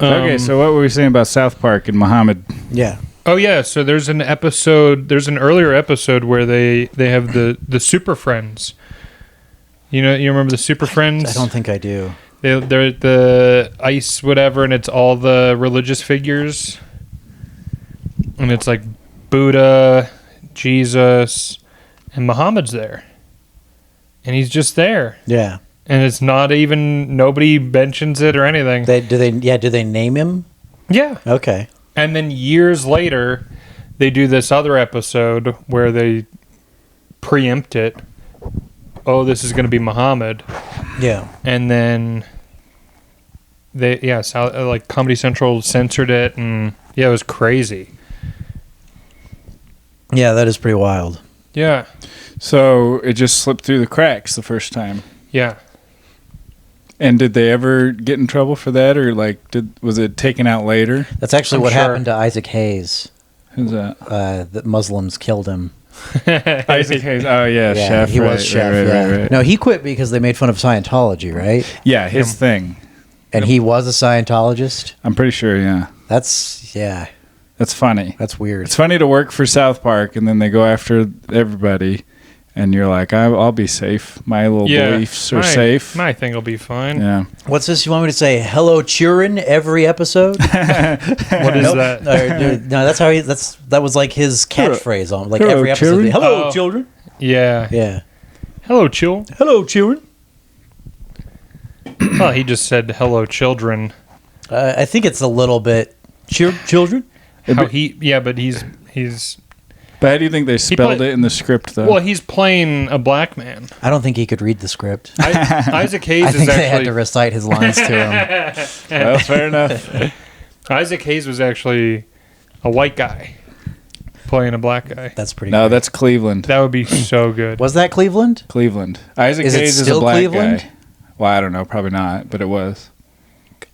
Okay, so what were we saying about South Park and Muhammad? Yeah. Oh yeah, so there's an earlier episode where they have the Super Friends. You remember the Super Friends? I don't think I do. They're the ice whatever, and it's all the religious figures. And it's like Buddha, Jesus, and Muhammad's there. And he's just there. Yeah. And it's not even, nobody mentions it or anything. Do they name him? Yeah. Okay. And then years later, they do this other episode where they preempt it. Oh, this is going to be Muhammad. Yeah. And then like Comedy Central censored it, and yeah, it was crazy. Yeah, that is pretty wild. Yeah. So it just slipped through the cracks the first time. Yeah. And did they ever get in trouble for that, or was it taken out later? That's actually what happened to Isaac Hayes. Who's that? The Muslims killed him. Isaac Hayes. Oh yeah, chef. He was chef. Right. No, he quit because they made fun of Scientology, right? Yeah, his thing. And he was a Scientologist. I'm pretty sure. Yeah. That's funny. That's weird. It's funny to work for South Park and then they go after everybody, and you're like, I'll be safe. My little beliefs are safe. My thing will be fine. Yeah. What's this? You want me to say hello, children, every episode? What is that? No, that's how that was like his catchphrase on like Hello, every episode. children. Hello, children. Yeah. Yeah. Hello, children. Hello, children. Oh, he just said hello, children. I think it's a little bit children. But he's. But how do you think they spelled it in the script, though? Well, he's playing a black man. I don't think he could read the script. Isaac Hayes I think is actually. they had to recite his lines to him. Well, fair enough. Isaac Hayes was actually a white guy playing a black guy. That's pretty. No, great. that's Cleveland. That would be so good. Was that Cleveland? Cleveland. Isaac Is it Hayes is still a black Cleveland? guy. Well, I don't know, probably not, but it was.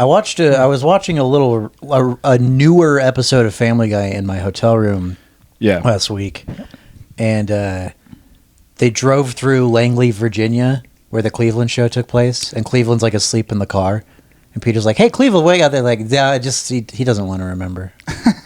I was watching a newer episode of Family Guy in my hotel room last week, and they drove through Langley, Virginia, where the Cleveland show took place, and Cleveland's like asleep in the car, and Peter's like, "Hey, Cleveland, wake up!" They're like, "Yeah, he doesn't want to remember."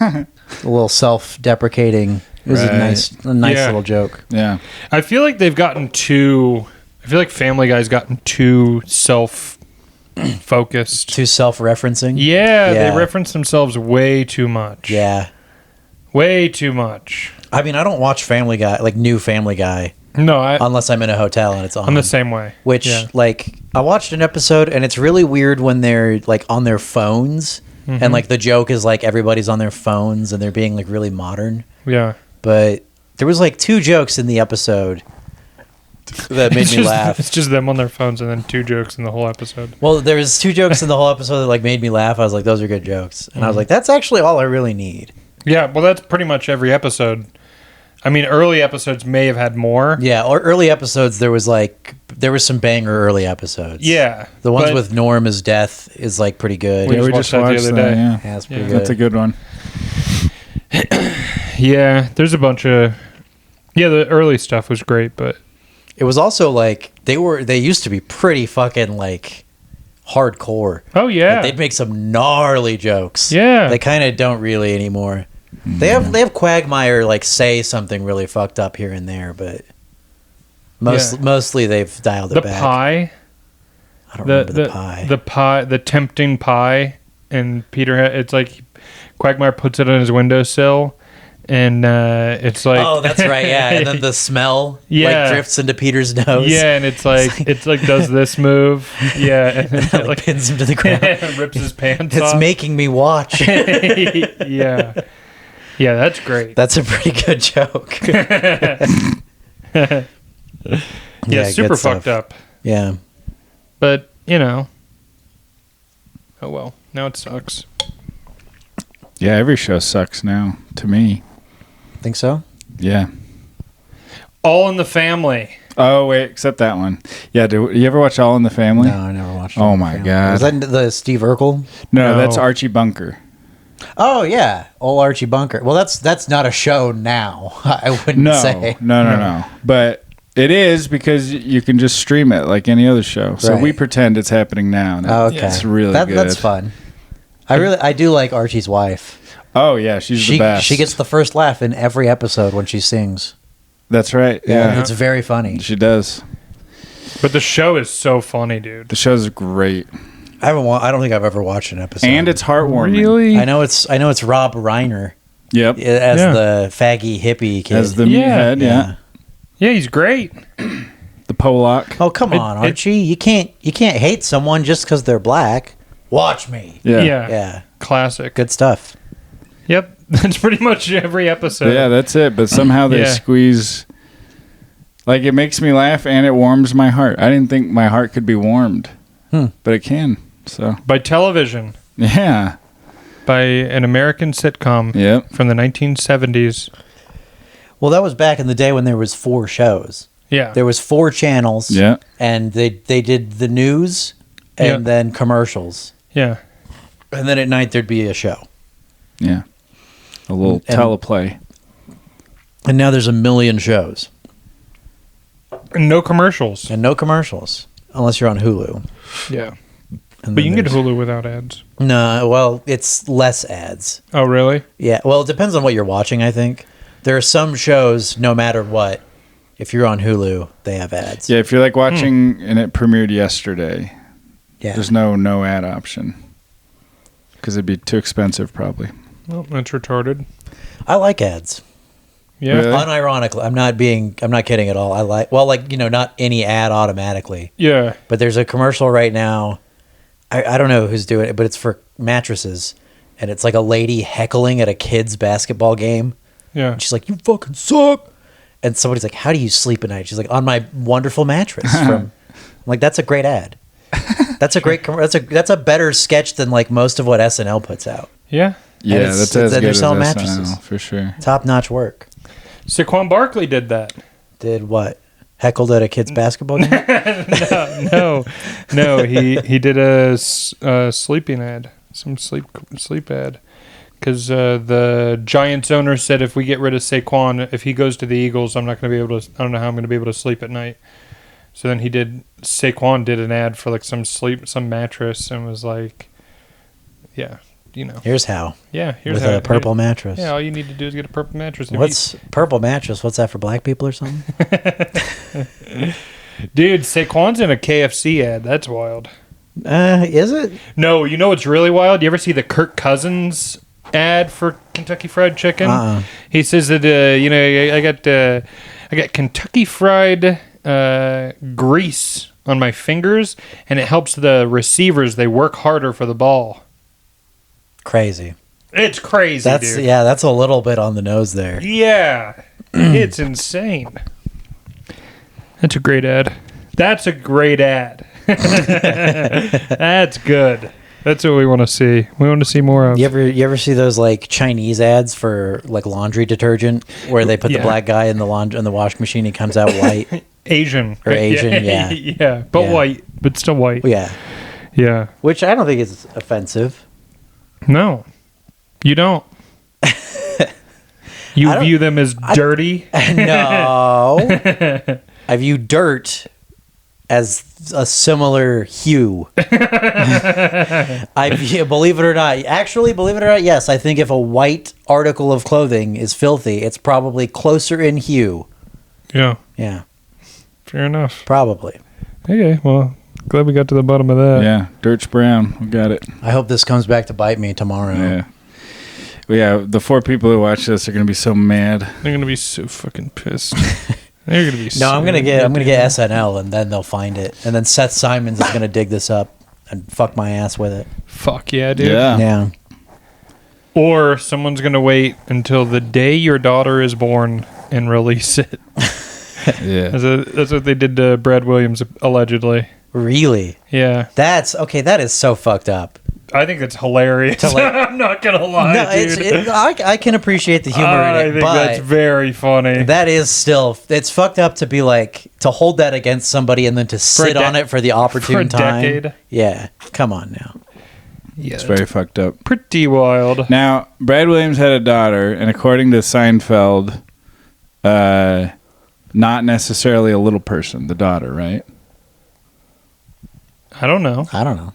A little self-deprecating. It was a nice little joke. Yeah, I feel like they've gotten too. I feel like Family Guy's gotten too self-focused, too self-referencing. Yeah, they reference themselves way too much. Yeah, way too much. I mean, I don't watch Family Guy, like new Family Guy. No, unless I'm in a hotel and it's on. I'm the same way. Which, like, I watched an episode and it's really weird when they're like on their phones and like the joke is like everybody's on their phones and they're being like really modern. Yeah. But there was like 2 jokes in the episode that made me laugh. It's just them on their phones and then 2 jokes in the whole episode. Well, there was 2 jokes in the whole episode that like made me laugh. I was like, those are good jokes. And I was like, that's actually all I really need. Yeah, well, that's pretty much every episode. I mean, early episodes may have had more. Yeah, or early episodes, there was some banger early episodes. Yeah. The ones with Norm's death is like pretty good. We just watched that the other day. Yeah, that's pretty good. That's a good one. Yeah, there's a bunch of... Yeah, the early stuff was great, but... It was also like, they used to be pretty fucking like hardcore. Oh, yeah. Like, they'd make some gnarly jokes. Yeah. They kind of don't really anymore. They have Quagmire like say something really fucked up here and there, but mostly they've dialed it back. The pie. I don't remember the pie. The pie, the tempting pie, and Peter. It's like Quagmire puts it on his windowsill, and it's like. Oh, that's right. Yeah, and then the smell like drifts into Peter's nose. Yeah, and it's like does this move? Yeah, and then it like pins him to the ground, and rips his pants off. It's making me watch. Yeah. Yeah, that's great. That's a pretty good joke. Yeah, super fucked up. Yeah. But, oh well. Now it sucks. Yeah, every show sucks now, to me. Think so? Yeah. All in the Family. Oh, wait, except that one. Yeah, you ever watch All in the Family? No, I never watched Oh, my God. Was that the Steve Urkel? No, that's Archie Bunker. Oh, yeah. Old Archie Bunker. Well, that's not a show now, I wouldn't say. No. But it is because you can just stream it like any other show. So we pretend it's happening now. Oh, okay. It's really good. That's fun. I do like Archie's wife. Oh yeah, she's the best. She gets the first laugh in every episode when she sings. That's right. Yeah, it's very funny. She does. But the show is so funny, dude. The show's great. I don't think I've ever watched an episode. And it's heartwarming. Really? I know it's Rob Reiner. Yep. As the faggy hippie kid. As the meathead, yeah. Yeah, he's great. The Polak. Oh, come on, Archie. You can't hate someone just because they're black. Watch me. Yeah. Classic. Good stuff. Yep. That's pretty much every episode. Yeah, that's it. But somehow they squeeze... Like, it makes me laugh and it warms my heart. I didn't think my heart could be warmed. But it can, so... By television. Yeah. By an American sitcom from the 1970s. Well, that was back in the day when there was 4 shows. Yeah. There was 4 channels. Yeah. And they did the news and then commercials. Yeah. And then at night there'd be a show. Yeah. A little teleplay. And now there's a million shows. And no commercials. Unless you're on Hulu. Yeah. But you can get Hulu without ads. No, well, it's less ads. Oh, really? Yeah. Well, it depends on what you're watching, I think. There are some shows, no matter what, if you're on Hulu, they have ads. Yeah, if you're like watching and it premiered yesterday, there's no ad option. Because it'd be too expensive, probably. Well, that's retarded. I like ads. Yeah. Really? Unironically. I'm not kidding at all. Not any ad automatically. Yeah. But there's a commercial right now. I don't know who's doing it, but it's for mattresses. And it's like a lady heckling at a kid's basketball game. Yeah. And she's like, "You fucking suck." And somebody's like, "How do you sleep at night?" She's like, "On my wonderful mattress." I'm like, that's a great ad. That's a great that's a better sketch than like most of what SNL puts out. Yeah. Yeah, that's as good as SNL, mattresses. for sure. Top-notch work. Saquon Barkley did that. Did what? Heckled at a kid's basketball game? No. He did a sleeping ad, some sleep ad, because the Giants owner said if we get rid of Saquon, if he goes to the Eagles, I'm not going to be able to. I don't know how I'm going to be able to sleep at night. So then Saquon did an ad for like some mattress and was like, yeah. You know. Here's how. Yeah, here's with how. A purple mattress. Yeah, all you need to do is get a purple mattress. What's purple mattress? What's that for black people or something? Dude, Saquon's in a KFC ad. That's wild. Is it? No, you know what's really wild? You ever see the Kirk Cousins ad for Kentucky Fried Chicken? He says that I got Kentucky Fried grease on my fingers, and it helps the receivers. They work harder for the ball. Crazy. It's crazy, dude. Yeah, that's a little bit on the nose there. Yeah. It's insane. That's a great ad. That's good. That's what we want to see. We want to see more of. You ever see those like Chinese ads for like laundry detergent where they put the black guy in the wash machine, he comes out white? Asian. Or Asian, yeah. Yeah, but white, but still white. Yeah. Yeah. Which I don't think is offensive. No, you don't. You view them as dirty? No. I view dirt as a similar hue. Believe it or not, yes, I think if a white article of clothing is filthy, it's probably closer in hue. Yeah. Yeah. Fair enough. Probably. Okay, well, glad we got to the bottom of that. Yeah, dirt's brown. We got it. I hope this comes back to bite me tomorrow. Yeah. Well, yeah, the 4 people who watch this are going to be so mad. They're going to be so fucking pissed. They're going to be No, I'm going to get SNL, and then they'll find it. And then Seth Simons is going to dig this up and fuck my ass with it. Fuck yeah, dude. Yeah. Or someone's going to wait until the day your daughter is born and release it. Yeah. That's what they did to Brad Williams, allegedly. Really? Yeah. That is so fucked up. I think it's hilarious. I'm not going to lie, dude. I can appreciate the humor in it, I think that's very funny. That is still... It's fucked up to be like... To hold that against somebody and then to sit on it for the opportune time. Decade. Yeah. Come on now. Yeah, it's very fucked up. Pretty wild. Now, Brad Williams had a daughter, and according to Seinfeld, not necessarily a little person, the daughter, right? I don't know.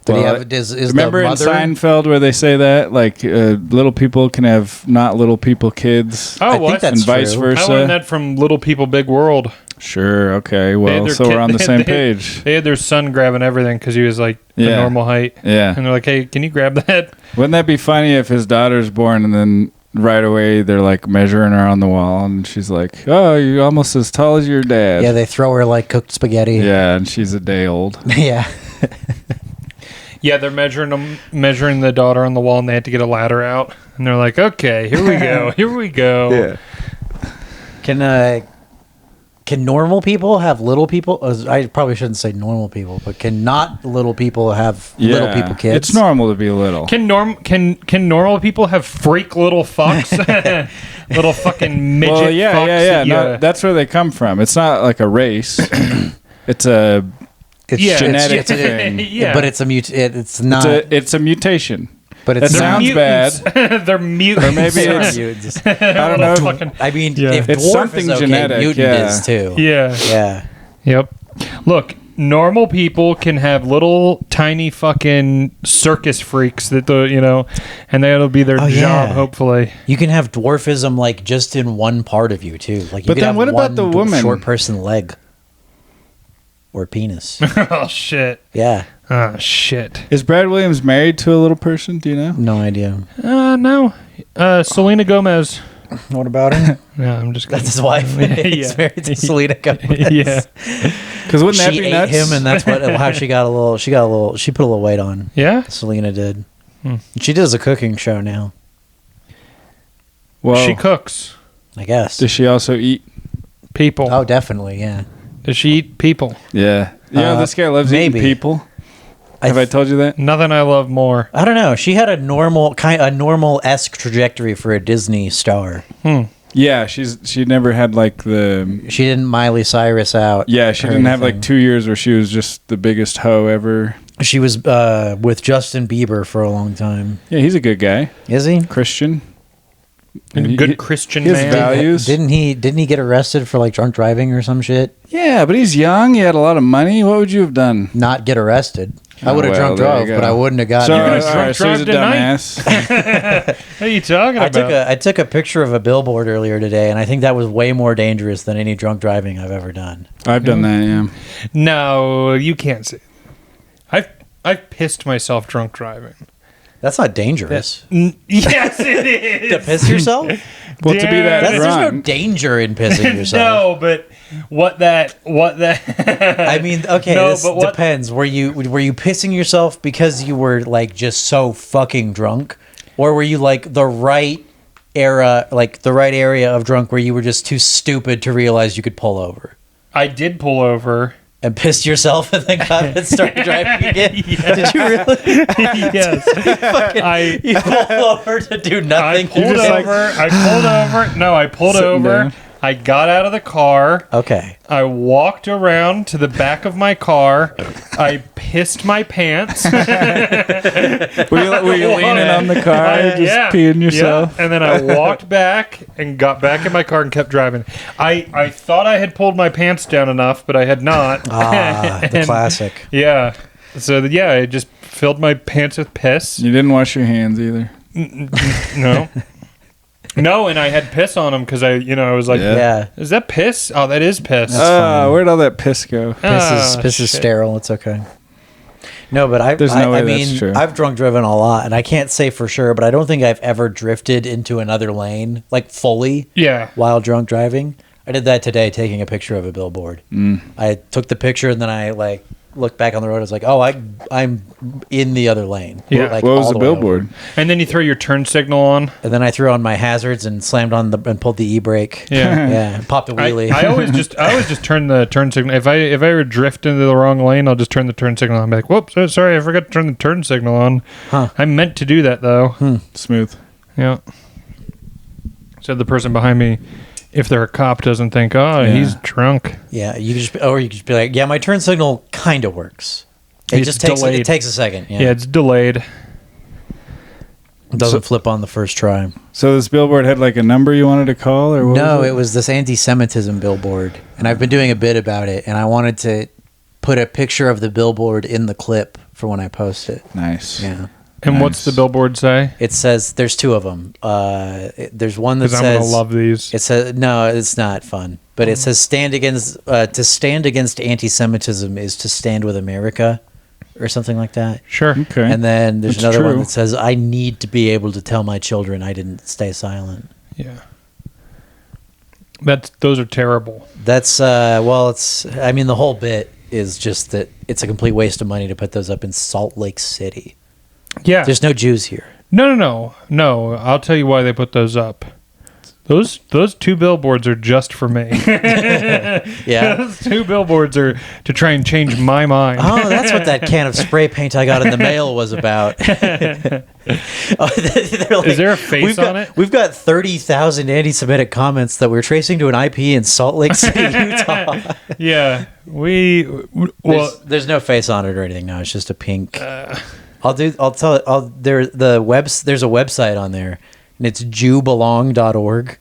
Remember in Seinfeld where they say that, like, little people can have not little people kids? Oh, I think that's and vice versa. I learned that from Little People Big World. Sure. Okay. Well, so we're on the same page. They had their son grabbing everything because he was like the normal height. Yeah. And they're like, "Hey, can you grab that?" Wouldn't that be funny if his daughter's born and then right away they're like measuring her on the wall and she's like, "Oh, you're almost as tall as your dad." Yeah, they throw her like cooked spaghetti. Yeah, and she's a day old. Yeah. Yeah, they're measuring the daughter on the wall, and they had to get a ladder out. And they're like, "Okay, here we go, here we go." Yeah. Can normal people have little people? I probably shouldn't say normal people, but can not little people have little people kids? It's normal to be little. Can normal people have freak little fucks? Little fucking midget fucks? Yeah. No, that's where they come from. It's not like a race. It's genetic thing. Yeah. But it's it's not. It's a mutation. But it sounds mutants. bad. They're mutants. Or maybe it's... I don't know. I mean, it's if dwarf something is okay, genetic, mutant is too. Yeah. Yeah. Yep. Look, normal people can have little tiny fucking circus freaks that and that'll be their job, hopefully. You can have dwarfism like just in one part of you too. Like, you but then what about the woman? Short person leg or penis? Oh shit. Yeah. Oh shit. Is Brad Williams married to a little person? Do you know? No idea. No. Selena Gomez. What about her? No, I'm just kidding. That's his wife. He's married to Selena Gomez. Yeah. Because wouldn't that be She ate nuts? him, and that's how she got a little. She put a little weight on. Yeah. Selena did. She does a cooking show now. Well, she cooks. I guess. Does she also eat people? Oh, definitely. Yeah. Does she eat people? Yeah. This guy loves eating people. Have I told you that? Nothing I love more. I don't know. She had a normal-esque trajectory for a Disney star. Yeah, she never had like the... She didn't Miley Cyrus out. Yeah, she didn't have like 2 years where she was just the biggest hoe ever. She was with Justin Bieber for a long time. Yeah, he's a good guy. Is he? Christian. Good Christian his man. Values. Didn't he get arrested for like drunk driving or some shit? Yeah, but he's young. He had a lot of money. What would you have done? Not get arrested. I would have drunk drove, but I wouldn't have gotten arrested. So he's a dumbass. What are you talking about? I took a picture of a billboard earlier today, and I think that was way more dangerous than any drunk driving I've ever done. I've done that, yeah. No, you can't say. I've pissed myself drunk driving. That's not dangerous. Yes, it is. To piss yourself? Well, to be that There's no drunk. danger in pissing yourself. No, but what that I mean, okay, No, this but what- depends. Were you pissing yourself because you were like just so fucking drunk, or were you like the right area of drunk where you were just too stupid to realize you could pull over? I did pull over. And pissed yourself and then got and started driving again? Yes. Did you really? Yes. You pulled over to do nothing? I pulled over. I got out of the car. Okay. I walked around to the back of my car. I pissed my pants. Were you leaning on the car just peeing yourself? Yeah. And then I walked back and got back in my car and kept driving. I thought I had pulled my pants down enough, but I had not. The classic. Yeah. So, I just filled my pants with piss. You didn't wash your hands either. No. No, and I had piss on them because I was like, is that piss? Oh, that is piss. Where'd all that piss go? Piss is sterile. It's okay. No, but There's no way that's true. I've drunk driven a lot, and I can't say for sure, but I don't think I've ever drifted into another lane, like fully, while drunk driving. I did that today, taking a picture of a billboard. I took the picture, and then I looked back on the road. I was like, oh, I'm in the other lane. Yeah. What was the billboard? Over. And then you throw your turn signal on. And then I threw on my hazards and slammed on and pulled the e-brake. Yeah. Yeah. Popped a wheelie. I always just turn the turn signal. If I ever drift into the wrong lane, I'll just turn the turn signal on. I'm like, whoops, sorry, I forgot to turn the turn signal on. Huh. I meant to do that though. Smooth. Yeah. So the person behind me, if they're a cop, doesn't think, he's drunk. Yeah, you could just be like, yeah, my turn signal kind of works. It takes a second. Yeah, it's delayed. It doesn't flip on the first try. So this billboard had like a number you wanted to call, or what? No, it was this anti-Semitism billboard, and I've been doing a bit about it, and I wanted to put a picture of the billboard in the clip for when I post it. Nice. Yeah. And what's the billboard say? It says there's two of them. There's one that says I'm gonna love these. It says no, it's not fun. But it says to stand against anti-Semitism is to stand with America, or something like that. Sure. Okay. And then there's That's another one true. that says I need to be able to tell my children I didn't stay silent. Yeah. Those are terrible. That's I mean the whole bit is just that it's a complete waste of money to put those up in Salt Lake City. Yeah. There's no Jews here. No. I'll tell you why they put those up. Those two billboards are just for me. Yeah. Those two billboards are to try and change my mind. Oh, that's what that can of spray paint I got in the mail was about. They're like, Is there a face on it? We've got 30,000 anti-Semitic comments that we're tracing to an IP in Salt Lake City, Utah. Yeah. There's no face on it or anything. No, it's just a pink. There's a website on there, and it's jewbelong.org.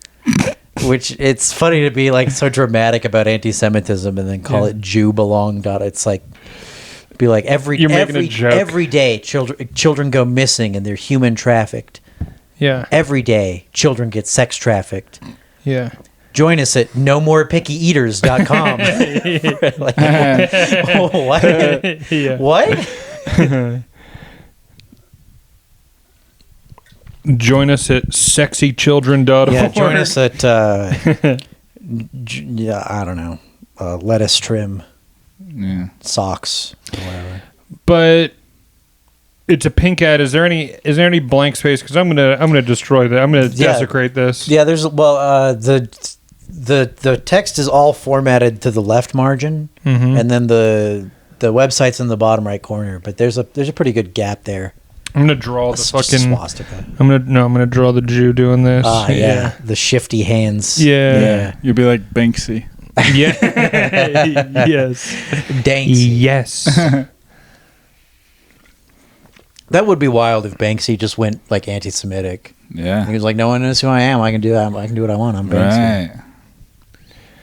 Which it's funny to be like so dramatic about anti-Semitism and then call it Jewbelong. It's like be like every day children go missing and they're human trafficked. Yeah. Every day children get sex trafficked. Yeah. Join us at nomorepickeyeaters.com. Like, what? What? Join us at sexychildren.org. Yeah, join us at I don't know, lettuce trim, socks, or whatever. But it's a pink ad. Is there any blank space? Because I'm gonna destroy that. I'm gonna desecrate this. Yeah, there's the text is all formatted to the left margin, and then the website's in the bottom right corner. But there's a pretty good gap there. I'm gonna draw the fucking swastika. I'm gonna draw the Jew doing this. Yeah, the shifty hands. Yeah. You'll be like Banksy. Yeah. Yes. Danksy. Yes. That would be wild if Banksy just went like anti-Semitic. Yeah. He was like, no one knows who I am. I can do that. I can do what I want. I'm Banksy. Right.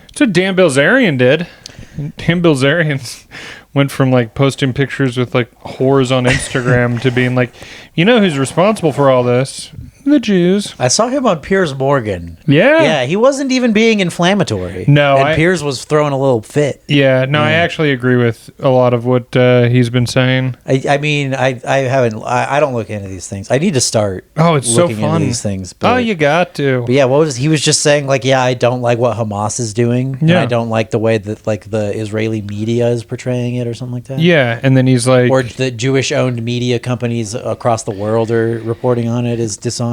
That's what Dan Bilzerian did. Dan Bilzerian went from like posting pictures with like whores on Instagram to being like, you know who's responsible for all this? The Jews. I saw him on Piers Morgan. Yeah. Yeah, he wasn't even being inflammatory. No, and Piers was throwing a little fit. Yeah, no, I actually agree with a lot of what he's been saying. I mean, I don't look into these things. I need to start. Oh, it's so looking fun. into these things. But, You got to. But yeah, he was just saying like, yeah, I don't like what Hamas is doing. And I don't like the way that like the Israeli media is portraying it or something like that. Yeah, and then he's like, or the Jewish-owned media companies across the world are reporting on it as dishonest.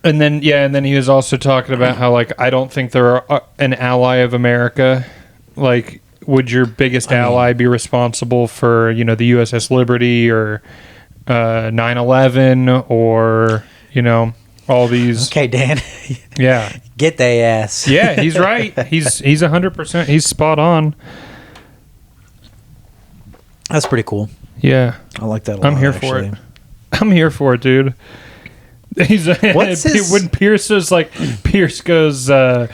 And then he was also talking about how like I don't think they're an ally of America. Like, would your biggest ally be responsible for the USS Liberty or 9/11 or all these? Okay, Dan. Yeah, get they ass. Yeah, he's right. He's 100%. He's spot on. That's pretty cool. Yeah, I like that a lot. I'm here for it. I'm here for it, dude. When Pierce is like, Pierce goes, now,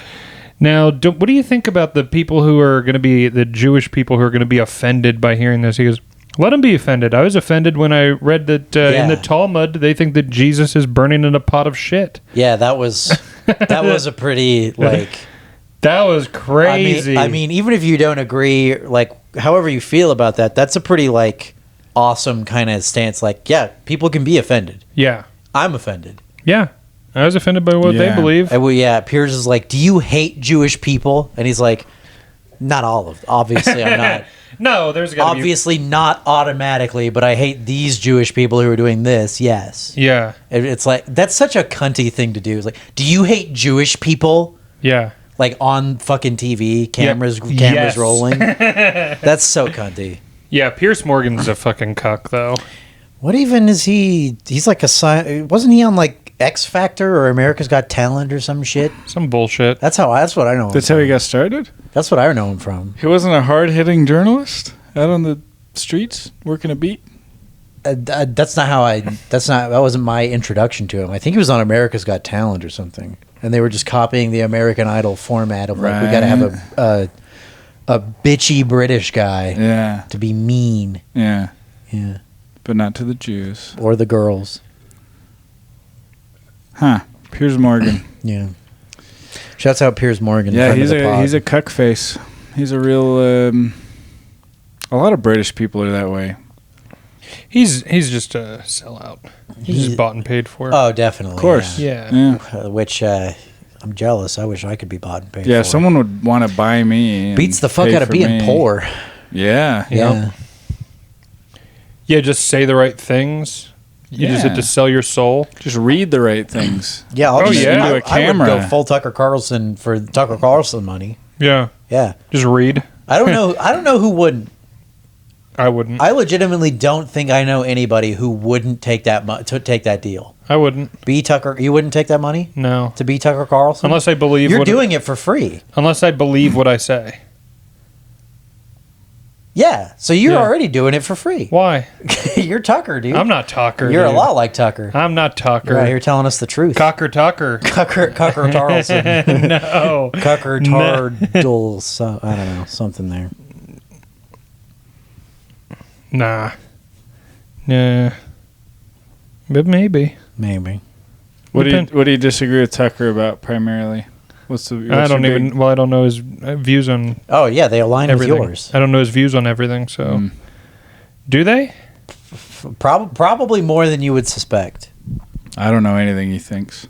what do you think about the people who are going to be, the Jewish people who are going to be offended by hearing this? He goes, let them be offended. I was offended when I read that in the Talmud, they think that Jesus is burning in a pot of shit. Yeah, that was a pretty, like... That was crazy. I mean, even if you don't agree, like, however you feel about that, that's a pretty, like, awesome kind of stance. Like, yeah, people can be offended. Yeah. I'm offended. Yeah. I was offended by what they believe. Piers is like, do you hate Jewish people? And he's like, not all of them. Obviously, I'm not. No, there's got to be. Obviously, not automatically, but I hate these Jewish people who are doing this, yes. Yeah. It's like, that's such a cunty thing to do. It's like, do you hate Jewish people? Yeah. Like on fucking TV, cameras rolling. That's so cunty. Yeah, Piers Morgan's a fucking cuck, though. What even is he? He's like wasn't he on like X Factor or America's Got Talent or some shit? Some bullshit. That's what I know. That's how he got started? That's what I know him from. He wasn't a hard-hitting journalist out on the streets working a beat? That wasn't my introduction to him. I think he was on America's Got Talent or something. And they were just copying the American Idol format of like, we got to have a bitchy British guy to be mean. Yeah. Yeah. but not to the Jews. Or the girls. Huh. Piers Morgan. Yeah. Shouts out Piers Morgan. Yeah, he's a cuck face. He's a real... a lot of British people are that way. He's just a sellout. He's just bought and paid for. Oh, definitely. Of course. Yeah. Which I'm jealous. I wish I could be bought and paid for. Yeah, someone would want to buy me. Beats the fuck out of being poor. Yeah. Yeah. Yeah, just say the right things. You just have to sell your soul. Just read the right things. Yeah, I'll just into a camera. I would go full Tucker Carlson for Tucker Carlson money. Yeah. Yeah. Just read. I don't know who wouldn't. I wouldn't. I legitimately don't think I know anybody who wouldn't take that deal. I wouldn't. Be Tucker, you wouldn't take that money? No. To be Tucker Carlson? Unless I believe you're doing it for free. Unless I believe what I say. Yeah, so you're already doing it for free. Why? You're Tucker, dude. I'm not Tucker. You're a lot like Tucker. I'm not Tucker. You're out here telling us the truth. Cocker Tucker. Cocker Tarleson. No. Cocker Tardle. I don't know, something there. Nah. But maybe. What do you disagree with Tucker about primarily? I don't know his views on. Oh yeah, they align everything. with yours. I don't know his views on everything. So, do they? Probably more than you would suspect. I don't know anything he thinks.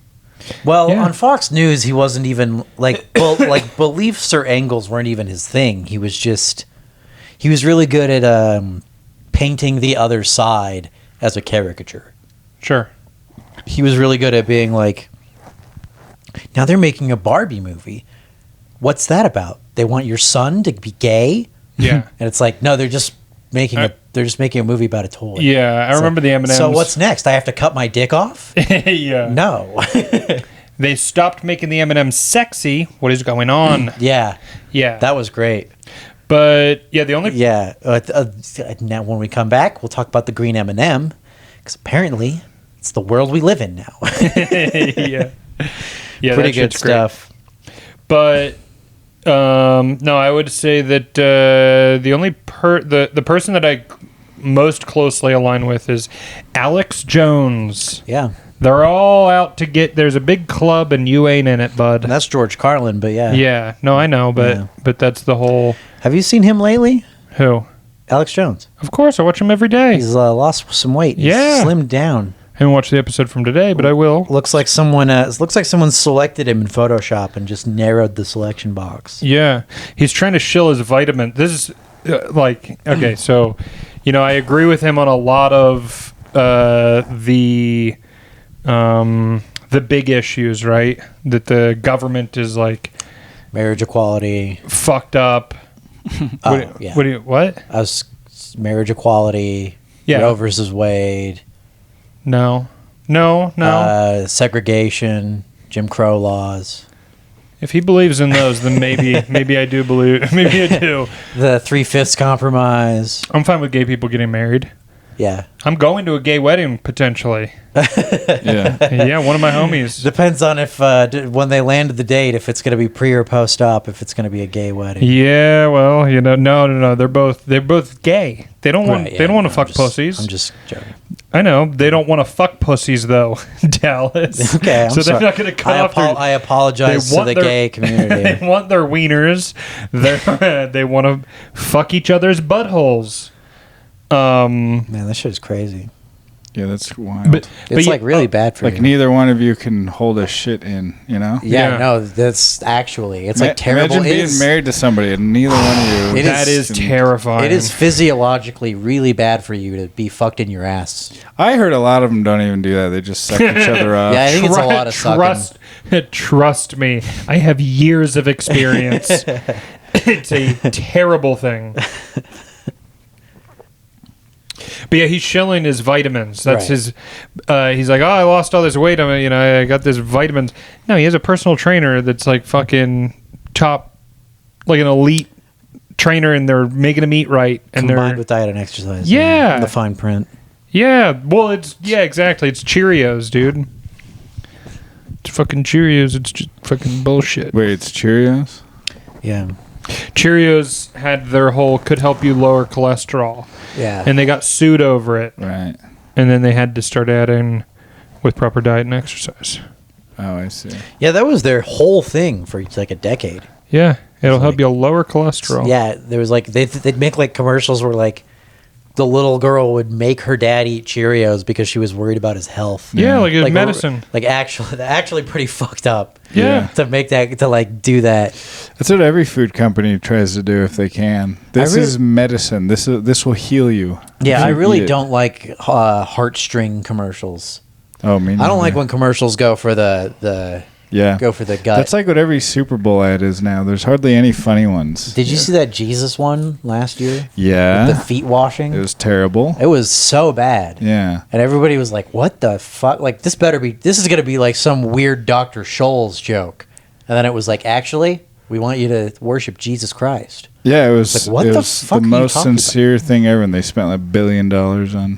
Well, on Fox News, he wasn't even like beliefs or angles weren't even his thing. He was really good at painting the other side as a caricature. Sure. He was really good at being like, now they're making a Barbie movie. What's that about? They want your son to be gay? Yeah. And it's like, no, they're just making a movie about a toy. Yeah, I remember the M&Ms. So what's next? I have to cut my dick off? Yeah. No. They stopped making the M&Ms sexy. What is going on? Yeah. Yeah. That was great. But yeah, the only now when we come back, we'll talk about the green M&M because apparently it's the world we live in now. Yeah, pretty good stuff. Great. But no, I would say that the only the person that I most closely align with is Alex Jones. Yeah. They're all out to get. There's a big club and you ain't in it, bud. And that's George Carlin, but yeah. Yeah. No, I know, but that's the whole. Have you seen him lately? Who? Alex Jones. Of course, I watch him every day. He's lost some weight. He's slimmed down. I haven't watched the episode from today, but I will. Looks like someone selected him in Photoshop and just narrowed the selection box. Yeah, he's trying to shill his vitamin. This is okay. So, I agree with him on a lot of the big issues, right? That the government is like marriage equality, fucked up. What? Marriage equality. Yeah. Roe versus Wade. No. Segregation, Jim Crow laws. If he believes in those, then maybe I do believe. Maybe I do. The 3/5 compromise. I'm fine with gay people getting married. Yeah. I'm going to a gay wedding potentially. Yeah, one of my homies. Depends on if when they land the date, if it's going to be pre or post op, if it's going to be a gay wedding. Yeah, well, no. They're both gay. They don't want to fuck pussies. I'm just joking. I know they don't want to fuck pussies though, Dallas. Okay, so they're not going to cut off. I apologize to the gay community. They want their wieners. They want to fuck each other's buttholes. Man, that shit's crazy. Yeah, that's wild. But it's really bad for you. Like neither one of you can hold a shit in, Yeah, no, that's actually it's like terrible. Imagine being married to somebody and neither one of you. That is terrifying. It is physiologically really bad for you to be fucked in your ass. I heard a lot of them don't even do that. They just suck each other up. Yeah, I think it's a lot of sucking. Trust me, I have years of experience. It's a terrible thing. But yeah, he's shilling his vitamins. That's his. He's like, I lost all this weight. I got this vitamins. No, he has a personal trainer that's like fucking top, like an elite trainer, and they're making him eat right. And combined with diet and exercise. Yeah, the fine print. Yeah, well, exactly. It's Cheerios, dude. It's fucking Cheerios. It's just fucking bullshit. Wait, it's Cheerios? Yeah. Cheerios had their whole could help you lower cholesterol. Yeah. And they got sued over it. Right. And then they had to start adding with proper diet and exercise. Oh, I see. Yeah, that was their whole thing for like a decade. Yeah, it'll help you lower cholesterol. Yeah, there was like they'd make like commercials where like the little girl would make her dad eat Cheerios because she was worried about his health. Yeah, like his medicine. Like actually pretty fucked up. Yeah. To make that, to like do that. That's what every food company tries to do if they can. This is medicine. This will heal you. Yeah, I really don't like heartstring commercials. Oh, me neither. I don't like when commercials go for the go for the gut. That's like what every Super Bowl ad is now. There's hardly any funny ones. Did you see that Jesus one last year? Yeah. With the feet washing? It was terrible. It was so bad. Yeah. And everybody was like, what the fuck? Like, this is going to be like some weird Dr. Scholl's joke. And then it was like, actually, we want you to worship Jesus Christ. Yeah, it was, like, what it the was fuck the are you most talking sincere thing ever, and they spent like $1 billion on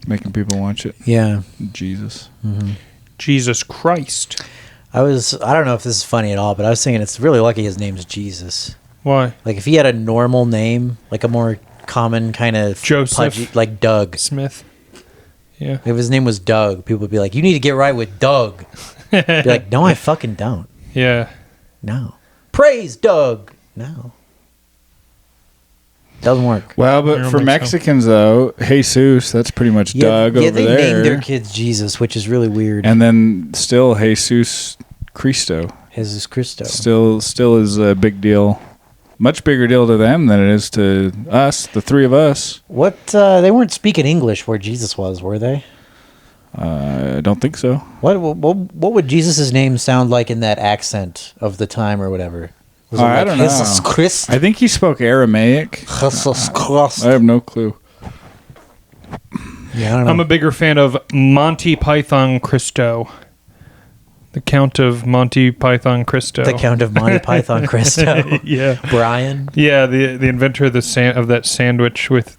making people watch it. Yeah. Jesus. Mm-hmm. Jesus Christ. I don't know if this is funny at all, but I was thinking it's really lucky his name's Jesus. Why? Like, if he had a normal name, like a more common kind of Joseph. pudgy, like Doug Smith. Yeah. If his name was Doug, people would be like, you need to get right with Doug. Be like, no, I fucking don't. Yeah. No. Praise Doug. No. Doesn't work. Well, but for Mexicans, though, Jesus, that's pretty much Doug over there. Yeah, they named their kids Jesus, which is really weird. And then still Jesus Cristo. Jesus Cristo. Still is a big deal. Much bigger deal to them than it is to us, the three of us. What? They weren't speaking English where Jesus was, were they? I don't think so. What would Jesus' name sound like in that accent of the time or whatever? I don't know. Jesus Christ? I think he spoke Aramaic. Jesus Christ. I have no clue. Yeah, I don't know. I'm a bigger fan of Monty Python Cristo. The Count of Monty Python Cristo. The Count of Monty Python Cristo. Yeah. Brian. Yeah, the inventor of of that sandwich with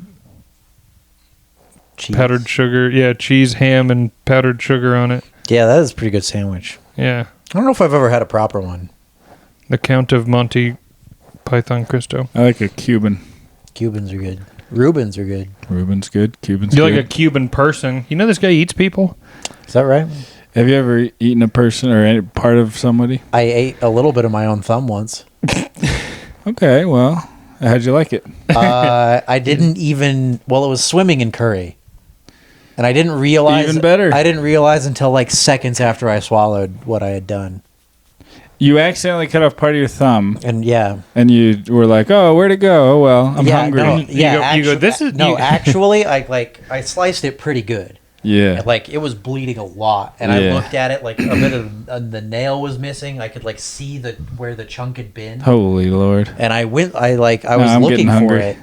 Cheese. powdered sugar. Yeah, cheese, ham, and powdered sugar on it. Yeah, that is a pretty good sandwich. Yeah. I don't know if I've ever had a proper one. The Count of Monty Python Cristo. I like a Cuban. Cubans are good. Rubens are good. Reuben's good. Cuban's You're good. like a Cuban person. You know this guy eats people? Is that right? Have you ever eaten a person or any part of somebody? I ate a little bit of my own thumb once. Okay, well, how'd you like it? I didn't even... Well, it was swimming in curry. And I didn't realize... Even better. I didn't realize until like seconds after I swallowed what I had done. You accidentally cut off part of your thumb, And yeah. and you were like, "Oh, where'd it go? Oh well, I'm hungry." No, You go, this is... No, you- actually, I sliced it pretty good. Yeah. Like, it was bleeding a lot. And I looked at it, like, a bit of the nail was missing. I could, like, see where the chunk had been. Holy Lord. And I was I'm looking getting for hungry.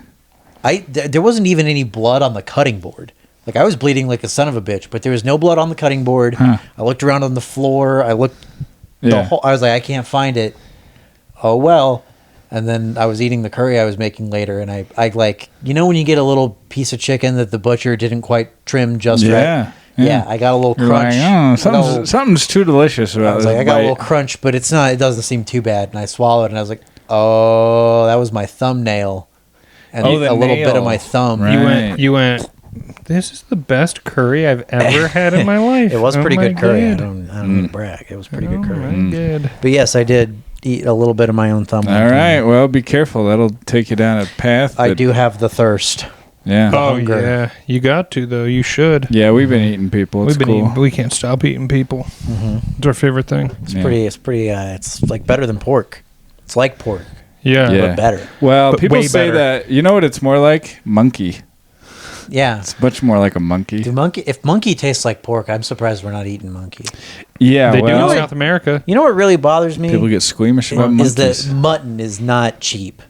it. There wasn't even any blood on the cutting board. Like, I was bleeding like a son of a bitch, but there was no blood on the cutting board. Huh. I looked around on the floor. I looked Yeah. I was like, I can't find it. Oh, well. And then I was eating the curry I was making later, and I like, you know when you get a little piece of chicken that the butcher didn't quite trim just right? Yeah, I got a little You're crunch. like, oh, something's too delicious about I was this like, I got a bite. little crunch, but it's not. It doesn't seem too bad. And I swallowed, and I was like, oh, that was my thumbnail, and Oh, a the little bit nail. of my thumb. Right. You went, this is the best curry I've ever had in my life. It was pretty my good curry. I God. don't mean to brag. It was pretty good curry. My God. But yes, I did eat a little bit of my own thumb. All right, well, be careful. That'll take you down a path. I do have the thirst. Yeah. Oh, hunger. yeah. You got to, though. You should. Yeah, we've been eating people. It's We've been cool. eating, we can't stop eating people. It's our favorite thing. It's Yeah. pretty. It's like better than pork. It's like pork, Yeah. Yeah. but better. Well, But people way say better. that. You know what it's more like? Monkey. Yeah. It's much more like a monkey. If monkey tastes like pork, I'm surprised we're not eating monkey. Yeah, They do well, in South America. You know what really bothers me? people get squeamish about is monkeys. that mutton is not cheap.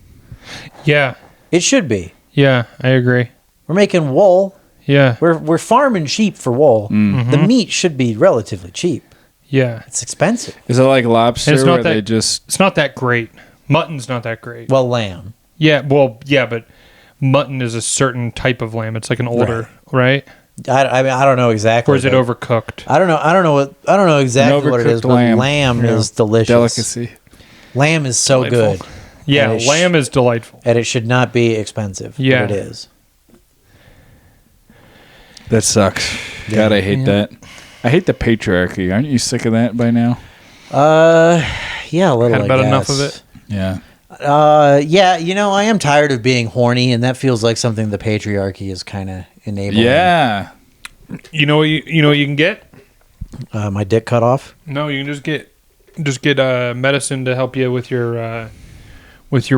Yeah. It should be. Yeah, I agree. We're making wool. Yeah. We're farming sheep for wool. Mm. The meat should be relatively cheap. Yeah. It's expensive. Is it like lobster It's not where that- they just... It's not that great. Mutton's not that great. Well, lamb. Yeah, but mutton is a certain type of lamb. It's like an older, right? I mean, I don't know exactly. Or is it but overcooked? I don't know exactly what it is. overcooked But lamb. lamb is delicious. delicacy. Lamb is so Delightful. good. Yeah, lamb is delightful. And it should not be expensive. Yeah. But it is. That sucks. Yeah. God, I hate that. I hate the patriarchy. Aren't you sick of that by now? Yeah, a little. Had about I guess. enough of it. Yeah. Yeah, I am tired of being horny, and that feels like something the patriarchy is kind of enabling. Yeah. You know what you can get? My dick cut off? No, you can just get medicine to help you with your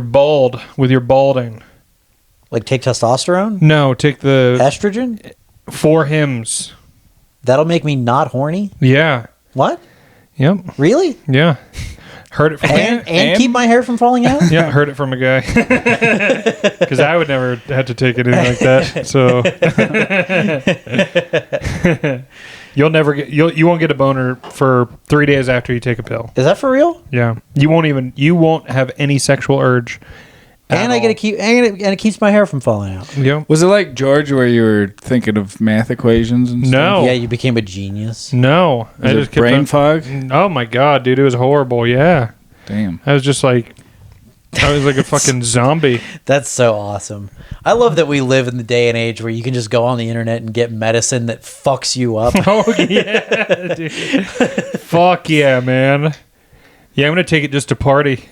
balding. Like take testosterone? No, take the Estrogen? 4 hymns. That'll make me not horny? Yeah. What? Yep. Really? Yeah. Heard it from and keep my hair from falling out? Yeah, heard it from a guy. Because I would never have to take anything like that. So you won't get a boner for 3 days after you take a pill. Is that for real? Yeah. You won't have any sexual urge. And it keeps my hair from falling out. Yeah. Was it like George where you were thinking of math equations and stuff? No. Yeah, you became a genius. No. Was it brain fog? Oh my god, dude, it was horrible. Yeah. Damn. I was like a fucking zombie. That's so awesome. I love that we live in the day and age where you can just go on the internet and get medicine that fucks you up. Oh yeah, dude. Fuck yeah, man. Yeah, I'm gonna take it just to party.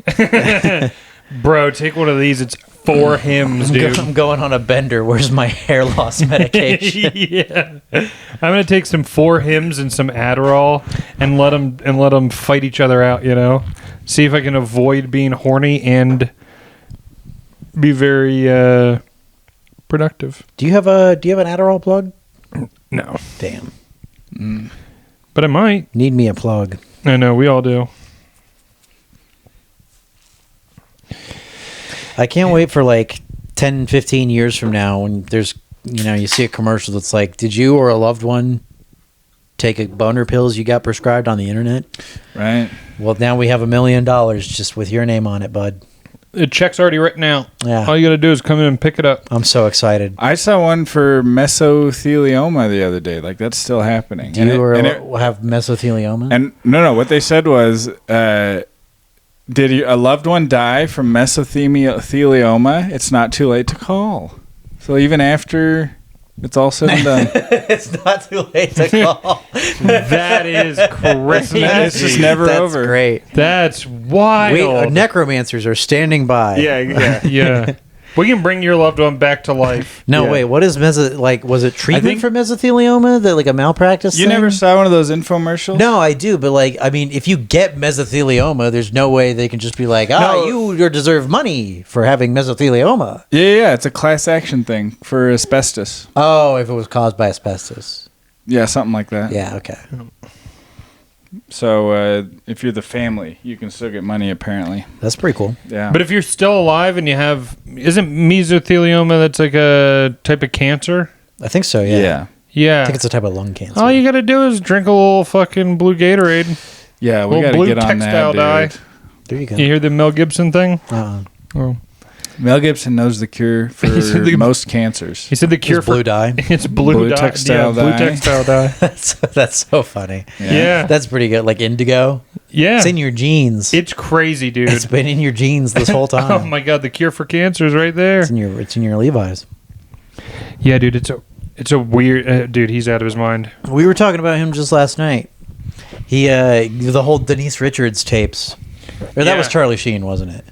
Bro, take one of these. It's 4 hymns, dude. I'm going on a bender. Where's my hair loss medication? Yeah, I'm gonna take some 4 hymns and some Adderall and let them fight each other out. See if I can avoid being horny and be very productive. Do you have an Adderall plug? No, Damn. but I might. Need me a plug. I know we all do. I can't wait for like 10, 15 years from now when there's, you see a commercial that's like, did you or a loved one take a boner pills you got prescribed on the internet? Right. Well, now we have $1 million just with your name on it, bud. The check's already written out. Yeah. All you got to do is come in and pick it up. I'm so excited. I saw one for mesothelioma the other day. Like, that's still happening. Do you have mesothelioma? And no, what they said was... did a loved one die from mesothelioma? It's not too late to call. So even after it's all said and done. It's not too late to call. That is crazy. It's just never That's over. Great. That's wild. Necromancers are standing by. Yeah. We can bring your loved one back to life. No, Yeah. wait. What is was it treatment for mesothelioma? That like a malpractice You thing? never saw one of those infomercials? No, I do, but if you get mesothelioma, there's no way they can just be like, you deserve money for having mesothelioma. Yeah. It's a class action thing for asbestos. Oh, if it was caused by asbestos. Yeah, something like that. Yeah, okay. So if you're the family, you can still get money, apparently. That's pretty cool. Yeah. But if you're still alive and isn't mesothelioma, that's like a type of cancer? I think so, yeah. Yeah. I think it's a type of lung cancer. All you got to do is drink a little fucking blue Gatorade. Yeah, we Little got to blue get on textile that, dude. There you go. You hear the Mel Gibson thing? Uh-uh. Mel Gibson knows the cure for most cancers. He said the cure It's blue dye. It's blue dye. textile Blue dye. textile dye. That's so funny. Yeah. That's pretty good. Like indigo. Yeah. It's in your genes. It's crazy, dude. It's been in your genes this whole time. Oh my god, the cure for cancer is right there. It's in your Levi's. Yeah, dude, it's a weird dude, he's out of his mind. We were talking about him just last night. He the whole Denise Richards tapes. Or that was Charlie Sheen, wasn't it?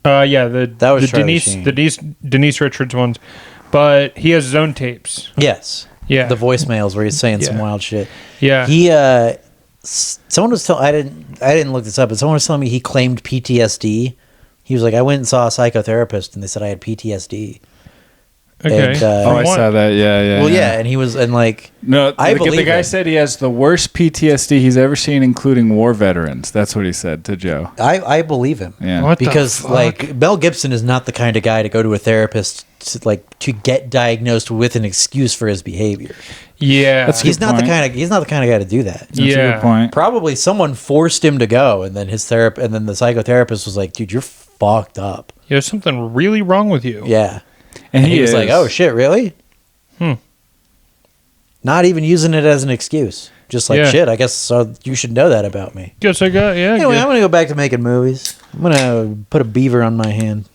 Yeah, that was the Denise Richards ones. But he has his own tapes. Yes. Yeah. The voicemails where he's saying some wild shit. Yeah. He someone was telling I didn't look this up, but someone was telling me he claimed PTSD. He was like, I went and saw a psychotherapist and they said I had PTSD. Okay. And, I saw that. Yeah. Well, yeah, and he was, and like, no, I the believe guy it. said he has the worst PTSD he's ever seen, including war veterans. That's what he said to Joe. I believe him. Yeah. What the because fuck? like Mel Gibson is not the kind of guy to go to a therapist to get diagnosed with an excuse for his behavior. Yeah. He's not the kind of guy to do that. That's a good point. Probably someone forced him to go, and then the psychotherapist was like, "Dude, you're fucked up. There's something really wrong with you." Yeah. And he was like, "Oh shit, really?" Hmm. Not even using it as an excuse. Just like, shit, I guess so you should know that about me. Guess I got, Anyway, I'm going to go back to making movies. I'm going to put a beaver on my hand.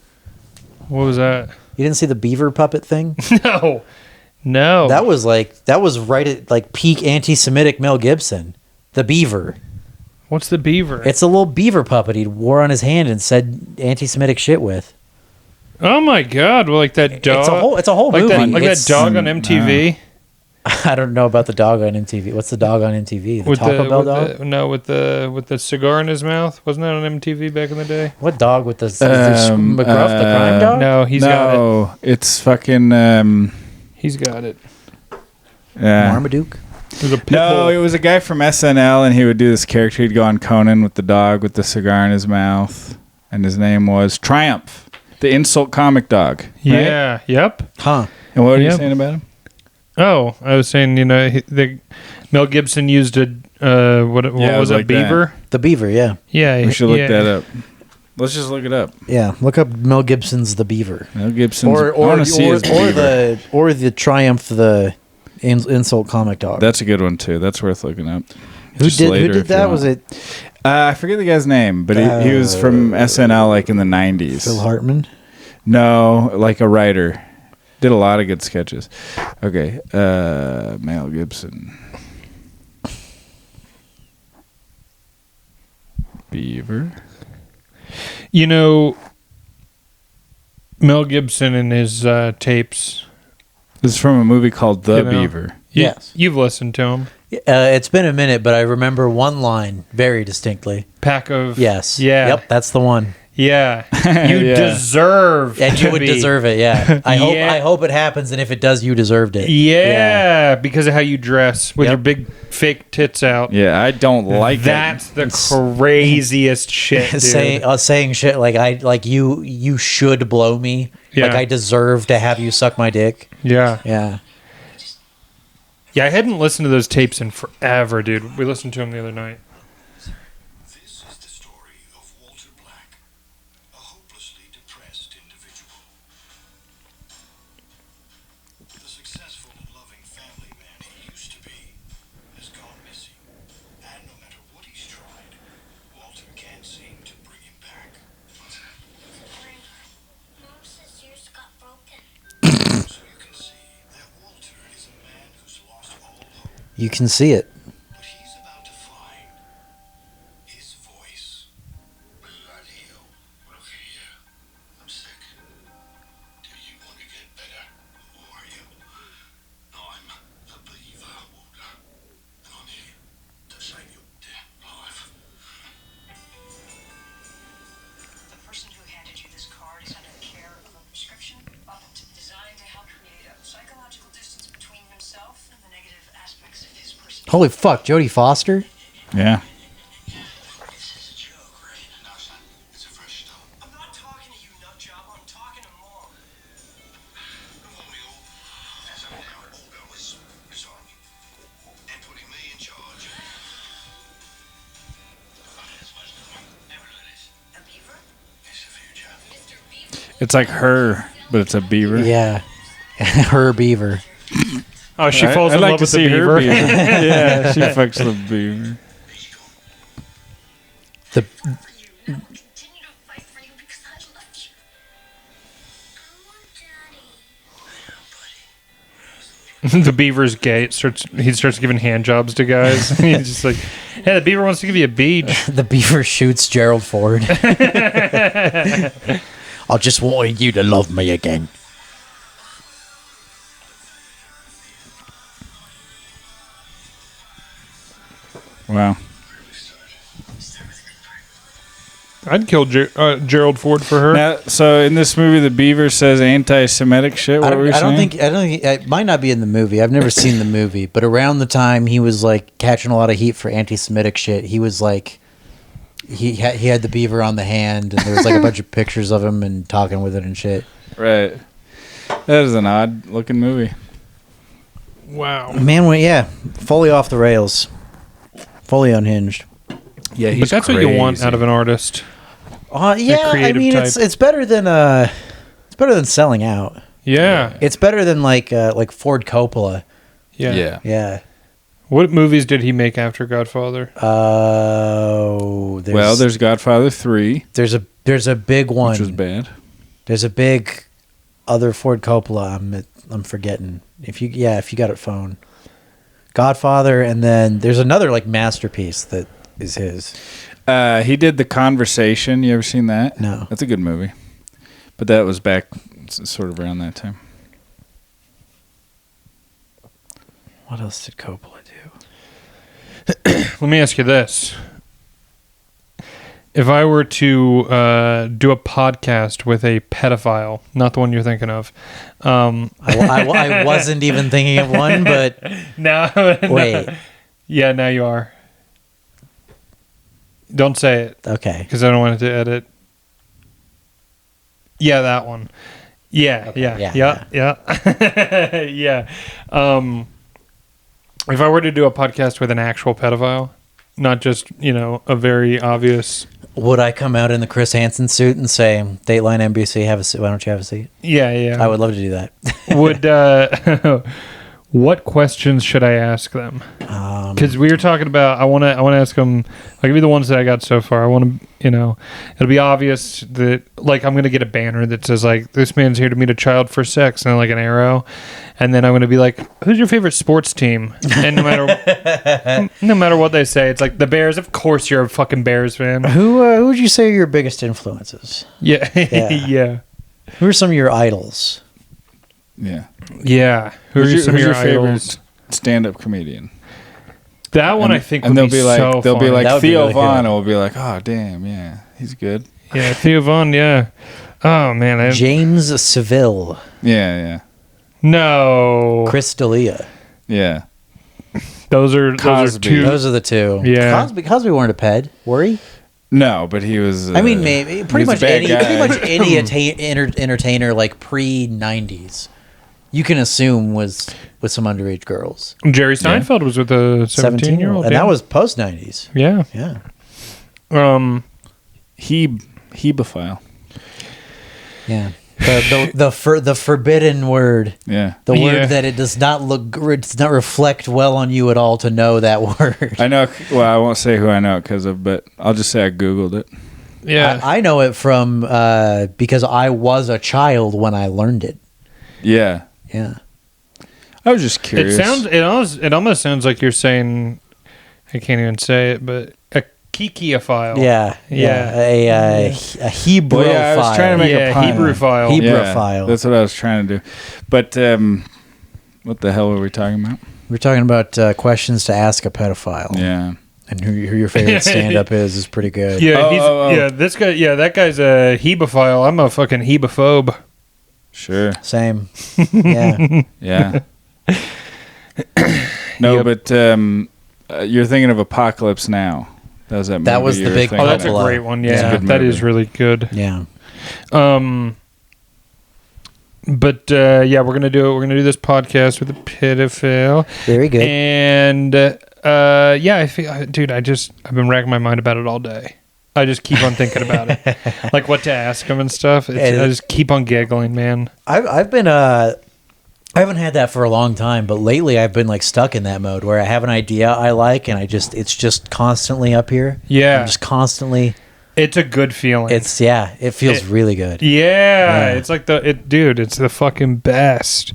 What was that? You didn't see the beaver puppet thing? No. That was right at like peak anti-Semitic Mel Gibson. The beaver. What's the beaver? It's a little beaver puppet he wore on his hand and said anti-Semitic shit with. Oh my god! Well, like that dog. It's a whole movie. That dog on MTV. I don't know about the dog on MTV. What's the dog on MTV? The Taco Bell dog? With the cigar in his mouth. Wasn't that on MTV back in the day? What dog with the McGruff, the crime dog? No, got it. It's fucking. He's got it. Yeah. Marmaduke. It was a guy from SNL, and he would do this character. He'd go on Conan with the dog with the cigar in his mouth, and his name was Triumph, the insult comic dog. Right? Yeah. Yep. Huh. And what were you saying about him? Oh, I was saying, Mel Gibson used a what was it, beaver? The beaver, yeah. Yeah. We should look that up. Let's just look it up. Yeah, look up Mel Gibson's The Beaver. Mel Gibson's or the Triumph, the insult comic dog. That's a good one too. That's worth looking up. Who did that? Was it? I forget the guy's name, but he was from SNL like in the 90s. Phil Hartman? No, like a writer. Did a lot of good sketches. Okay, Mel Gibson. Beaver. Mel Gibson and his tapes. This is from a movie called The Beaver. Yes. You've listened to him. It's been a minute, but I remember one line very distinctly. Pack of... Yes. Yeah. Yep, that's the one. Yeah. You deserve and you would deserve it, yeah. I hope it happens, and if it does, you deserved it. Yeah, because of how you dress with your big fake tits out. Yeah, I don't like That's the craziest shit, dude. Saying shit like you should blow me. Yeah. Like I deserve to have you suck my dick. Yeah. Yeah. Yeah, I hadn't listened to those tapes in forever, dude. We listened to them the other night. This is the story of Walter Black, a hopelessly depressed individual. The successful and loving family man he used to be has gone missing, and no matter what he's tried, Walter can't seem to bring him back. Mom says yours got broken. So you can see that Walter is a man who's lost all hope. You can see it. But he's about to find his voice. Bloody hell. Look here. I'm sick. Do you want to get better? Or are you? I'm the Beaver, Walter. And I'm here to save your damn life. The person who handed you this card is under the care of a prescription puppet designed to help create a psychological distance between himself and the negative aspects of his personality. Holy fuck, Jodie Foster? Yeah. This is a joke, right? No, son. It's a fresh start. I'm not talking to you, nut job. I'm talking to Mom. Romeo, as of now, order was resigning and putting me in charge. That's what's doing. Never let it. A beaver? It's the future. Mr. Beaver. It's like her, but it's a beaver. Yeah. Her beaver. Oh, she falls in love with the beaver. Yeah, she fucks the beaver. The I will continue to fight for you because I love you. I want Daddy. The beaver's gay. He starts giving hand jobs to guys. He's just like, hey, the beaver wants to give you a beach. the beaver shoots Gerald Ford. I just wanted you to love me again. Wow. I'd kill Gerald Ford for her. Now, so in this movie, the beaver says anti-Semitic shit. What were you saying? I don't think it might not be in the movie. I've never seen the movie, but around the time he was like catching a lot of heat for anti-Semitic shit, he was like, he had the beaver on the hand, and there was like a bunch of pictures of him and talking with it and shit. Right. That is an odd looking movie. Wow. Man, yeah, fully off the rails, fully unhinged. Yeah, But that's what you want out of an artist. Yeah, I mean, type. it's better than Selling Out. Yeah. It's better than like Ford Coppola. Yeah. Yeah. What movies did he make after Godfather? There's Godfather 3. There's a big one. Which was bad. There's a big other Ford Coppola. I'm forgetting. If you got it, phone. Godfather, and then there's another like masterpiece that is his. He did The Conversation. You ever seen that? No. That's a good movie. But that was back sort of around that time. What else did Coppola do? Let me ask you this. If I were to do a podcast with a pedophile, not the one you're thinking of. I wasn't even thinking of one, but... No. Wait. Yeah, now you are. Don't say it. Okay. Because I don't want it to edit. Yeah, that one. Yeah, Okay, yeah. Yeah. If I were to do a podcast with an actual pedophile, not just, a very obvious... Would I come out in the Chris Hansen suit and say, Dateline NBC, have a seat? Why don't you have a seat? Yeah. I would love to do that. What questions should I ask them? Because we were talking about, I want to ask them. I'll give you the ones that I got so far. I want to, it'll be obvious that, like, I'm going to get a banner that says, like, this man's here to meet a child for sex, and like an arrow, and then I'm going to be like, who's your favorite sports team? And no matter what they say, it's like the Bears. Of course, you're a fucking Bears fan. Who would you say are your biggest influences? Yeah. Yeah. Who are some of your idols? Yeah. Yeah. Who's your favorite idols? stand-up comedian? That one I think and would they'll be like so they'll be funny. like That would be Theo really Vaughn good. will be like, oh damn, yeah, he's good. Yeah, Theo Vaughn, yeah. Oh man, James Seville. Yeah. no. Chris D'Elia. Yeah. Those are Cosby. two. Those are the two. Yeah. Cosby weren't a ped, were he? No, but he was. I mean, maybe pretty he was much a bad any guy. entertainer like pre-90s, you can assume was with some underage girls. Jerry Seinfeld was with a 17-year-old. and that was post-90s. Yeah. Yeah. Hebophile. Yeah. The forbidden word. Yeah. The Yeah. word that it does not reflect well on you at all to know that word. I know. Well, I won't say who I know it because of, but I'll just say I googled it. Yeah. I know it from because I was a child when I learned it. Yeah. Yeah. I was just curious. It almost sounds like you're saying, I can't even say it, but a kikiophile. Yeah. A Hebrew Well, yeah, I was trying to make a pun. Hebrewophile. Hebrewophile. That's what I was trying to do. But what the hell were we talking about? We're talking about questions to ask a pedophile. Yeah. And who your favorite stand-up is pretty good. Yeah, yeah, this guy, yeah, that guy's a hebophile. I'm a fucking hebophobe. Sure. Same. Yeah. Yeah. No, Yep. but you're thinking of Apocalypse Now. That was that movie. That was the you were big thinking Oh, that's a of. Coppola. great one. It's a Yeah, good that movie. is really good. Yeah. But yeah, we're gonna do this podcast with a pedophile. Very good. And yeah, I feel, dude, I've been racking my mind about it all day. I just keep on thinking about it, like what to ask him and stuff. I just keep on giggling, man. I've been I haven't had that for a long time, but lately I've been like stuck in that mode where I have an idea I like and it's just constantly up here. Yeah. I'm just constantly. It's a good feeling. It feels really good. Yeah, it's like dude, it's the fucking best.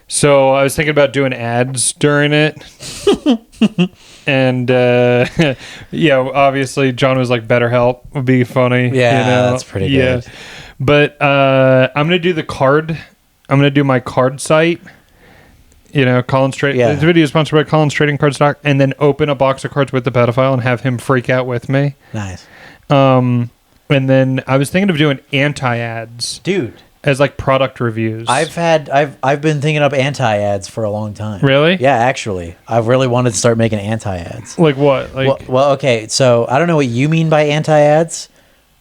So I was thinking about doing ads during it. And yeah, obviously John was like BetterHelp would be funny. Yeah, that's pretty good. But I'm gonna do the card. I'm gonna do my card site. Colin's Trading. Yeah. This video is sponsored by Colin's Trading Card Stock, and then open a box of cards with the pedophile and have him freak out with me. Nice. And then I was thinking of doing anti-ads, Dude, as like product reviews. I've been thinking up anti-ads for a long time. Really? Yeah, actually. I've really wanted to start making anti-ads. Like what? Like Well, okay, so I don't know what you mean by anti-ads.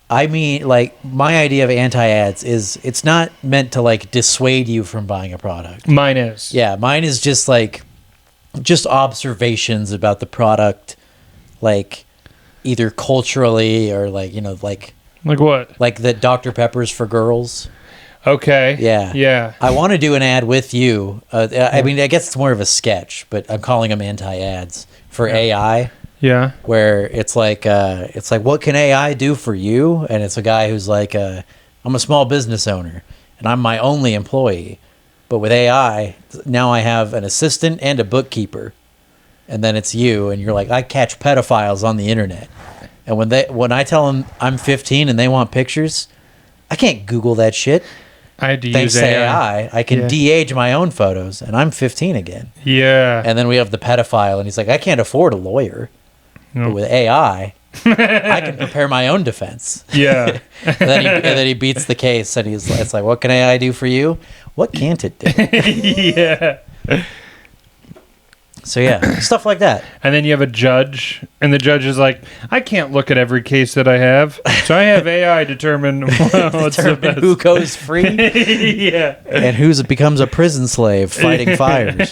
I mean, like, my idea of anti-ads is it's not meant to, like, dissuade you from buying a product. mine is. Yeah, mine is just, like, just observations about the product, like, either culturally or, like, Like what? like the Dr. Pepper's for girls. Okay. Yeah. Yeah. I want to do an ad with you. I mean, I guess it's more of a sketch, but I'm calling them anti-ads for AI, Yeah. where it's like, what can AI do for you? And it's a guy who's like, I'm a small business owner, and I'm my only employee. But with AI, now I have an assistant and a bookkeeper. And then it's you, and you're like, I catch pedophiles on the internet. And when I tell them I'm 15 and they want pictures, I can't Google that shit. I had to Thanks use to AI. AI, I can de-age my own photos, and I'm 15 again. Yeah. And then we have the pedophile, and he's like, I can't afford a lawyer. No. But with AI, I can prepare my own defense. Yeah. And then he beats the case, and it's like, what can AI do for you? What can't it do? Yeah. So yeah, stuff like that. And then you have a judge, and the judge is like, I can't look at every case that I have, so I have AI determine what's the best. Who goes free Yeah. and who becomes a prison slave fighting fires.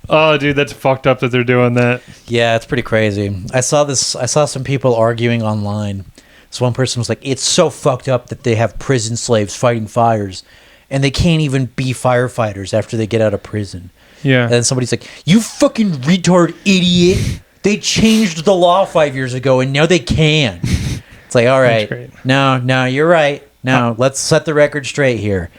Oh, dude, that's fucked up that they're doing that. Yeah, it's pretty crazy. I saw some people arguing online. So one person was like, it's so fucked up that they have prison slaves fighting fires, and they can't even be firefighters after they get out of prison. Yeah. And then somebody's like, you fucking retard idiot. They changed the law 5 years ago, and now they can. It's like, all right. great. No, you're right. No, let's set the record straight here.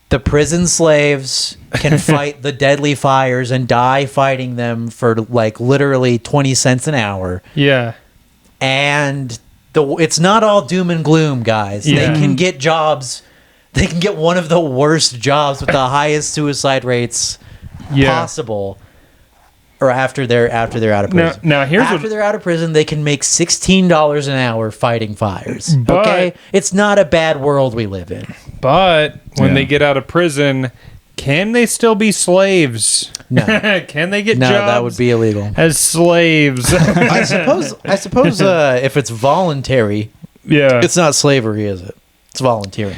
The prison slaves can fight the deadly fires and die fighting them for like literally 20 cents an hour. Yeah. And it's not all doom and gloom, guys. Yeah. They can get jobs. They can get one of the worst jobs with the highest suicide rates possible, or after they're out of prison. Now here's after they're out of prison, they can make $16 an hour fighting fires. But- okay, it's not a bad world we live in. But when they get out of prison, can they still be slaves? No. Can they get No, jobs that would be illegal. as slaves? I suppose if it's voluntary, Yeah. it's not slavery, is it? It's volunteering.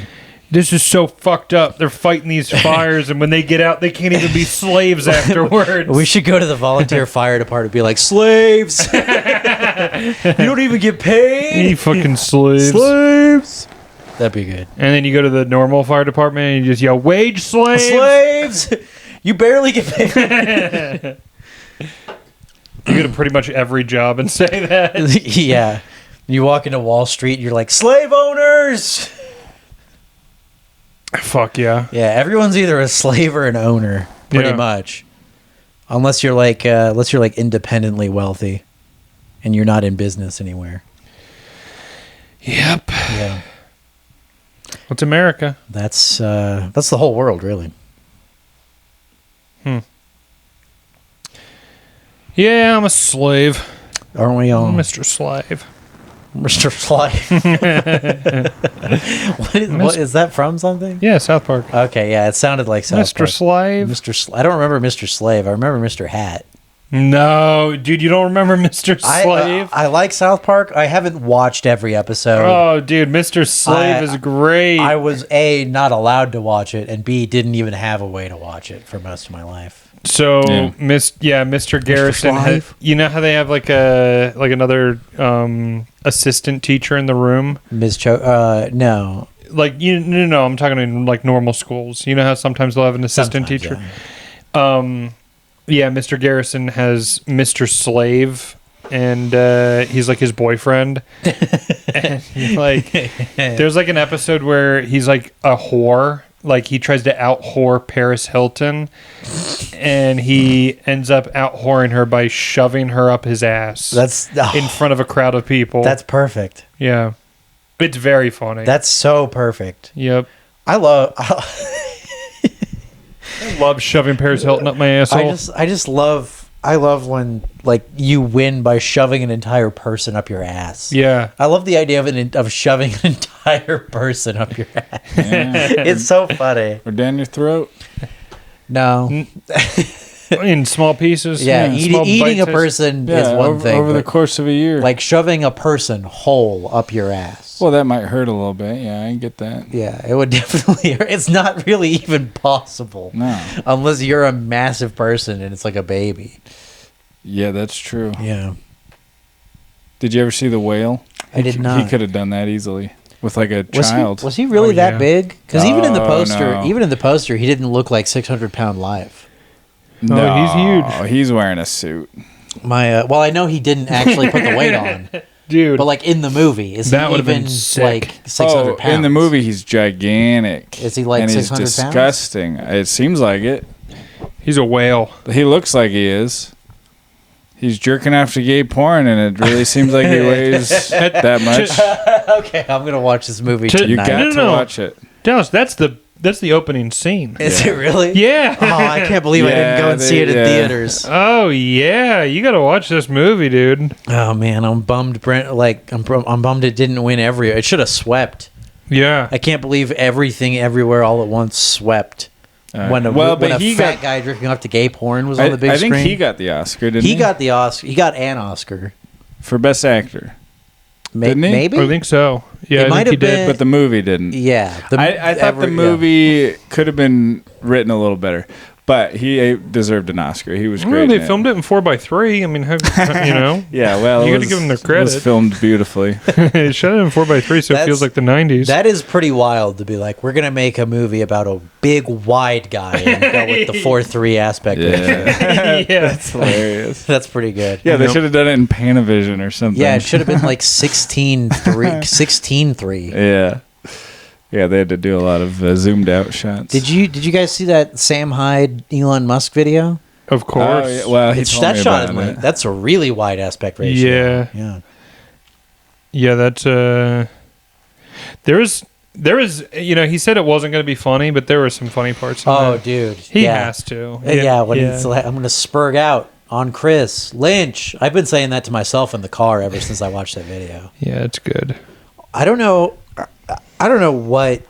This is so fucked up. They're fighting these fires, and when they get out, they can't even be slaves afterwards. We should go to the volunteer fire department and be like, slaves! You don't even get paid! You fucking slaves. Slaves! That'd be good. And then you go to the normal fire department and you just yell, wage slaves! Slaves! You barely get paid. You go to pretty much every job and say that. Yeah. You walk into Wall Street, you're like, slave owners! Fuck yeah. Yeah, everyone's either a slave or an owner, pretty Yeah. much. Unless you're like independently wealthy and you're not in business anywhere. Yep. Yeah. What's America? That's the whole world, really. Yeah, I'm a slave. Aren't we all? I'm Mr. Slave. Mr. Slave. what is that from something? Yeah, South Park. Okay, yeah, it sounded like South Mr. Park. Slave. I don't remember Mr. Slave. I remember Mr. Hat. No, dude, you don't remember Mr. Slave? I like South Park. I haven't watched every episode. Oh, dude, Mr. Slave is great. I was A, not allowed to watch it, and B, didn't even have a way to watch it for most of my life. So, Mr. Garrison. Slave? You know how they have like another assistant teacher in the room? Ms. Cho, no. Like no, I'm talking in like normal schools. You know how sometimes they'll have an assistant Sometimes, teacher. yeah. Yeah, Mr. Garrison has Mr. Slave, and he's like his boyfriend. And there's like an episode where he's like a whore. Like he tries to out whore Paris Hilton, and he ends up out whoring her by shoving her up his ass. That's in front of a crowd of people. That's perfect. Yeah, it's very funny. That's so perfect. Yep. I love shoving Paris Hilton up my asshole. I love when like you win by shoving an entire person up your ass. Yeah. I love the idea of shoving an entire person up your ass. Yeah. It's so funny. Or down your throat. No. In small pieces. Yeah, small eating a bite-sized- person is one thing. Over the but, course of a year. like shoving a person whole up your ass. Well, that might hurt a little bit. Yeah, I get that. Yeah, it would definitely hurt. It's not really even possible. No. Unless you're a massive person and it's like a baby. Yeah, that's true. Yeah. Did you ever see The Whale? I did not. He could have done that easily. with like a child. Was he really that big? Because even in the No. poster, he didn't look like 600-pound live. No, he's huge. He's wearing a suit. Well, I know he didn't actually put the weight on, Dude. but like in the movie, is That he would've been even sick. like 600 pounds? In the movie, he's gigantic. Is he like and 600 he's pounds? disgusting. It seems like it. He's a whale. He looks like he is. He's jerking off to gay porn, and it really seems like he weighs that much. Okay, I'm gonna watch this movie To- You tonight. got to No. watch it. Dallas, that's the opening scene. Is it really? Yeah. Oh, I can't believe I didn't go and see it in Yeah. theaters. Oh yeah, you got to watch this movie, dude. Oh man, I'm bummed. Brent, like I'm bummed it didn't win every. It should have swept. Yeah. I can't believe Everything Everywhere All at Once swept. When a he fat got. guy drinking off the gay porn was on the big I think screen. he got the Oscar. Didn't he? He got the Oscar. He got an Oscar. for best actor. Didn't he? Maybe. I think so. Yeah, It I might think he have did. been- But the movie didn't. Yeah. I thought the movie could have been written a little better, but he deserved an Oscar. He was great. Well, they in it. filmed it in 4:3. I mean, you know, Yeah, well, You it gotta give him their It credit. was filmed beautifully. it shot it in 4:3, so it That's- feels like the 90s. That is pretty wild to be like, we're gonna make a movie about a big wide guy and go with the 4:3 aspect ratio. Yeah, yeah. that's hilarious. That's pretty good. Yeah, they Nope. should have done it in Panavision or something. Yeah, it should have been like 16:3. 16:3. Yeah, yeah, they had to do a lot of zoomed out shots. Did you guys see that Sam Hyde Elon Musk video? Of course. Oh, yeah, well, he It's told that me shot about in like it. that's a really wide aspect ratio. Yeah. Yeah. Yeah, that's there is he said it wasn't going to be funny, but there were some funny parts in Oh, there. dude. He yeah. has to. Yeah, when he's like, I'm gonna spurg out on Chris Lynch. I've been saying that to myself in the car ever since I watched that video. Yeah, it's good. I don't know what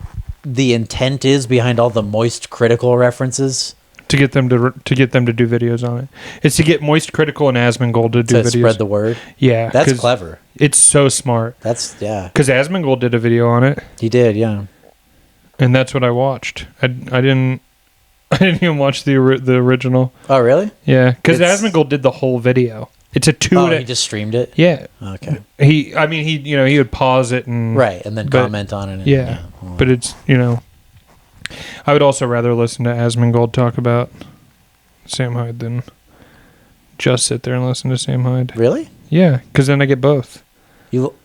the intent is behind all the moist critical references To get them to do videos on it. It's to get Moist Critical and Asmongold to do to videos. spread the word. Yeah. That's 'cause clever. It's so smart. Yeah. Because Asmongold did a video on it, He did, yeah. and that's what I watched. I didn't even watch the original. Oh, really? Yeah, because It's- Asmongold did the whole video. It's a 2 Oh, and a- he just streamed it? yeah. Okay. He would pause it and Right, and then but- comment on it. Yeah, but it's I would also rather listen to Asmongold talk about Sam Hyde than just sit there and listen to Sam Hyde. Really? Yeah, because then I get both.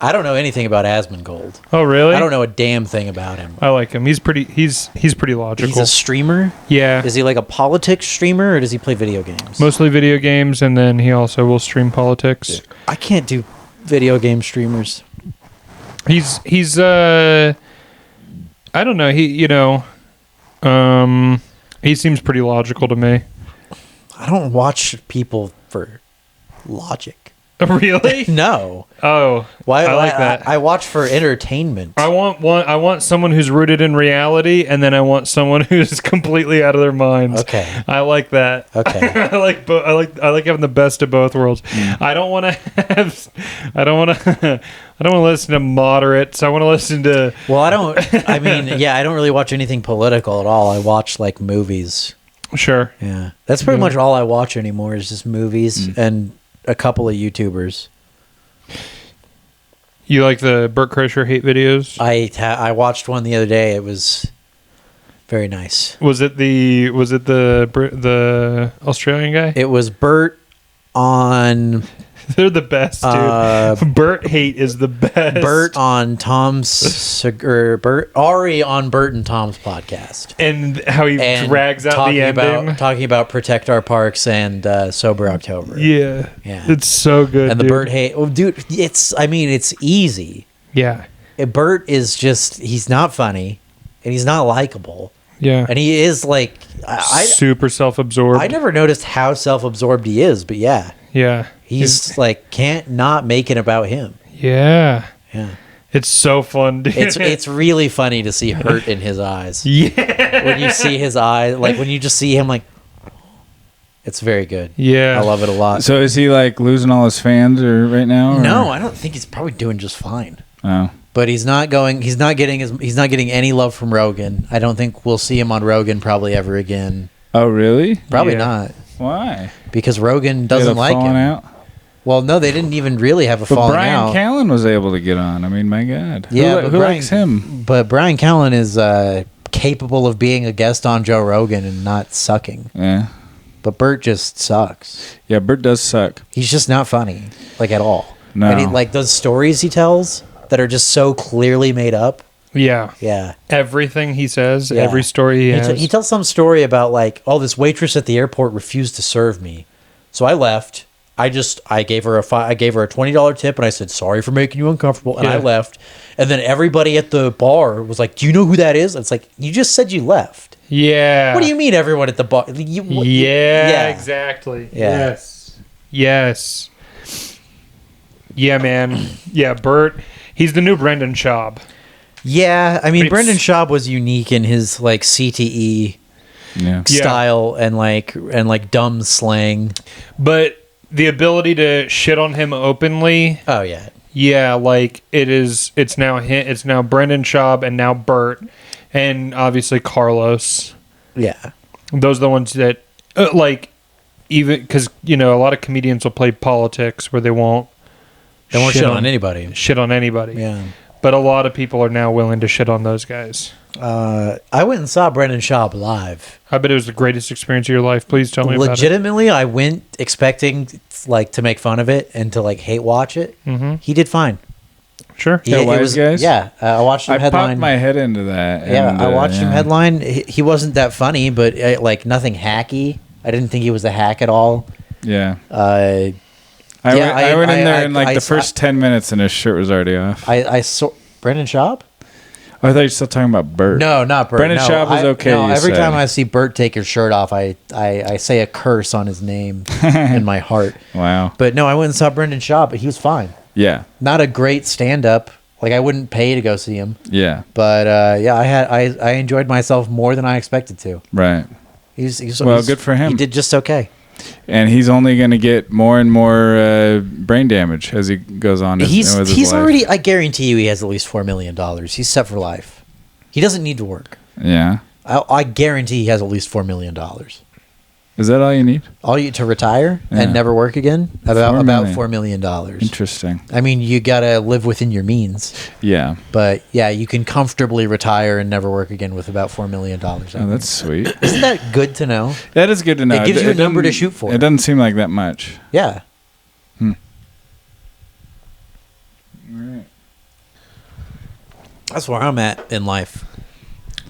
I don't know anything about Asmongold. Oh, really? I don't know a damn thing about him. I like him. He's pretty logical. He's a streamer? Yeah, Is he like a politics streamer, or does he play video games? mostly video games, and then he also will stream politics. I can't do video game streamers. He's I don't know. He seems pretty logical to me. I don't watch people for logic. Really? No. Oh, Why? I like that. I watch for entertainment. I want someone who's rooted in reality, and then I want someone who's completely out of their minds. Okay. I like that. Okay. I like having the best of both worlds. I don't want to listen to moderates. I want to listen to Well, I don't really watch anything political at all. I watch like movies. sure. Yeah. That's pretty much all I watch anymore is just movies and a couple of YouTubers. You like the Burt Kreischer hate videos? I watched one the other day. It was very nice. Was it the Australian guy? It was Bert on They're the best, dude. Burt hate is the best. Bert on Ari on Bert and Tom's podcast. And how he And drags out the ending. talking about Protect Our Parks and Sober October. Yeah. It's so good. And the dude. Bert hate. Oh, dude, it's easy. Yeah. Bert is he's not funny and he's not likable. Yeah. And he is like, super self-absorbed. I never noticed how self-absorbed he is, but yeah. Yeah. He's like, can't not make it about him. Yeah. Yeah. It's so fun, dude. It's really funny to see hurt in his eyes. Yeah. When you see his eye, like when you just see him, like, it's very good. Yeah. I love it a lot. So is he like losing all his fans right now? Or? No, I don't think he's probably doing just fine. Oh. But he's not getting any love from Rogan. I don't think we'll see him on Rogan probably ever again. Oh, really? Probably Yeah. not. Why? Because Rogan They had doesn't a like falling him. out? Well, no, they didn't even really have a But falling Brian out. Callen was able to get on. I mean, my God. Yeah, Who likes him? But Brian Callen is capable of being a guest on Joe Rogan and not sucking. Yeah. But Bert just sucks. Yeah, Bert does suck. He's just not funny, like at all. No. And he, like those stories he tells that are just so clearly made up. Yeah. Yeah. Everything he says, Yeah. every story he has. He tells some story about like, oh, this waitress at the airport refused to serve me, so I left. I gave her a $20 tip, and I said sorry for making you uncomfortable, and I left. And then everybody at the bar was like, "Do you know who that is?" It's like, you just said you left. Yeah. What do you mean everyone at the bar? Yeah, exactly. Yeah. Yes. Yeah, man. Yeah, Bert. He's the new Brendan Schaub. Yeah, I mean, But Brendan it's- Schaub was unique in his like CTE Yeah. style and like dumb slang. But the ability to shit on him openly, Oh yeah, yeah, like it's now Brendan Schaub and now Bert and obviously Carlos. yeah, Those are the ones that like, even because a lot of comedians will play politics where they won't shit on anybody. shit on anybody. Yeah. But a lot of people are now willing to shit on those guys. I went and saw Brendan Schaub live. I bet it was the greatest experience of your life. Please tell me about it. Legitimately, I went expecting like to make fun of it and to like hate watch it. Mm-hmm. He did fine. Sure. Yeah, Wise Guys? Yeah, I watched him I headline. popped my head into that. Yeah, and, I watched him yeah. headline. He wasn't that funny, but like nothing hacky. I didn't think he was a hack at all. Yeah. Uh, I Yeah, went in there I- in like I- the first 10 minutes and his shirt was already off. I saw Brendan Schaub. Oh, I thought you were still talking about Bert. No, not Bert. Brendan no, Schaub was okay, No, you every said. time I see Bert take his shirt off, I say a curse on his name in my heart. Wow. But no, I went and saw Brendan Schaub, but he was fine. Yeah. Not a great stand-up. Like I wouldn't pay to go see him. Yeah. But yeah, I enjoyed myself more than I expected to. Right. He's Well, good for him. He did just okay. And he's only going to get more and more brain damage as he goes on. with his He's life. already. I guarantee you, he has at least $4 million. He's set for life. He doesn't need to work. Yeah. I guarantee he has at least $4 million. Is that all you need? All you to retire Yeah. and never work again? About $4 million. Interesting. I mean, you gotta live within your means, Yeah. but yeah, you can comfortably retire and never work again with about $4 million. Oh, that's sweet. Isn't that good to know? That is good to know. It gives you a number to doesn't- shoot for. It doesn't seem like that much. Yeah. That's where I'm at in life.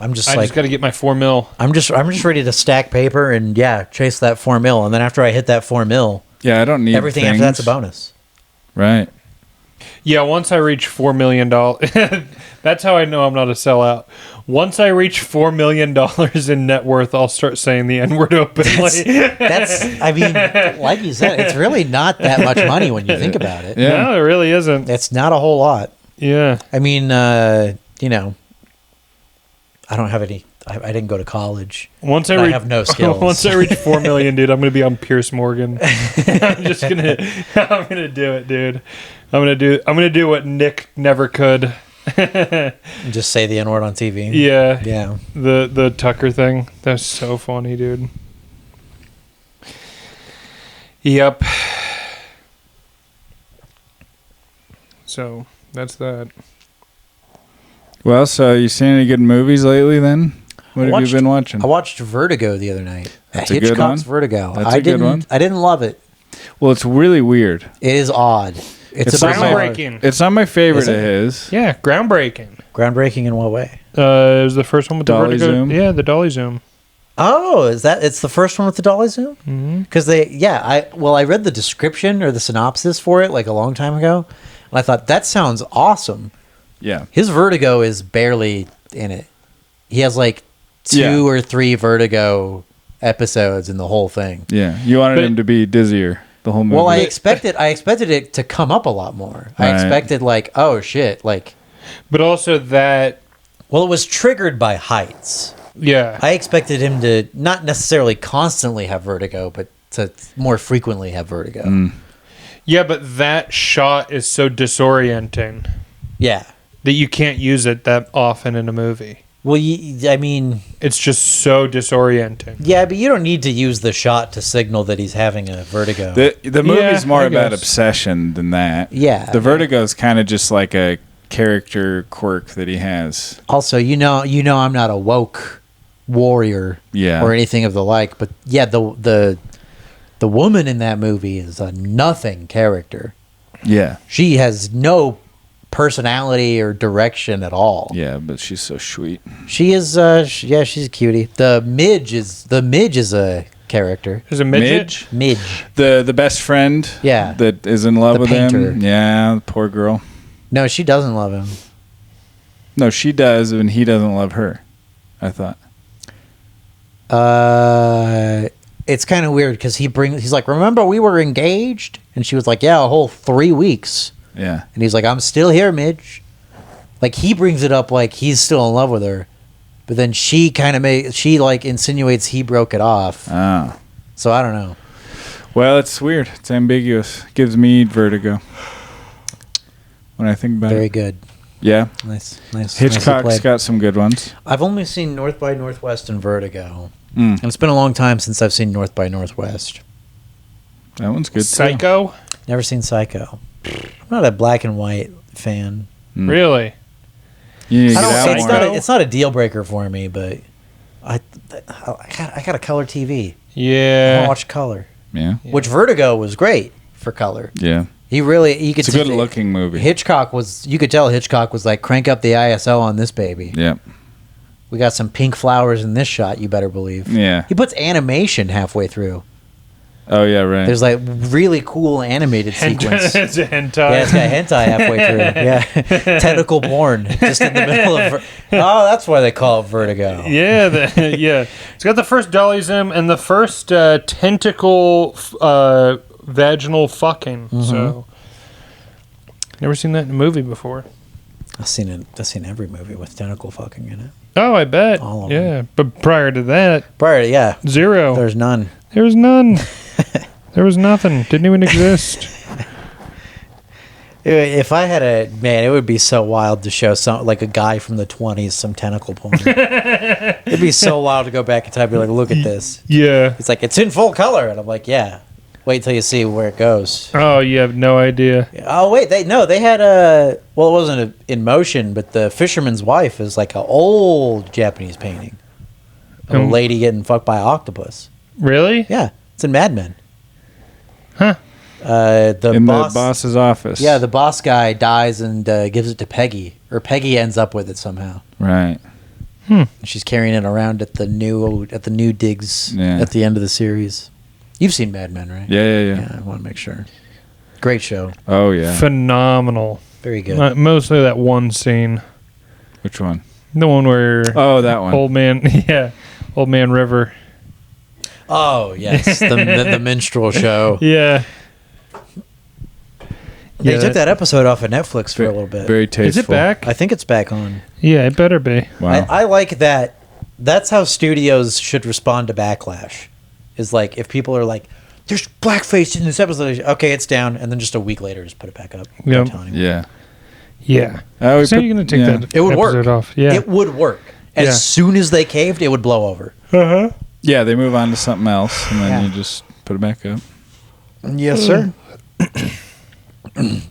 I'm just I like just got to get my $4 million. I'm just ready to stack paper and chase that $4 million, and then after I hit that $4 million, Yeah, I don't need everything after that's a bonus. Right. Yeah, once I reach $4 million, that's how I know I'm not a sellout. Once I reach $4 million in net worth, I'll start saying the N word openly. That's I mean, like you said, it's really not that much money when you think about it. Yeah. No, it really isn't. It's not a whole lot. Yeah. I mean, I don't have any. I didn't go to college. Once I I have no skills. Once I reach 4 million, dude, I'm gonna be on Pierce Morgan. I'm gonna do it, dude. I'm gonna do what Nick never could. Just say the N word on TV. Yeah. Yeah. The Tucker thing. That's so funny, dude. Yep. So that's that. Well, so you seen any good movies lately then? What have you been watching? I watched Vertigo the other night. That's a good Hitchcock's one? Vertigo. That's a good one? I didn't love it. Well, it's really weird. It is odd. It's not my- Groundbreaking. It's not my favorite Is of it? his. Yeah, groundbreaking. groundbreaking in what way? It was the first one with the Dolly vertigo. zoom? Yeah, the dolly zoom. Oh, is that? It's the first one with the dolly zoom? Mm-hmm. Because I read the description or the synopsis for it like a long time ago, and I thought that sounds awesome. Yeah. His Vertigo is barely in it. He has like 2 Yeah. or 3 Vertigo episodes in the whole thing. Yeah. You wanted But- him to be dizzier the whole movie. Well, I expected it to come up a lot more. I Right. expected like, oh shit, like, But also that, well, it was triggered by heights. yeah. I expected him to not necessarily constantly have vertigo, but to more frequently have vertigo. Yeah, but that shot is so disorienting Yeah. that you can't use it that often in a movie. Well, I mean, It's just so disorienting. yeah, but you don't need to use the shot to signal that he's having a vertigo. The movie's more I about guess. obsession than that. Yeah. The vertigo is kind of just like a character quirk that he has. Also, you know, I'm not a woke warrior Yeah. or anything of the like, but yeah, the woman in that movie is a nothing character. Yeah. She has no personality or direction at all. Yeah, but she's so sweet. She is she's a cutie. The midge is a character. There's a midget. Midge. The best friend. Yeah. That is in love The with painter. him. Yeah, poor girl. No, she doesn't love him. No, she does, and he doesn't love her. I thought. It's kind of weird because he's like, remember we were engaged? And she was like, yeah, a whole 3 weeks. Yeah. And he's like, I'm still here, Midge. Like, he brings it up like he's still in love with her. But then she kind of insinuates he broke it off. Oh. So I don't know. Well, it's weird. It's ambiguous. Gives me vertigo when I think about Very it. good. Yeah. Nice. Hitchcock's got some good ones. I've only seen North by Northwest and Vertigo. Mm. And it's been a long time since I've seen North by Northwest. That one's good too. Psycho. Never seen Psycho. I'm not a black and white fan. Mm. Really? You need to I get don't, out it's, more. not it's not a deal breaker for me, but I got a color TV. I want Yeah. to watch color. Yeah. Which Vertigo was great for color. Yeah. You could It's a good looking movie. You could tell Hitchcock was like, crank up the ISO on this baby. Yeah. We got some pink flowers in this shot, you better believe. Yeah. He puts animation halfway through. Oh yeah, right. There's like really cool animated sequence. It's a hentai. Yeah, it's got hentai halfway through. Yeah, tentacle porn just in the middle of. Oh, that's why they call it Vertigo. Yeah, yeah. It's got the first dolly zoom and the first tentacle vaginal fucking. Mm-hmm. So, never seen that in a movie before. I've seen every movie with tentacle fucking in it. Oh, I bet. All of yeah, them. but prior to that, Prior, yeah, zero. there's none. There was none. There was nothing. Didn't even exist. If I had it would be so wild to show some like a guy from the 20s some tentacle porn. It'd be so wild to go back in time and be like, look at this. Yeah. It's like it's in full color, and I'm like, yeah. Wait till you see where it goes. Oh, you have no idea. Oh wait, they had it wasn't in motion, but the Fisherman's Wife is like an old Japanese painting of a lady getting fucked by an octopus. Really? Yeah, it's in Mad Men. Huh. In the boss's office. Yeah, the boss guy dies and gives it to Peggy, or Peggy ends up with it somehow. Right. She's carrying it around at the new digs at the end of the series. You've seen Mad Men, right? Yeah. Yeah, I want to make sure. Great show. Oh yeah. Phenomenal. Very good. Mostly that one scene. Which one? The one where Oh, that one. Old Man River. Oh yes, the minstrel show. Yeah. They took that episode off of Netflix for a little bit. Very tasteful. Is it back? I think it's back on. Yeah, it better be. Wow. I like that. That's how studios should respond to backlash. Is like if people are like, "There's blackface in this episode." Okay, it's down, and then just a week later, just put it back up. Yep. Don't tell anyone. Yeah. Yeah. Oh, So you're going to take that It would episode work. off. Yeah. It would work. As Yeah. soon as they caved, it would blow over. Uh-huh. Yeah, they move on to something else, and then Yeah. you just put it back up. Yes, sir.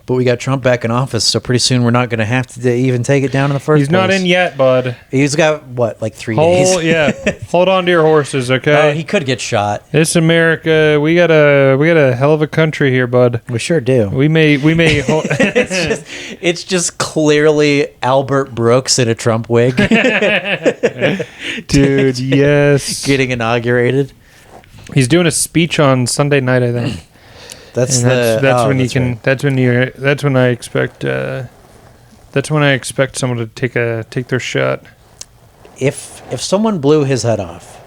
But we got Trump back in office, so pretty soon we're not going to have to even take it down in the first He's place. not in yet, bud. He's got, what, like 3 days? Yeah. Hold on to your horses, okay? Oh, he could get shot. It's America. We got a hell of a country here, bud. We sure do. We may It's just clearly Albert Brooks in a Trump wig dude, yes. getting inaugurated. He's doing a speech on Sunday night, I think. That's And the. that's oh, when that's you can. right. That's when I expect. That's when I expect someone to take their shot. If someone blew his head off,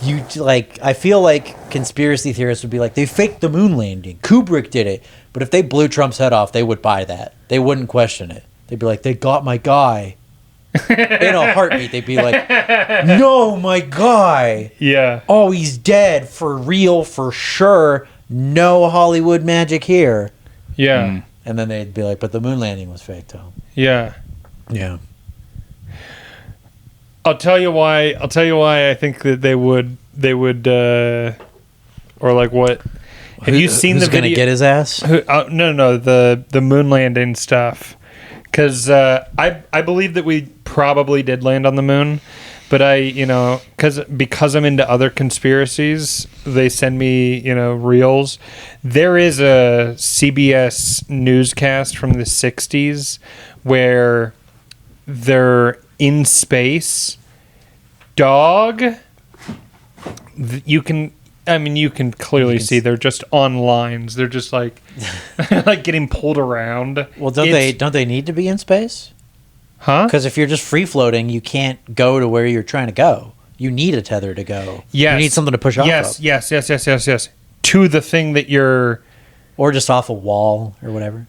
you like. I feel like conspiracy theorists would be like, they faked the moon landing. Kubrick did it, but if they blew Trump's head off, they would buy that. They wouldn't question it. They'd be like, they got my guy. In a heartbeat, they'd be like, no, my guy. Yeah. Oh, he's dead for real, for sure. No Hollywood magic here. Yeah. And then they'd be like, but the moon landing was fake, though. Yeah. Yeah. I'll tell you why I think that they would or like what. Have you seen who's the video? Gonna get his ass? No, the moon landing stuff. Because I believe that we probably did land on the moon, but because I'm into other conspiracies, they send me reels. There is a CBS newscast from the 60s where they're in space. Dog, you can clearly see they're just on lines. They're just like like getting pulled around. Well, don't they need to be in space? Huh? Because if you're just free floating, you can't go to where you're trying to go. You need a tether to go. Yes. You need something to push off of. Yes. To the thing that you're... Or just off a wall or whatever.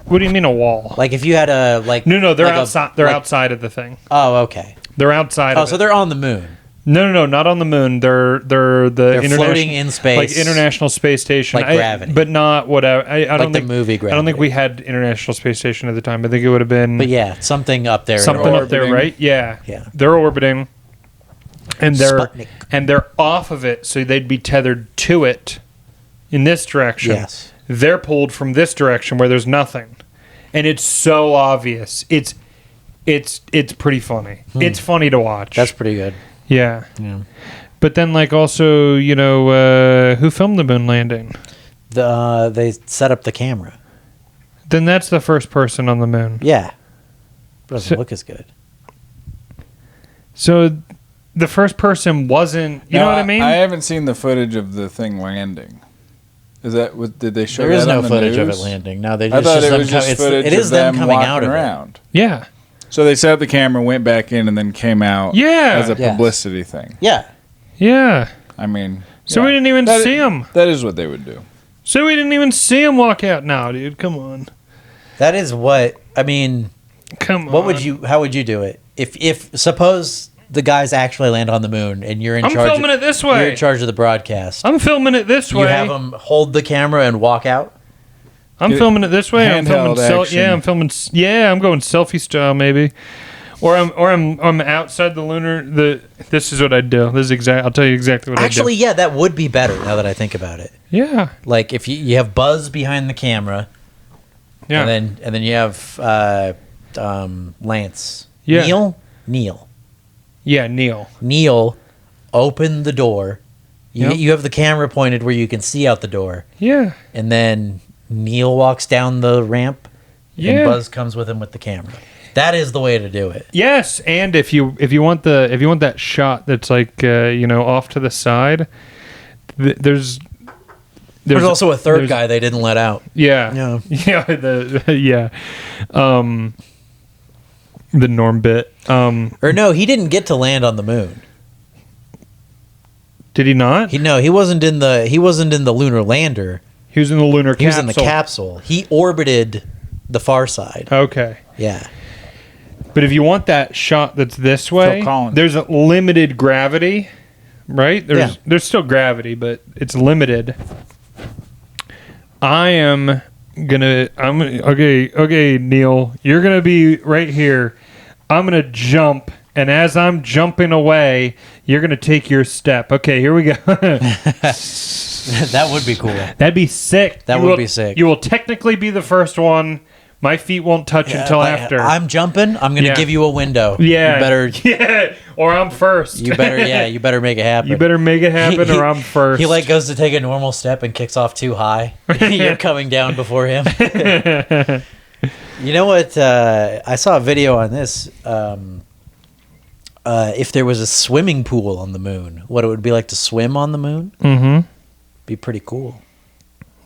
What do you mean a wall? Like if you had a... like No, they're like outside. They're outside of the thing. Oh, okay. They're outside of so it. they're on the moon. No, not on the moon. They're floating in space. Like International Space Station. Like Gravity. But not whatever. I don't the think... movie Gravity. I don't think we had International Space Station at the time. I think it would have been... But yeah, something up there. Something up there, right? Yeah. Yeah. They're orbiting. And Sputnik. they're off of it, so they'd be tethered to it in this direction. Yes. They're pulled from this direction where there's nothing. And it's so obvious. It's pretty funny. It's funny to watch. That's pretty good. Yeah. Yeah. But then also, who filmed the moon landing? They set up the camera. Then that's the first person on the moon. Yeah. Doesn't look as good. So the first person wasn't, you know what I mean? I haven't seen the footage of the thing landing. Is that what did they show? There is that no on the footage of news? it landing. No, they I just thought it was just footage it is of them coming walking out of around. Yeah. So they set up the camera, went back in, and then came out. Yeah. As a Yes. publicity thing. Yeah. Yeah. I mean. So yeah. we didn't even see him. That is what they would do. So we didn't even see him walk out now, dude. Come on. That is what I mean. Come on. How would you do it? If suppose the guys actually land on the moon and you're in charge. I'm filming it this way. You're in charge of the broadcast. I'm filming it this way. You have them hold the camera and walk out. I'm filming it this way. I'm filming action. I'm going selfie style maybe. Or I'm outside the lunar. This is what I'd do. I'll tell you exactly what Actually, I'd do. yeah, that would be better now that I think about it. Yeah. Like if you have Buzz behind the camera, Yeah. and then you have Lance. Yeah. Neil. Yeah, Neil. Neil, open the door. Yep. You have the camera pointed where you can see out the door, Yeah. and then Neil walks down the ramp, Yeah. and Buzz comes with him with the camera. That is the way to do it. Yes, and if you want that shot that's like off to the side, there's also a third guy they didn't let out. Yeah. Yeah. The Norm bit. Or no, he didn't get to land on the moon. Did he not? He wasn't in the lunar lander. He was in the lunar capsule. He was in the capsule. He orbited the far side. Okay. Yeah. But if you want that shot that's this way, there's a limited gravity, right? There's still gravity, but it's limited. Okay, Neil, you're gonna be right here. I'm gonna jump, and as I'm jumping away, you're gonna take your step. Okay, here we go. That would be cool. That'd be sick. That would be sick. You will technically be the first one. My feet won't touch until after. I'm jumping. I'm going to give you a window. Yeah. You better. Yeah. Or I'm first. You better. Yeah. You better make it happen. You better make it happen, or I'm first. He goes to take a normal step and kicks off too high. You're coming down before him. You know what? I saw a video on this. If there was a swimming pool on the moon, what it would be like to swim on the moon? Mm-hmm. Be pretty cool.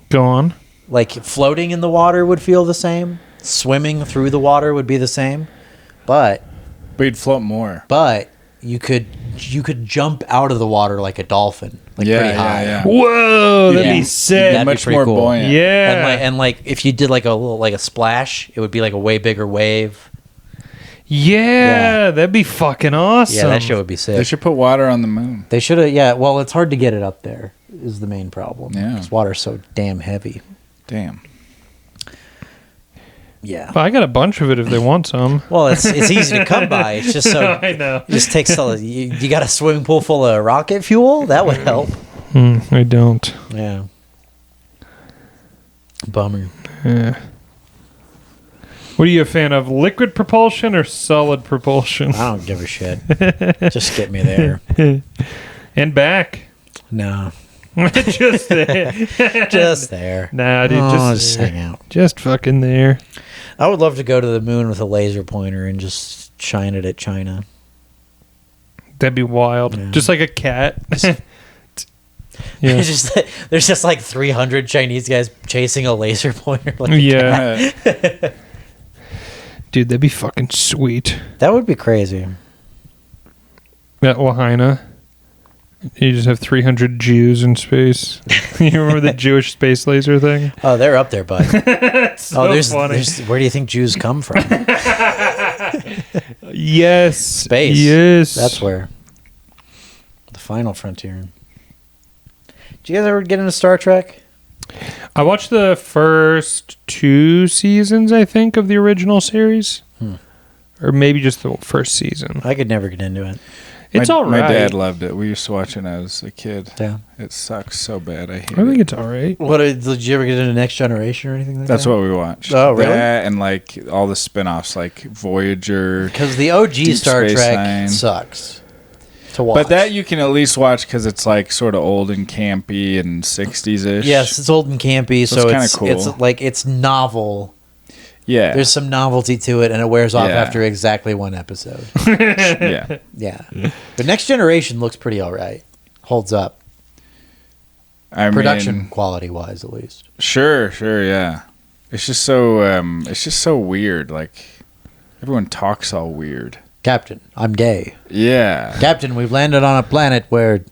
Go on. Like floating in the water would feel the same. Swimming through the water would be the same, but you'd float more. But you could jump out of the water like a dolphin, pretty high. Yeah. Whoa, that'd be sick. That'd much be more cool. buoyant. Yeah, and if you did like a splash, it would be like a way bigger wave. Yeah, that'd be fucking awesome. Yeah, that show would be sick. They should put water on the moon. They should have. Yeah, well, it's hard to get it up there. Is the main problem. Yeah, because water's so damn heavy. Damn. Yeah. Well, I got a bunch of it if they want some. Well, it's easy to come by. It's just so I know. it just takes you got a swimming pool full of rocket fuel? That would help. I don't. Yeah. Bummer. Yeah. What are you a fan of? Liquid propulsion or solid propulsion? I don't give a shit. Just get me there. And back. No. Just there. Just there. Nah, dude. Just hang out. Just fucking there. I would love to go to the moon with a laser pointer and just shine it at China. That'd be wild. Yeah. Just like a cat. Yeah. There's just like 300 Chinese guys chasing a laser pointer. Like a Yeah. cat. Dude, that'd be fucking sweet. That would be crazy. At Lahaina. You just have 300 Jews in space. You remember the Jewish space laser thing? Oh, they're up there, bud. So funny. Where do you think Jews come from? Yes. Space. Yes. That's where. The final frontier. Did you guys ever get into Star Trek? I watched the first 2 seasons, I think, of the original series. Or maybe just the first season. I could never get into it. It's all right. My dad loved it. We used to watch it when I was a kid. Yeah. It sucks so bad. I hate I think it. it's all right. What did you ever get into Next Generation or anything like That's that? what we watched. Oh, really? That and like all the spin-offs like Voyager. Because the OG Deep Star Space Trek Nine. sucks to watch. But that you can at least watch because it's like sort of old and campy and 60s-ish. Yes, it's old and campy, so kinda it's cool. it's like it's novel. Yeah. There's some novelty to it, and it wears off Yeah. after exactly one episode. yeah. Yeah, but Next Generation looks pretty all right. Holds up, production mean, quality wise, at least. Sure, yeah. It's just so weird. Like everyone talks all weird. Captain, I'm gay. Yeah. Captain, we've landed on a planet where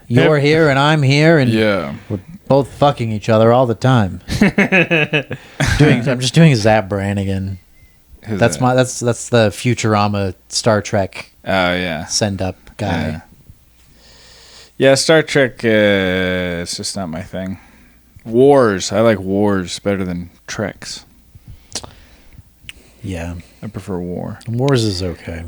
you're here and I'm here, and Yeah. we're both fucking each other all the time. I'm just doing Zap Brannigan. Who's That's that? that's the Futurama Star Trek Oh yeah. send up guy. Yeah. Yeah, Star Trek. It's just not my thing. Wars. I like wars better than Treks. Yeah. I prefer war. Wars is okay.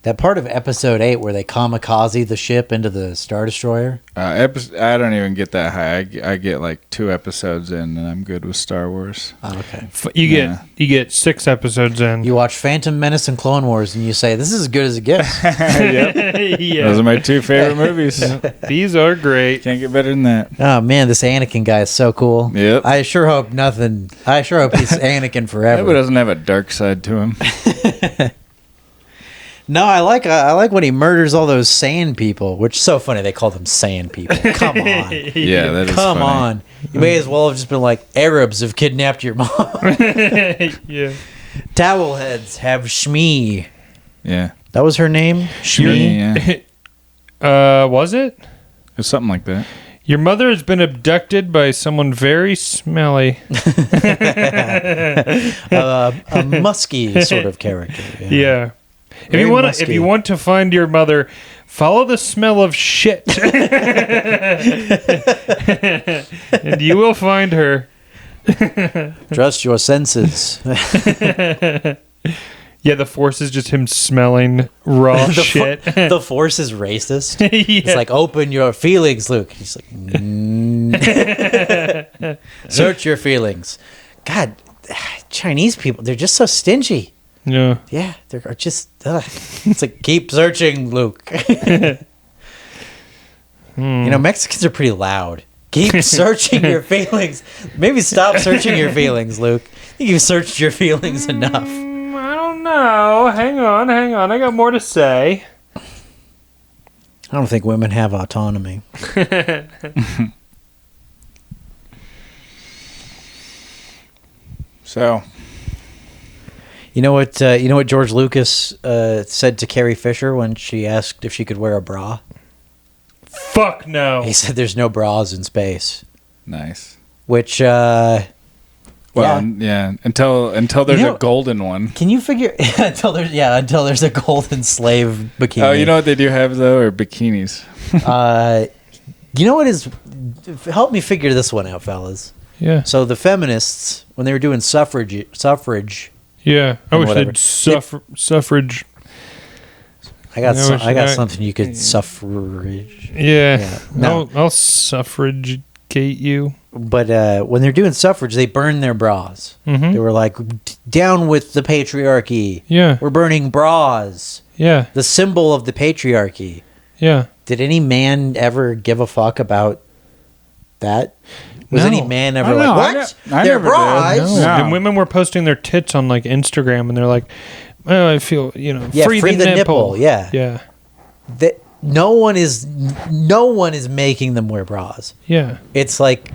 That part of episode 8 where they kamikaze the ship into the Star Destroyer. I don't even get that high. I get like 2 episodes in, and I'm good with Star Wars. Oh, okay. You get 6 episodes in. You watch Phantom Menace and Clone Wars, and you say, "This is as good as it gets." Yep. Yeah. Those are my 2 favorite movies. These are great. Can't get better than that. Oh man, this Anakin guy is so cool. Yep. I sure hope he's Anakin forever. But doesn't have a dark side to him. No, I like when he murders all those sand people, which is so funny. They call them sand people. Come on. Yeah, that is Come funny. on. You may as well have just been like, Arabs have kidnapped your mom. Yeah. Towel heads have Shmi. Yeah. That was her name? Shmi? Yeah. Was it? It's something like that. Your mother has been abducted by someone very smelly. A musky sort of character. Yeah. If Very you musky. want to find your mother, follow the smell of shit, and you will find her. Trust your senses. Yeah, the Force is just him smelling raw shit. The Force is racist. Yeah. It's like, open your feelings, Luke. He's like, search your feelings. God, Chinese people, they're just so stingy. Yeah. Yeah, they're just, it's like, keep searching, Luke. You know, Mexicans are pretty loud. Keep searching your feelings. Maybe stop searching your feelings, Luke. I think you've searched your feelings enough. I don't know. Hang on. I got more to say. I don't think women have autonomy. So, You know what George Lucas said to Carrie Fisher when she asked if she could wear a bra? Fuck no. He said there's no bras in space. nice. Which Well, yeah. Until there's know- a golden one. can you figure until there's a golden slave bikini. Oh, you know what they do have though, are bikinis. You know what is? Help me figure this one out, fellas. Yeah. So the feminists, when they were doing suffrage, Yeah. I wish whatever. they'd suffrage. I got I wish I got I- something you could suffrage. Yeah. No. I'll suffragate you. But when they're doing suffrage, they burn their bras. Mhm. They were like, down with the patriarchy. Yeah. We're burning bras. Yeah. The symbol of the patriarchy. Yeah. Did any man ever give a fuck about that? Was No. any man ever I don't like, know. what? I They're never did. bras? No. Yeah. And women were posting their tits on like Instagram, and they're like, "Oh, I feel Yeah, free the nipple." Yeah. Yeah. That no one is making them wear bras. Yeah. It's like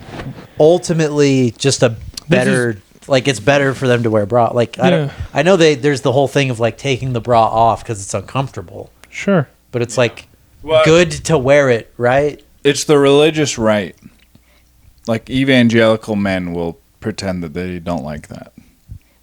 ultimately just a better like it's better for them to wear bra. Like I know there's the whole thing of like taking the bra off because it's uncomfortable, Sure. but it's like Well, good to wear it, right? It's the religious right. Like evangelical men will pretend that they don't like that.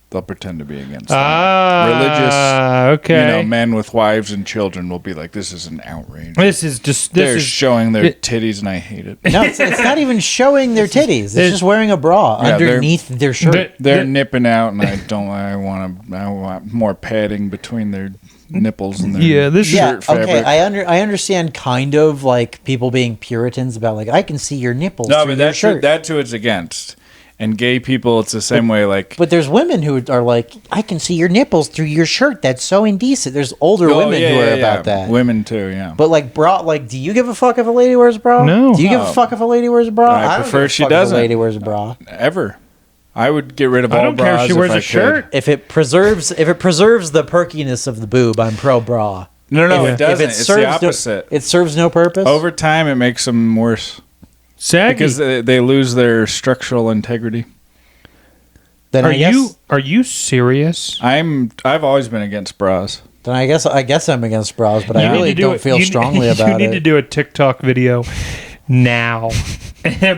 They'll pretend to be against that. Religious, okay. men with wives and children will be like, "This is an outrage. This is just They're showing their it- titties, and I hate it." No, it's not even showing their titties. It's It's- just wearing a bra Yeah, underneath their shirt. They're nipping out, and I want more padding between their nipples and their shirt fabric. Okay, I understand kind of like people being Puritans about like I can see your nipples No, through but your that's shirt. that's who it's against. And gay people, it's the same way. Like, But there's women who are like, I can see your nipples through your shirt. That's so indecent. There's older women who are about that. Women too, yeah. But like bra, like, do you give a fuck if a lady wears a bra? No. Do you give a No. fuck if a lady wears a bra? I don't prefer give a she fuck doesn't. If a lady wears a bra. Ever, I would get rid of all I don't care bras if she wears I a could. shirt. If it preserves the perkiness of the boob, I'm pro bra. No, If- it doesn't. If It's the serves opposite. it serves no purpose. Over time, it makes them worse Saggy. because they lose their structural integrity. Then Are I guess, you serious? I've always been against bras. Then I guess I'm against bras, but I You need really to don't it- feel you- strongly You about need it. to do a TikTok video now,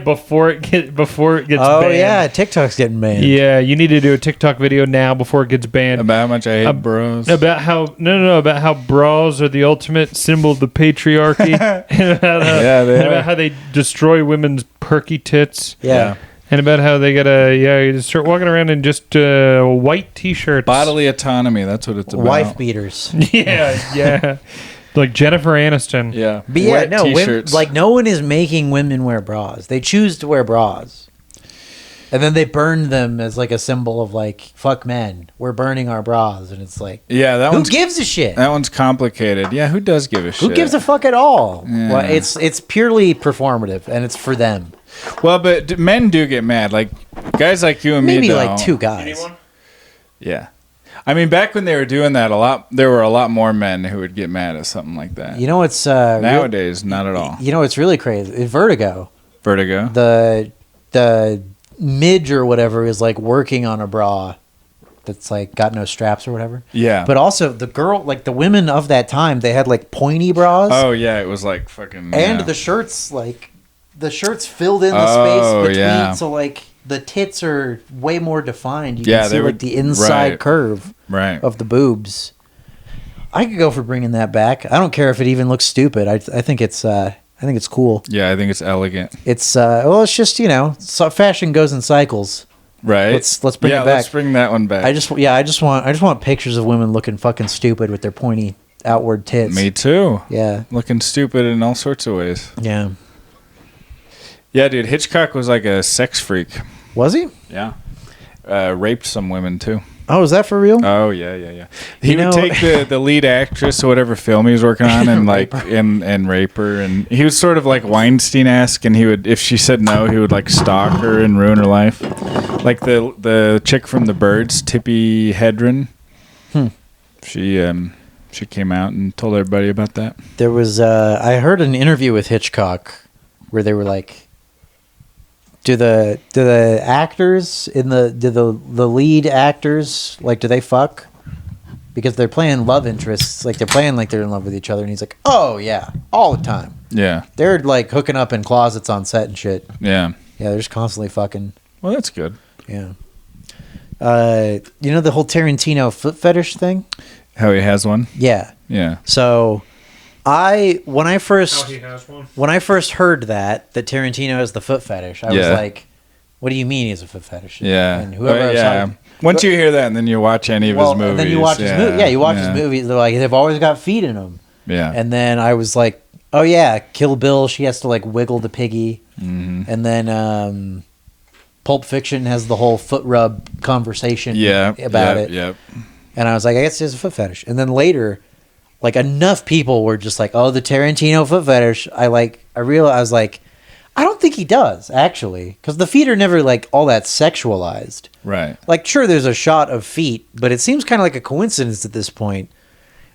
before it gets Oh banned. yeah, TikTok's getting banned. Yeah, you need to do a TikTok video now before it gets banned. About how much I hate bras. About how about how bras are the ultimate symbol of the patriarchy, and about how, Yeah, they and are. about how they destroy women's perky tits, Yeah. and about how they gotta you just start walking around in just white t-shirts. Bodily autonomy. That's what it's about. Wife beaters. yeah, like Jennifer Aniston. Yeah. But yeah, Wet no, t-shirts. like no one is making women wear bras. They choose to wear bras. And then they burn them as like a symbol of like, fuck men. We're burning our bras. And it's like, Yeah, that who one's gives a shit? that one's complicated. Yeah, who does give a shit? Who gives a fuck at all? Yeah. Well, it's purely performative and it's for them. Well, but men do get mad. Like guys like you and me. Maybe like don't. two guys. Yeah. I mean, back when they were doing that, there were a lot more men who would get mad at something like that. You know what's Nowadays, not at all. You know what's really crazy? Vertigo. Vertigo. The midge or whatever is like working on a bra that's like got no straps or whatever. Yeah. But also the girl, like the women of that time, they had like pointy bras. Oh yeah, it was like fucking. And yeah. the shirts filled in the Oh, space between, yeah. so like the tits are way more defined. You Yeah, can see they were- like the inside right. curve right. of the boobs. I could go for bringing that back. I don't care if it even looks stupid. I think it's cool. Yeah, I think it's elegant. It's it's just fashion goes in cycles. Right. Let's bring it back. Let's bring that one back. I just want pictures of women looking fucking stupid with their pointy outward tits. Me too. Yeah. Looking stupid in all sorts of ways. Yeah. Yeah, dude. Hitchcock was like a sex freak. Was he? Yeah. Raped some women too. Oh, is that for real? Oh yeah. He You would know- take the lead actress or whatever film he was working on and like and rape her, and he was sort of like Weinstein-esque, and he would, if she said no, he would like stalk her and ruin her life. Like the chick from The Birds, Tippi Hedren. She came out and told everybody about that. There was I heard an interview with Hitchcock where they were like, do the actors do the lead actors, like, do they fuck? Because they're playing love interests, like they're playing like they're in love with each other, and he's like, oh yeah, all the time. Yeah. They're like hooking up in closets on set and shit. Yeah. Yeah, they're just constantly fucking. Well, that's good. Yeah. You know the whole Tarantino foot fetish thing? How he has one. Yeah. Yeah. So when I first has one. heard that Tarantino has the foot fetish, I was Yeah. like, what do you mean he's a foot fetish? Yeah. And whoever I yeah. saw, Once you hear that, and then you watch any of his movies. And then you watch his movie. Yeah, you watch his movies. They're like, they've always got feet in them. Yeah. And then I was like, oh yeah, Kill Bill, she has to like wiggle the piggy. Mm-hmm. And then Pulp Fiction has the whole foot rub conversation about it. Yep. And I was like, I guess it's a foot fetish. And then later, like enough people were just like, oh, the Tarantino foot fetish. I realized, I was like, I don't think he does, actually. Because the feet are never like all that sexualized. Right. Like, sure, there's a shot of feet, but it seems kind of like a coincidence at this point.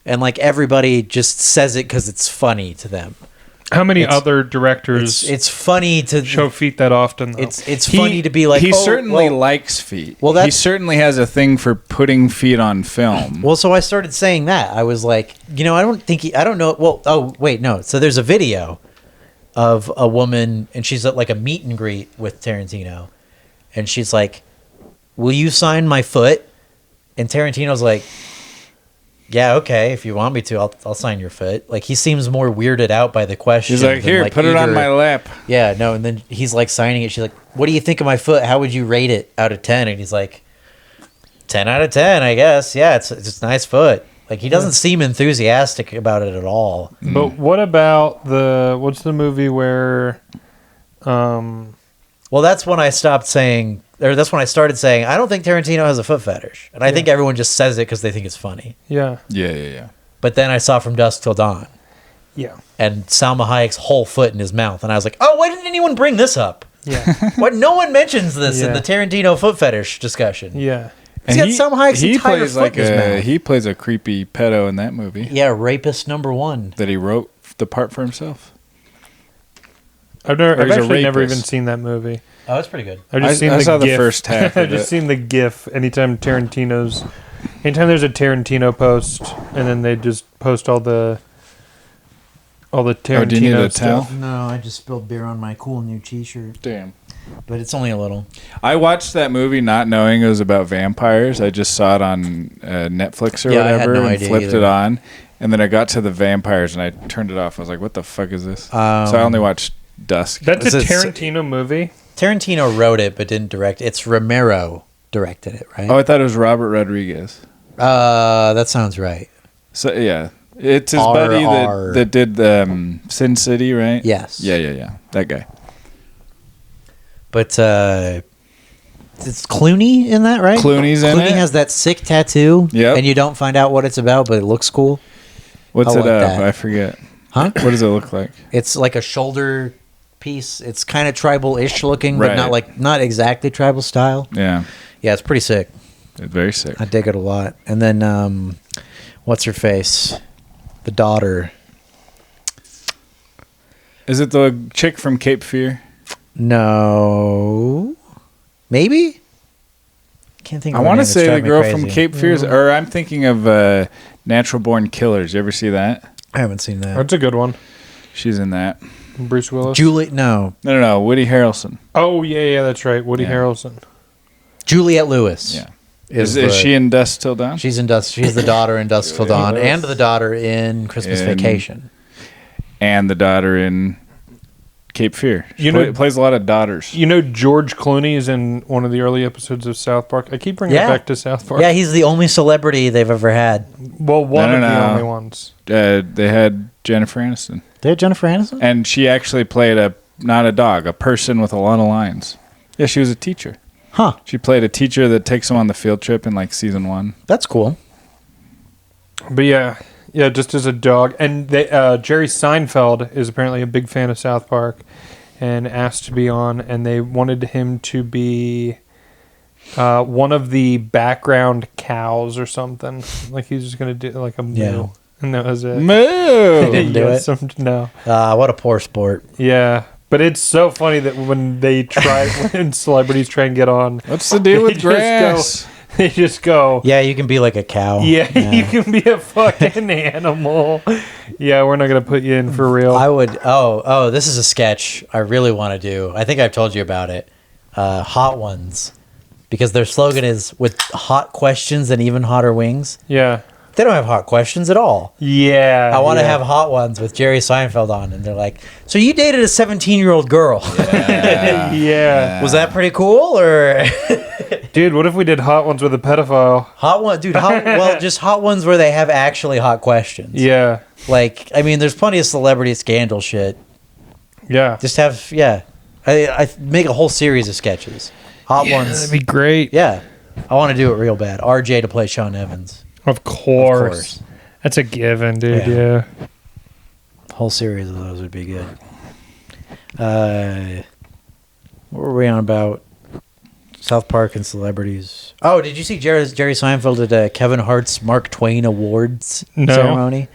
And like everybody just says it because it's funny to them. How many other directors? It's funny to show feet that often. Though. It's funny to be like. He certainly likes feet. Well, he certainly has a thing for putting feet on film. Well, so I started saying that. I was like, I don't know. Well, oh wait, no. So there's a video of a woman, and she's at like a meet and greet with Tarantino, and she's like, "Will you sign my foot?" And Tarantino's like, yeah, okay, if you want me to, I'll sign your foot. Like, he seems more weirded out by the question. He's like, here, put it on my lap. Yeah, no, and then he's like signing it. She's like, what do you think of my foot? How would you rate it out of 10? And he's like, 10 out of 10, I guess. Yeah, it's a nice foot. Like, he doesn't seem enthusiastic about it at all. But what about what's the movie where... Well, that's when I stopped saying... Or that's when I started saying, I don't think Tarantino has a foot fetish. And I think everyone just says it because they think it's funny. Yeah. Yeah. But then I saw From Dusk Till Dawn. Yeah. And Salma Hayek's whole foot in his mouth. And I was like, oh, why didn't anyone bring this up? Yeah. What? No one mentions this in the Tarantino foot fetish discussion. Yeah. He's got Salma Hayek's entire plays foot like in his mouth. He plays a creepy pedo in that movie. Yeah, rapist number one. That he wrote the part for himself. I've actually never even seen that movie. Oh, it's pretty good. I saw the first half. I've just seen the GIF. Anytime there's a Tarantino post, and then they just post all the Tarantino do you need a stuff. towel? No, I just spilled beer on my cool new T-shirt. Damn. But it's only a little. I watched that movie not knowing it was about vampires. I just saw it on Netflix or whatever I had no and idea flipped either. it on. And then I got to the vampires and I turned it off. I was like, what the fuck is this? So I only watched Dusk. That's a Tarantino movie? Tarantino wrote it but didn't direct it. It's Romero directed it, right? Oh, I thought it was Robert Rodriguez. That sounds right. So yeah, it's his buddy that did Sin City, right? Yes. Yeah. That guy. But it's Clooney in that, right? Clooney's in it. Clooney has that sick tattoo. Yep. And you don't find out what it's about, but it looks cool. What's I it like of? that. I forget. Huh? What does it look like? It's like a shoulder piece. It's kind of tribal-ish looking, but Right. not exactly tribal style. Yeah. Yeah, it's pretty sick. It's very sick. I dig it a lot. And then, what's her face? The daughter. Is it the chick from Cape Fear? No. Maybe? Can't think of I her want name. to It's say the driving me girl crazy. from Cape Fear, or I'm thinking of Natural Born Killers. You ever see that? I haven't seen that. That's a good one. She's in that. Bruce Willis. No. No. Woody Harrelson. Oh, yeah, that's right. Woody Yeah. Harrelson. Juliette Lewis. Yeah. Is she in Dusk Till Dawn? She's in Dusk. She's the daughter in Dusk Till Dawn, and the daughter in Christmas Vacation. And the daughter in Cape Fear. She You know- plays a lot of daughters. You know George Clooney is in one of the early episodes of South Park. I keep bringing it back to South Park. Yeah, he's the only celebrity they've ever had. Well, one of the No. only ones. They had Jennifer Aniston. They had Jennifer Aniston? And she actually played not a dog, a person with a lot of lines. Yeah, she was a teacher. Huh. She played a teacher that takes them on the field trip in like season 1. That's cool. But yeah, just as a dog. And Jerry Seinfeld is apparently a big fan of South Park and asked to be on, and they wanted him to be one of the background cows or something. Like he was just going to do like a moo. Yeah. And that was it. Moo! Didn't do it? No. What a poor sport. Yeah. But it's so funny that when when celebrities try and get on, What's the deal with grass? they just go, Yeah, you can be like a cow. yeah, you can be a fucking animal. Yeah, we're not going to put you in for real. I would. Oh, this is a sketch I really want to do. I think I've told you about it. Hot Ones. Because their slogan is with hot questions and even hotter wings. Yeah. They don't have hot questions at all. Yeah. I want to have hot ones with Jerry Seinfeld on, and they're like, "So you dated a 17-year-old girl? Yeah. Was that pretty cool?" Or Dude, what if we did hot ones with a pedophile? hot one, dude. Just hot ones where they have actually hot questions. Yeah. Like, I mean, there's plenty of celebrity scandal shit. Yeah. Just have, I make a whole series of sketches. Hot ones. That'd be great. Yeah. I want to do it real bad. RJ to play Sean Evans. Of course. That's a given, dude. Yeah. Whole series of those would be good. What were we on about? South Park and celebrities. Oh, did you see Jerry Seinfeld at Kevin Hart's Mark Twain Awards ceremony?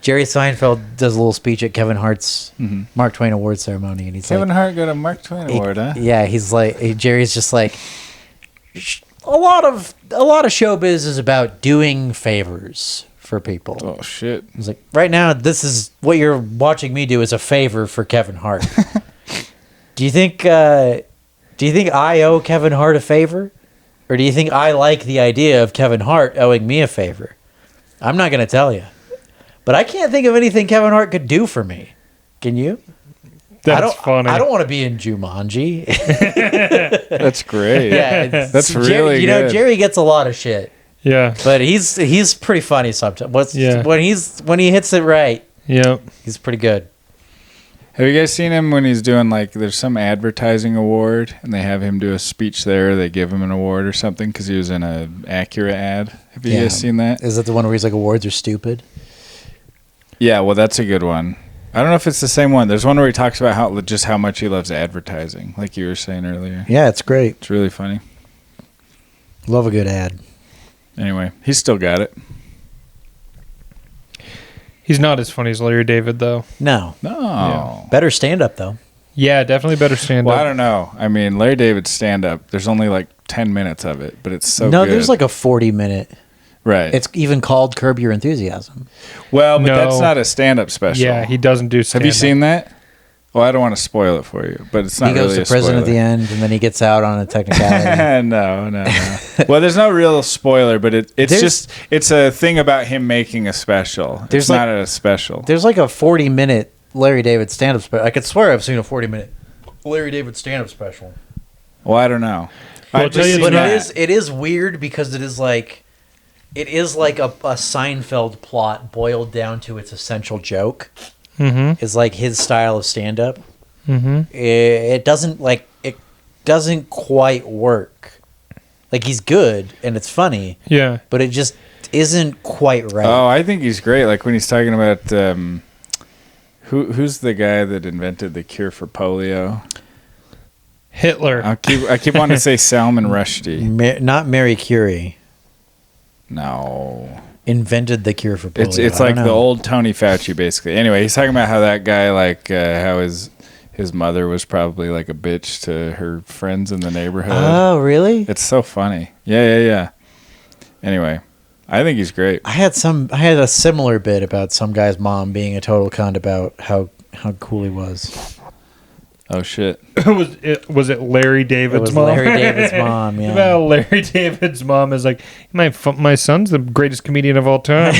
Jerry Seinfeld does a little speech at Kevin Hart's Mark Twain Awards ceremony, and he's Kevin Hart got a Mark Twain award, huh? Yeah, he's like, Jerry's just like, a lot of showbiz is about doing favors for people. Oh shit! He's like, right now, this is what you're watching me do is a favor for Kevin Hart. Do you think I owe Kevin Hart a favor, or do you think I like the idea of Kevin Hart owing me a favor? I'm not gonna tell you, but I can't think of anything Kevin Hart could do for me. Can you? That's funny. I don't want to be in Jumanji. That's great. Yeah, that's really good. Jerry gets a lot of shit. Yeah. But he's pretty funny sometimes. When he hits it right. Yep. He's pretty good. Have you guys seen him when he's doing there's some advertising award and they have him do a speech there? They give him an award or something because he was in a Acura ad. Have you guys seen that? Is that the one where he's like, awards are stupid? Yeah, well, that's a good one. I don't know if it's the same one. There's one where he talks about how much he loves advertising, like you were saying earlier. Yeah, it's great. It's really funny. Love a good ad. Anyway, he's still got it. He's not as funny as Larry David, though. No. No. Better stand-up, though. Yeah, definitely better stand-up. Well, I don't know. I mean, Larry David's stand-up, there's only 10 minutes of it, but it's so good. No, there's a 40-minute. Right. It's even called Curb Your Enthusiasm. Well, but No. that's not a stand-up special. Yeah, he doesn't do stand-up. Have you seen that? Well, I don't want to spoil it for you, but it's not He goes really to prison at the end, and then he gets out on a technicality. No. Well, there's no real spoiler, but it's a thing about him making a special. It's not a special. There's a 40-minute Larry David stand-up special. I could swear I've seen a 40-minute Larry David stand-up special. Well, I don't know. Well, It is weird because it is like a Seinfeld plot boiled down to its essential joke. Mm-hmm. Is like his style of stand-up. Mm-hmm. It doesn't quite work. Like, he's good and it's funny. Yeah. But it just isn't quite right. Oh, I think he's great. Like when he's talking about who's the guy that invented the cure for polio? Hitler. I keep wanting to say Salman Rushdie. Not Mary Curie. No. Invented the cure for polio. It's like the old Tony Fauci, basically. Anyway, he's talking about how that guy, how his mother was probably like a bitch to her friends in the neighborhood. Oh, really? It's so funny. Yeah. Anyway, I think he's great. I had a similar bit about some guy's mom being a total cunt about how cool he was. Oh shit! was it Larry David's mom? Larry David's mom. Yeah. About Larry David's mom is like, my son's the greatest comedian of all time.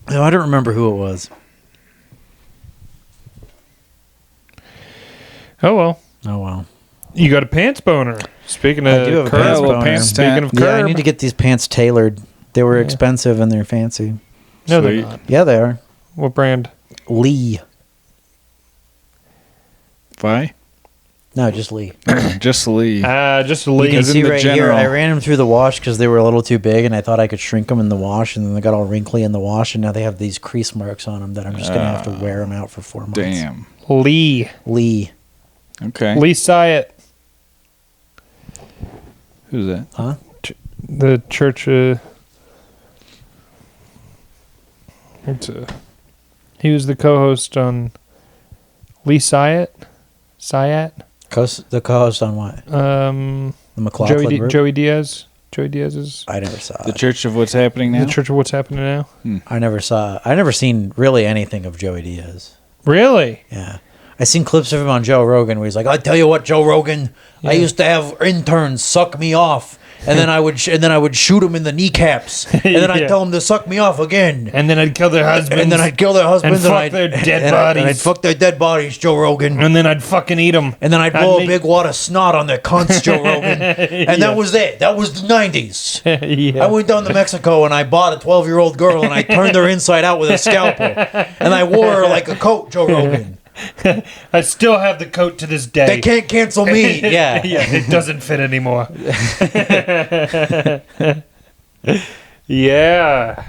No, I don't remember who it was. Oh well. You got a pants boner. Speaking of, I do have a pants boner. Speaking of curb, I need to get these pants tailored. They were expensive and they're fancy. No, they're not. Yeah, they are. What brand? Lee. Why? No, just Lee. Just Lee. Just Lee. You can Isn't see the right here, general. I ran them through the wash because they were a little too big, and I thought I could shrink them in the wash, and then they got all wrinkly in the wash, and now they have these crease marks on them that I'm just going to have to wear them out for 4 months. Damn. Lee. Okay. Lee Syatt. Who's that? Huh? The church. He was the co-host on Lee Syatt. The co-host on what? The McLaughlin Group? Joey Diaz. Joey Diaz's. I never saw The it. Church of What's Happening Now? The Church of What's Happening Now. I never seen really anything of Joey Diaz. Really? Yeah. I seen clips of him on Joe Rogan where he's like, I tell you what, Joe Rogan, I used to have interns suck me off and then I would shoot him in the kneecaps, and then I'd Yeah. tell him to suck me off again. And then I'd kill their husbands. And then I'd kill their husbands and fuck their dead bodies. And I'd fuck their dead bodies, Joe Rogan. And then I'd fucking eat them. And then I'd blow a big wad of snot on their cunts, Joe Rogan. And that was it. That was the 90s. Yeah. I went down to Mexico and I bought a 12-year-old girl and I turned her inside out with a scalpel. And I wore her like a coat, Joe Rogan. I still have the coat to this day. They can't cancel me. Yeah. Yeah, it doesn't fit anymore. Yeah.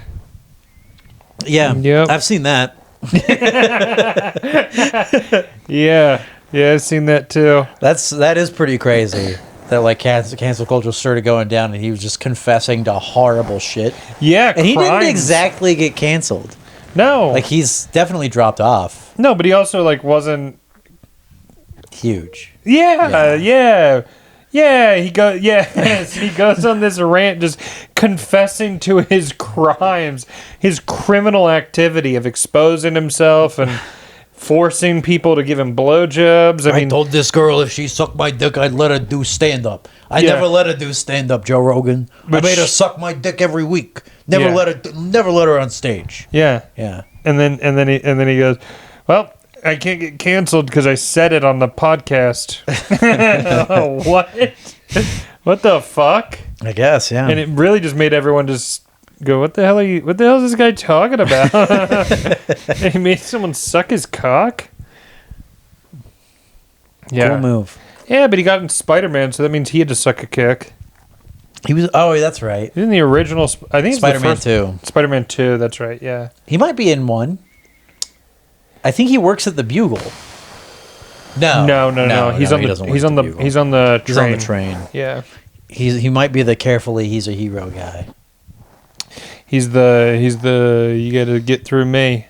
Yeah. Yep. I've seen that. Yeah. Yeah, I've seen that too. That is pretty crazy. That like cancel culture started going down and he was just confessing to horrible shit. Yeah, And he didn't crimes. exactly get canceled. No. Like he's definitely dropped off. No, but he also like wasn't. Huge. Yeah, he goes. Yes, he goes on this rant, just confessing to his crimes, his criminal activity of exposing himself and forcing people to give him blowjobs. I mean, told this girl if she sucked my dick, I'd let her do stand up. I Yeah. never let her do stand up, Joe Rogan. But I made her suck my dick every week. Never Yeah. let her on stage. yeah, Yeah. and then he goes, well. I can't get canceled because I said it on the podcast. What? What the fuck? I guess, yeah. And it really just made everyone just go, what the hell is this guy talking about? He made someone suck his cock? Yeah. Cool move. Yeah, but he got in Spider-Man, so that means he had to suck a kick. He was. Oh, that's right. Isn't the original? I think it's Spider-Man the first, 2. Spider-Man 2. That's right. Yeah. He might be in one. I think he works at the Bugle. No. No. He's on doesn't the. work He's at on the. Bugle. He's on the train. He's on the train. Yeah. He might be the carefully he's a hero guy. He's the. You got to get through me.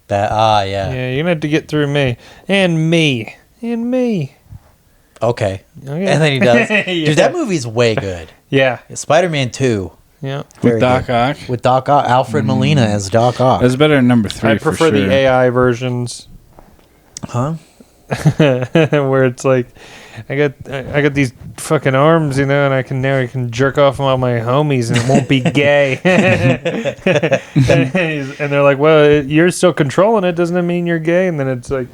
Yeah. Yeah, you're gonna have to get through me and me. Okay. Okay. And then he does. Yeah. Dude, that movie's way good. Yeah. Spider-Man 2. Yeah. Very With Doc good. Ock. With Doc Ock. Alfred Molina as Doc Ock. That's better than number 3 I for prefer sure. the AI versions. Huh? Where it's like I got these fucking arms, and I can jerk off all my homies and it won't be gay. and they're like, well, you're still controlling it, doesn't it mean you're gay? And then it's like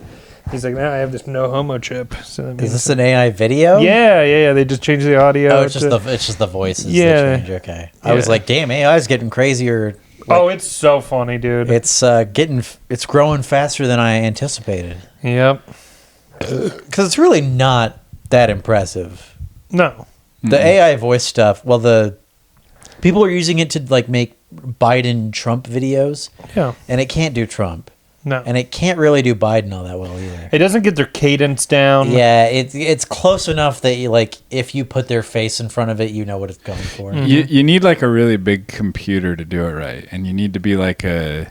he's like, now I have this no homo chip. So that Is means this an AI video? yeah. They just changed the audio. Oh, it's just the voices. Yeah. They change. Okay. I was like, damn, AI is getting crazier. Oh, it's so funny, dude. It's growing faster than I anticipated. Yep. Because it's really not that impressive. No. The AI voice stuff. Well, the people are using it to like make Biden Trump videos, Yeah. and it can't do Trump, No. and it can't really do Biden all that well either. It doesn't get their cadence down. Yeah, it's close enough that you like if you put their face in front of it, you know what it's going for. You need like a really big computer to do it right, and you need to be like a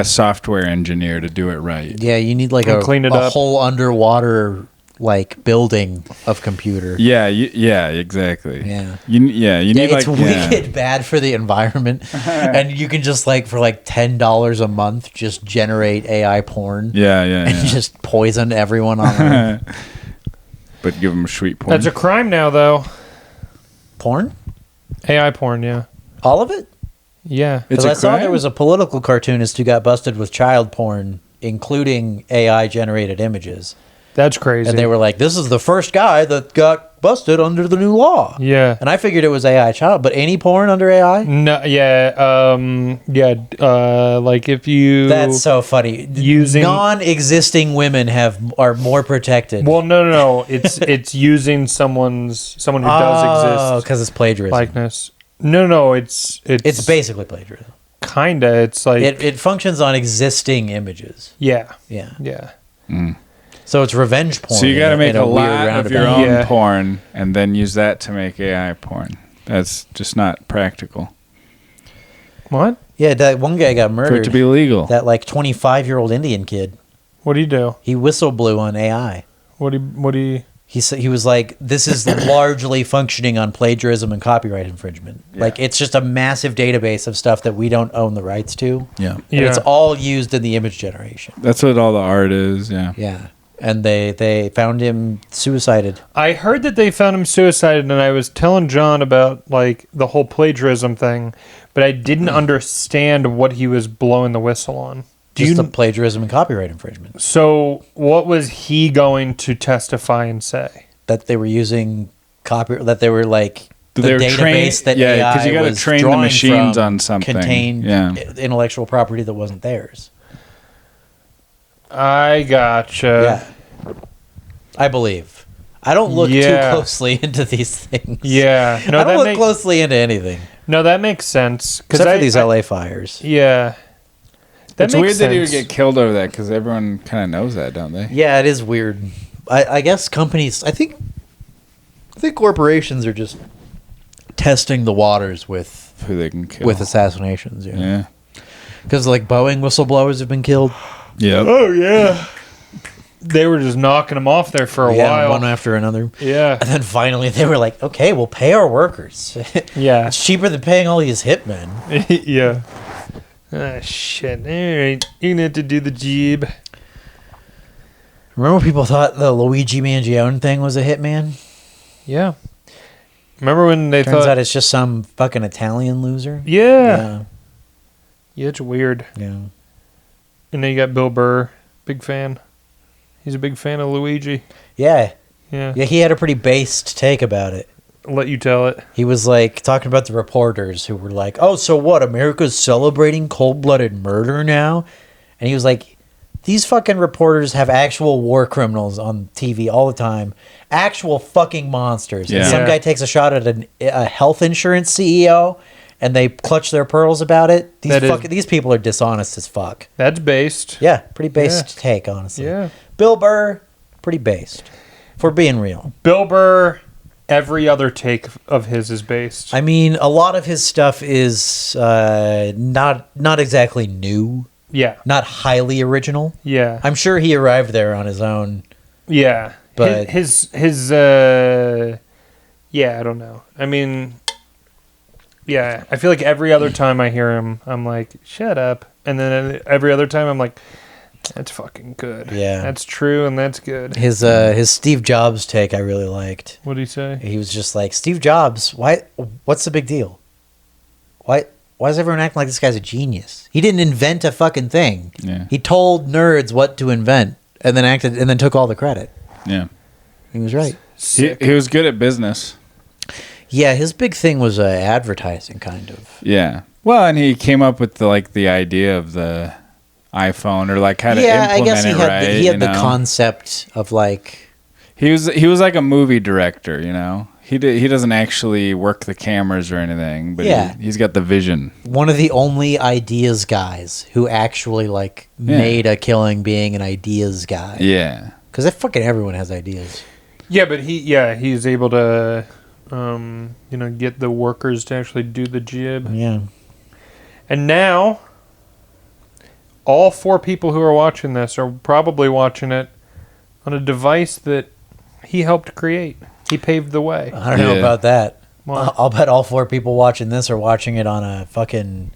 software engineer to do it right. Yeah, you need like And clean it a up. whole underwater like building of computer. Yeah, exactly. Yeah. You need It's like wicked bad for the environment, and you can just like for like $10 a month just generate AI porn. Yeah. And just poison everyone on Earth. But give them sweet porn. That's a crime now, though. Porn? AI porn, yeah. All of it? Yeah. It's Because a I saw crime? there was a political cartoonist who got busted with child porn, including AI generated images. That's crazy. And they were like, this is the first guy that got busted under the new law. Yeah. And I figured it was AI child, but any porn under AI? No, yeah, like if you... That's so funny. Using- Non-existing women are more protected. Well, no. It's using someone who does exist because it's plagiarism. likeness. No, it's It's basically plagiarism. kinda. It's like It functions on existing images. yeah. Yeah. So it's revenge porn. So you got to make in a weird lot of your roundabout. own Yeah. porn and then use that to make AI porn. That's just not practical What? Yeah, that one guy got for murdered. it to be legal. That like 25-year-old Indian kid. What do you do? He whistle blew on AI. What do you... He said he was like, this is largely functioning on plagiarism and copyright infringement. Like it's just a massive database of stuff that we don't own the rights to. Yeah. And Yeah. it's all used in the image generation. That's what all the art is. Yeah. Yeah. And they found him suicided. I heard that they found him suicided, and I was telling John about like the whole plagiarism thing, but I didn't understand what he was blowing the whistle on. Just the plagiarism and copyright infringement. So what was he going to testify and say? That they were using that they were like the They were database that AI because you got to was train the drawing machines from on something. contained intellectual property that wasn't theirs. I gotcha. Yeah. I believe. I don't look too closely into these things. Yeah. No, I don't look closely into anything. No, that makes sense. Except for these LA fires. Yeah. It's weird that he would get killed over that because everyone kind of knows that, don't they? Yeah, it is weird. I guess companies, I think corporations are just testing the waters with who they can kill. With assassinations. Yeah. Because like Boeing whistleblowers have been killed. Yeah. Oh, yeah. They were just knocking them off there for a while. One after another. Yeah. And then finally they were like, okay, we'll pay our workers. Yeah. It's cheaper than paying all these hitmen. Yeah. Ah, shit. All right. You're going to have to do the jeeb. Remember when people thought the Luigi Mangione thing was a hitman? Yeah. Remember when they Turns out it's just some fucking Italian loser? Yeah. Yeah, it's weird. Yeah. And then you got Bill Burr, big fan. He's a big fan of Luigi. Yeah. Yeah. Yeah, he had a pretty based take about it. I'll let you tell it. He was like talking about the reporters who were like, oh, so what? America's celebrating cold-blooded murder now? And he was like, these fucking reporters have actual war criminals on TV all the time. Actual fucking monsters. Yeah. And some guy takes a shot at a health insurance CEO and they clutch their pearls about it. These people are dishonest as fuck. That's based. Yeah, pretty based take, honestly. Yeah. Bill Burr, pretty based. For being real. Bill Burr, every other take of his is based. I mean, a lot of his stuff is not exactly new. Yeah. Not highly original. Yeah. I'm sure he arrived there on his own. Yeah. But his yeah, I don't know. I mean, yeah, I feel like every other time I hear him, I'm like, shut up. And then every other time I'm like, that's fucking good. Yeah. That's true and that's good. His Steve Jobs take I really liked. What did he say? He was just like, Steve Jobs, what's the big deal? Why is everyone acting like this guy's a genius? He didn't invent a fucking thing. Yeah. He told nerds what to invent and then took all the credit. Yeah. He was right. He was good at business. Yeah, his big thing was advertising, kind of. Yeah. Well, and he came up with the idea of the iPhone, or like how to implement I guess it right. He had the concept of like he was like a movie director, you know. He doesn't actually work the cameras or anything, but he's got the vision. One of the only ideas guys who actually made a killing being an ideas guy. Yeah. Because fucking everyone has ideas. Yeah, but he's able to get the workers to actually do the jib. Yeah. And now all 4 people who are watching this are probably watching it on a device that he helped create. He paved the way. I don't know about that. What? I'll bet all 4 people watching this are watching it on a fucking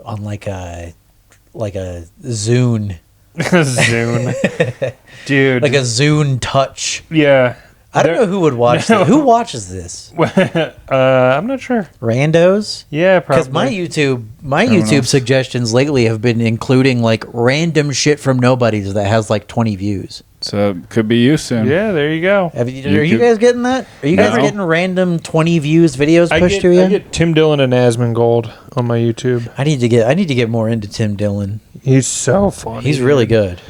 like a Zune. Zune. Dude. Like a Zune Touch. Yeah. I don't know who would watch this. Who watches this? I'm not sure. Randos? Yeah, probably. Because my YouTube suggestions lately have been including like random shit from nobodies that has like 20 views. So it could be you soon. Yeah, there you go. Are you guys getting that? Are you guys getting random 20 views videos pushed to you? I get Tim Dillon and Asmongold on my YouTube. I need to get more into Tim Dillon. He's so funny. He's really good.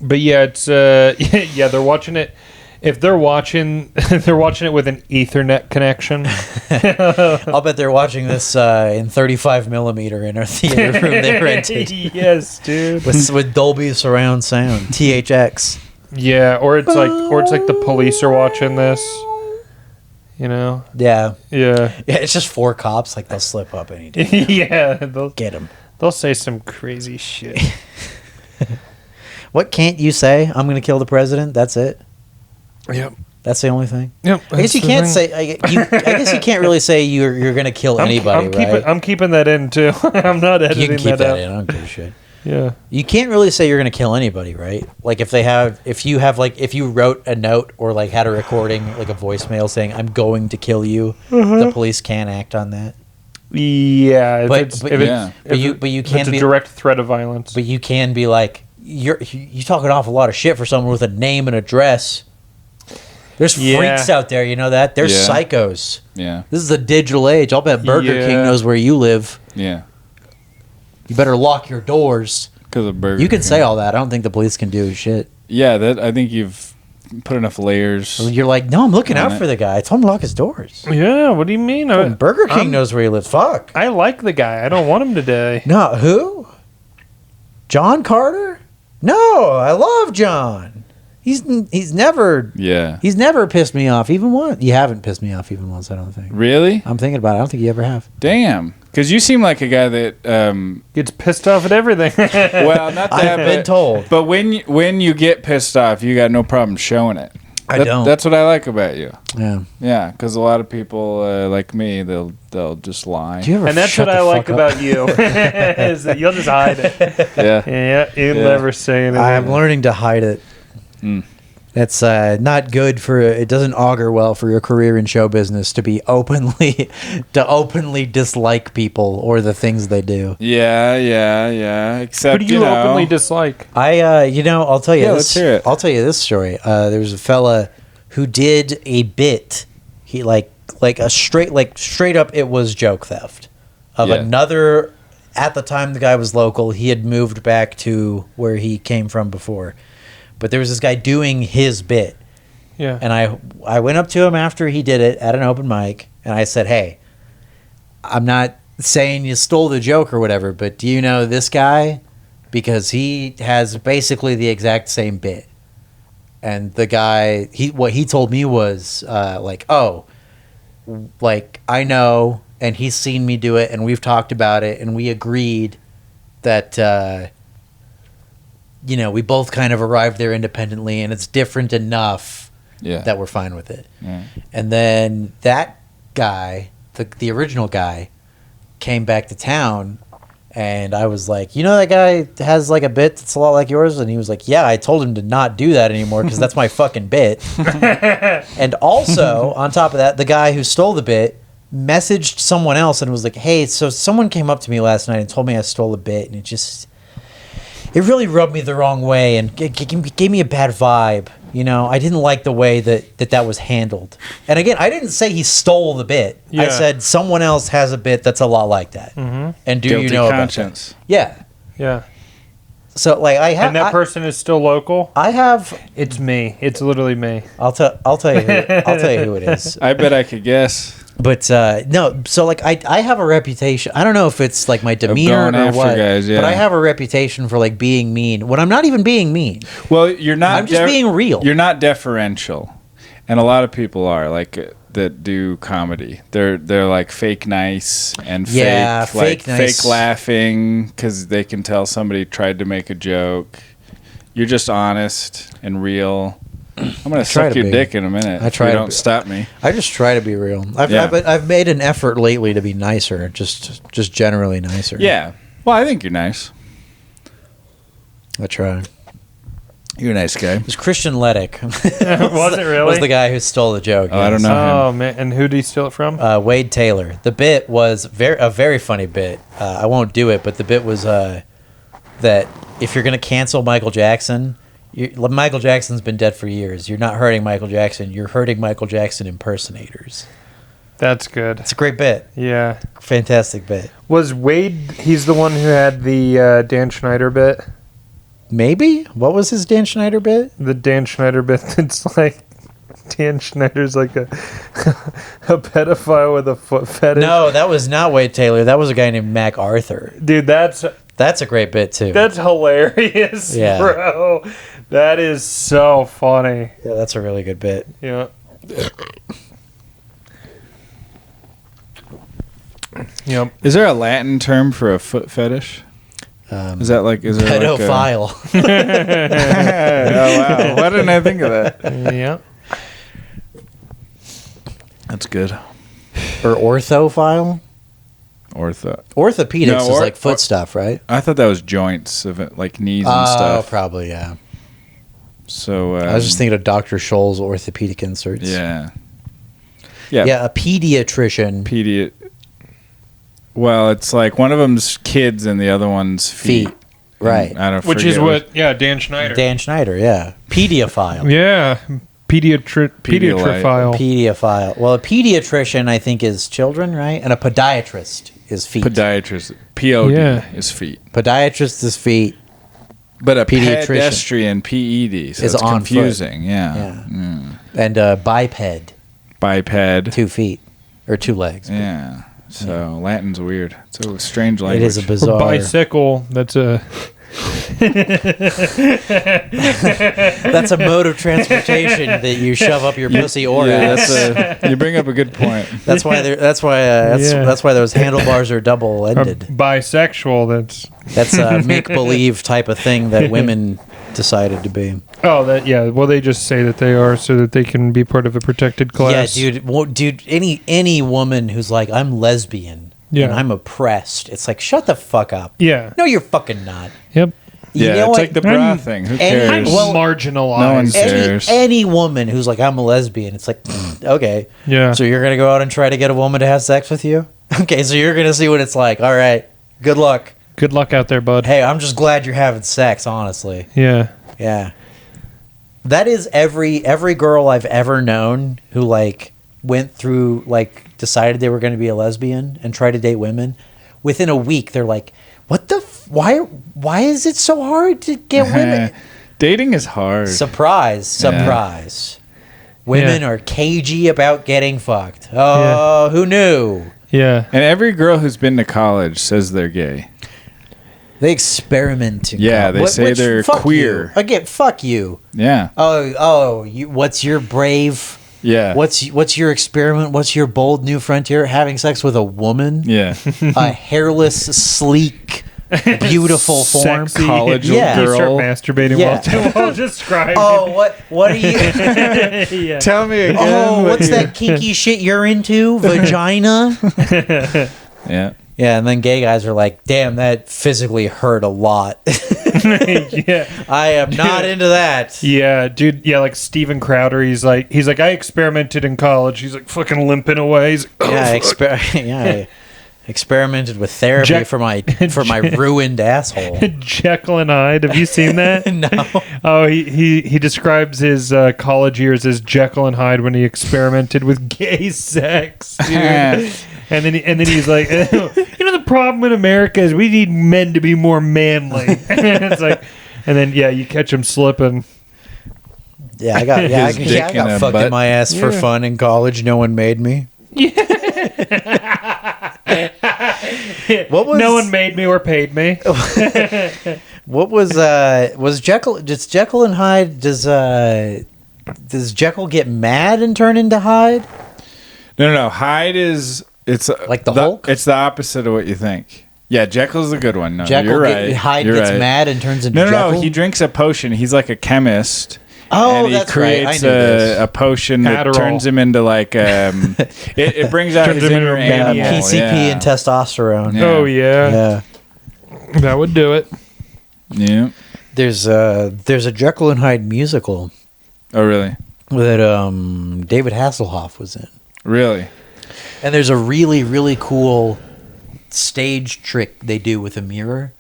But yeah, it's they're watching it. If they're watching it with an Ethernet connection. I'll bet they're watching this in 35 millimeter in our theater room they rented. Yes, dude. With Dolby surround sound, THX. Yeah, or it's like the police are watching this. You know? Yeah. Yeah. Yeah, it's just 4 cops. Like they'll slip up any day. Yeah, they'll get them. They'll say some crazy shit. What can't you say? I'm going to kill the president. That's it. Yep. That's the only thing. Yep. I guess you can't say. I guess you can't really say you're going to kill anybody. I'm keeping that in too. I'm not editing you can keep that out. in. I don't give a shit. Yeah. You can't really say you're going to kill anybody, right? Like if you wrote a note or like had a recording, like a voicemail saying "I'm going to kill you," the police can't act on that. Yeah, But you can't it's a be direct threat of violence. But you can be like you talk an awful lot of shit for someone with a name and address. There's freaks out there, you know that? There's psychos. Yeah. This is a digital age. I'll bet Burger King knows where you live. Yeah. You better lock your doors. Because of Burger You can King. say all that. I don't think the police can do shit. Yeah, that I think you've put enough layers. You're like, no, I'm looking out it. for the guy. I told him to lock his doors. Yeah, what do you mean? Burger King knows where he lives. Fuck. I like the guy. I don't want him to die. No, who? John Carter? No, I love John. He's never pissed me off even once. You haven't pissed me off even once, I don't think. Really? I'm thinking about it. I don't think you ever have. Damn. Because you seem like a guy that gets pissed off at everything. Well, not that. I've been told. But when you get pissed off, you got no problem showing it. I don't. That's what I like about you. Yeah. Yeah, because a lot of people like me, they'll just lie. Do you ever And that's shut what the I like fuck up? about you. Is that you'll just hide it. Yeah. Yeah, you never say anything. I'm learning to hide it. That's not good for. It doesn't augur well for your career in show business to be openly dislike people or the things they do. Yeah. Except Who do you openly dislike? I'll tell you. Yeah, this, let's hear it. I'll tell you this story. There was a fella who did a bit. He like straight up. It was joke theft of another. At the time, the guy was local. He had moved back to where he came from before. But there was this guy doing his bit. Yeah. And I went up to him after he did it at an open mic, and I said, hey, I'm not saying you stole the joke or whatever, but do you know this guy? Because he has basically the exact same bit. And the guy, what he told me was I know, and he's seen me do it, and we've talked about it, and we agreed that... we both kind of arrived there independently, and it's different enough that we're fine with it. Yeah. And then that guy, the original guy, came back to town, and I was like, that guy has like a bit that's a lot like yours? And he was like, yeah, I told him to not do that anymore because that's my fucking bit. And also, on top of that, the guy who stole the bit messaged someone else and was like, hey, so someone came up to me last night and told me I stole a bit, and it really rubbed me the wrong way and gave me a bad vibe. I didn't like the way that was handled. And again, I didn't say he stole the bit. Yeah. I said someone else has a bit that's a lot like that. Mm-hmm. And do Guilty you know conscience. about that? Yeah. Yeah. So I have. And that person is still local? I have. It's me. It's literally me. I'll tell you. I'll tell you who it is. I bet I could guess. But no, so I have a reputation. I don't know if it's like my demeanor going or after what, guys, yeah. but I have a reputation for like being mean when I'm not even being mean. Well, you're not. I'm just being real. You're not deferential, and a lot of people are like that do comedy. They're like fake nice and fake nice. laughing because they can tell somebody tried to make a joke. You're just honest and real. I'm gonna suck your dick in a minute. I try. If you don't stop me. I just try to be real. I've made an effort lately to be nicer, just generally nicer. Yeah. Well, I think you're nice. I try. You're a nice guy. It was Christian Leddick. Was it really? Was the guy who stole the joke? Oh, I don't know. Oh, man. And who did he steal it from? Wade Taylor. The bit was a very funny bit. I won't do it, but the bit was that if you're going to cancel Michael Jackson, Michael Jackson's been dead for years. You're not hurting Michael Jackson. You're hurting Michael Jackson impersonators. That's good. It's a great bit. Yeah. Fantastic bit. Was Wade, he's the one who had the Dan Schneider bit? Maybe? What was his Dan Schneider bit? The Dan Schneider bit that's like, Dan Schneider's like a pedophile with a foot fetish. No, that was not Wade Taylor. That was a guy named Mac Arthur. Dude, that's a great bit, too. That's hilarious, bro. That is so funny. Yeah, that's a really good bit. Yeah. Yep. Is there a Latin term for a foot fetish? Is there pedophile? Oh wow! Why didn't I think of that? Yeah. That's good. Or orthophile? Orthopedics is like foot stuff, right? I thought that was joints of it, like knees and stuff. Oh, probably, yeah. So I was just thinking of Dr. Scholl's orthopedic inserts. Yeah. Yeah, a pediatrician. Well, it's like one of them's kids and the other one's feet. Right. I don't Which is what, Dan Schneider. Dan Schneider, yeah. Pediophile. Yeah. Pediophile. Pediophile. Well, a pediatrician, I think, is children, right? And a podiatrist is feet. Podiatrist. P-O-D is feet. Podiatrist is feet. But a pediatrician. pedestrian, P-E-D. So is it's on confusing. Foot. Yeah. And biped. Biped. 2 feet. Or 2 legs. Yeah. So Latin's weird. It's a strange language. It is a bizarre. Or bicycle. That's a... That's a mode of transportation that you shove up your pussy or ass. You bring up a good point. That's why those handlebars are double ended. Bisexual. That's a make believe type of thing that women decided to be. Oh, well, they just say that they are so that they can be part of a protected class. Yeah, dude. Any woman who's like, I'm lesbian. Yeah. And I'm oppressed. It's like, shut the fuck up. Yeah. No, you're fucking not. Yep. It's like the bra thing. Who cares? I'm marginalized. No one cares. Any woman who's like, I'm a lesbian, it's like, okay. Yeah. So you're going to go out and try to get a woman to have sex with you? Okay, so you're going to see what it's like. All right. Good luck. Good luck out there, bud. Hey, I'm just glad you're having sex, honestly. Yeah. Yeah. That is every girl I've ever known who, like, went through, like, decided they were going to be a lesbian and try to date women. Within a week, they're like, what the why is it so hard to get women? Dating is hard. Surprise. Women are cagey about getting fucked. Oh, who knew? Yeah. And every girl who's been to college says they're gay. They experiment. They say they're queer. You. Again, fuck you. Yeah. What's your brave... Yeah. What's your experiment? What's your bold new frontier? Having sex with a woman? Yeah. A hairless, sleek, beautiful form. Sexy college girl. You start masturbating while describing. Oh, what are you? Tell me again. Oh, what's that kinky shit you're into? Vagina? Yeah. Yeah, and then gay guys are like, damn, that physically hurt a lot. Yeah. I am not into that. Yeah, dude. Yeah, like Steven Crowder. He's like, I experimented in college. He's like fucking limping away. He's like, I experimented with therapy for my ruined asshole. Jekyll and Hyde. Have you seen that? No. Oh, he describes his college years as Jekyll and Hyde when he experimented with gay sex, dude. And then he's like, the problem in America is we need men to be more manly. It's like, and then you catch him slipping. Yeah, I got fucked in my ass for fun in college. No one made me. No one made me or paid me. What was Jekyll? Does Jekyll and Hyde? Does Jekyll get mad and turn into Hyde? No. Hyde is. It's like the Hulk? It's the opposite of what you think. Yeah, Jekyll's a good one. No, Jekyll you're right. Hyde gets mad and turns into Jekyll? No, he drinks a potion. He's like a chemist. Oh, and that's he creates a potion that Adderall. turns him into like it brings out his inner animal. PCP and testosterone. Yeah. Oh yeah, that would do it. Yeah. There's a Jekyll and Hyde musical. Oh really? That David Hasselhoff was in. Really? And there's a really, really cool stage trick they do with a mirror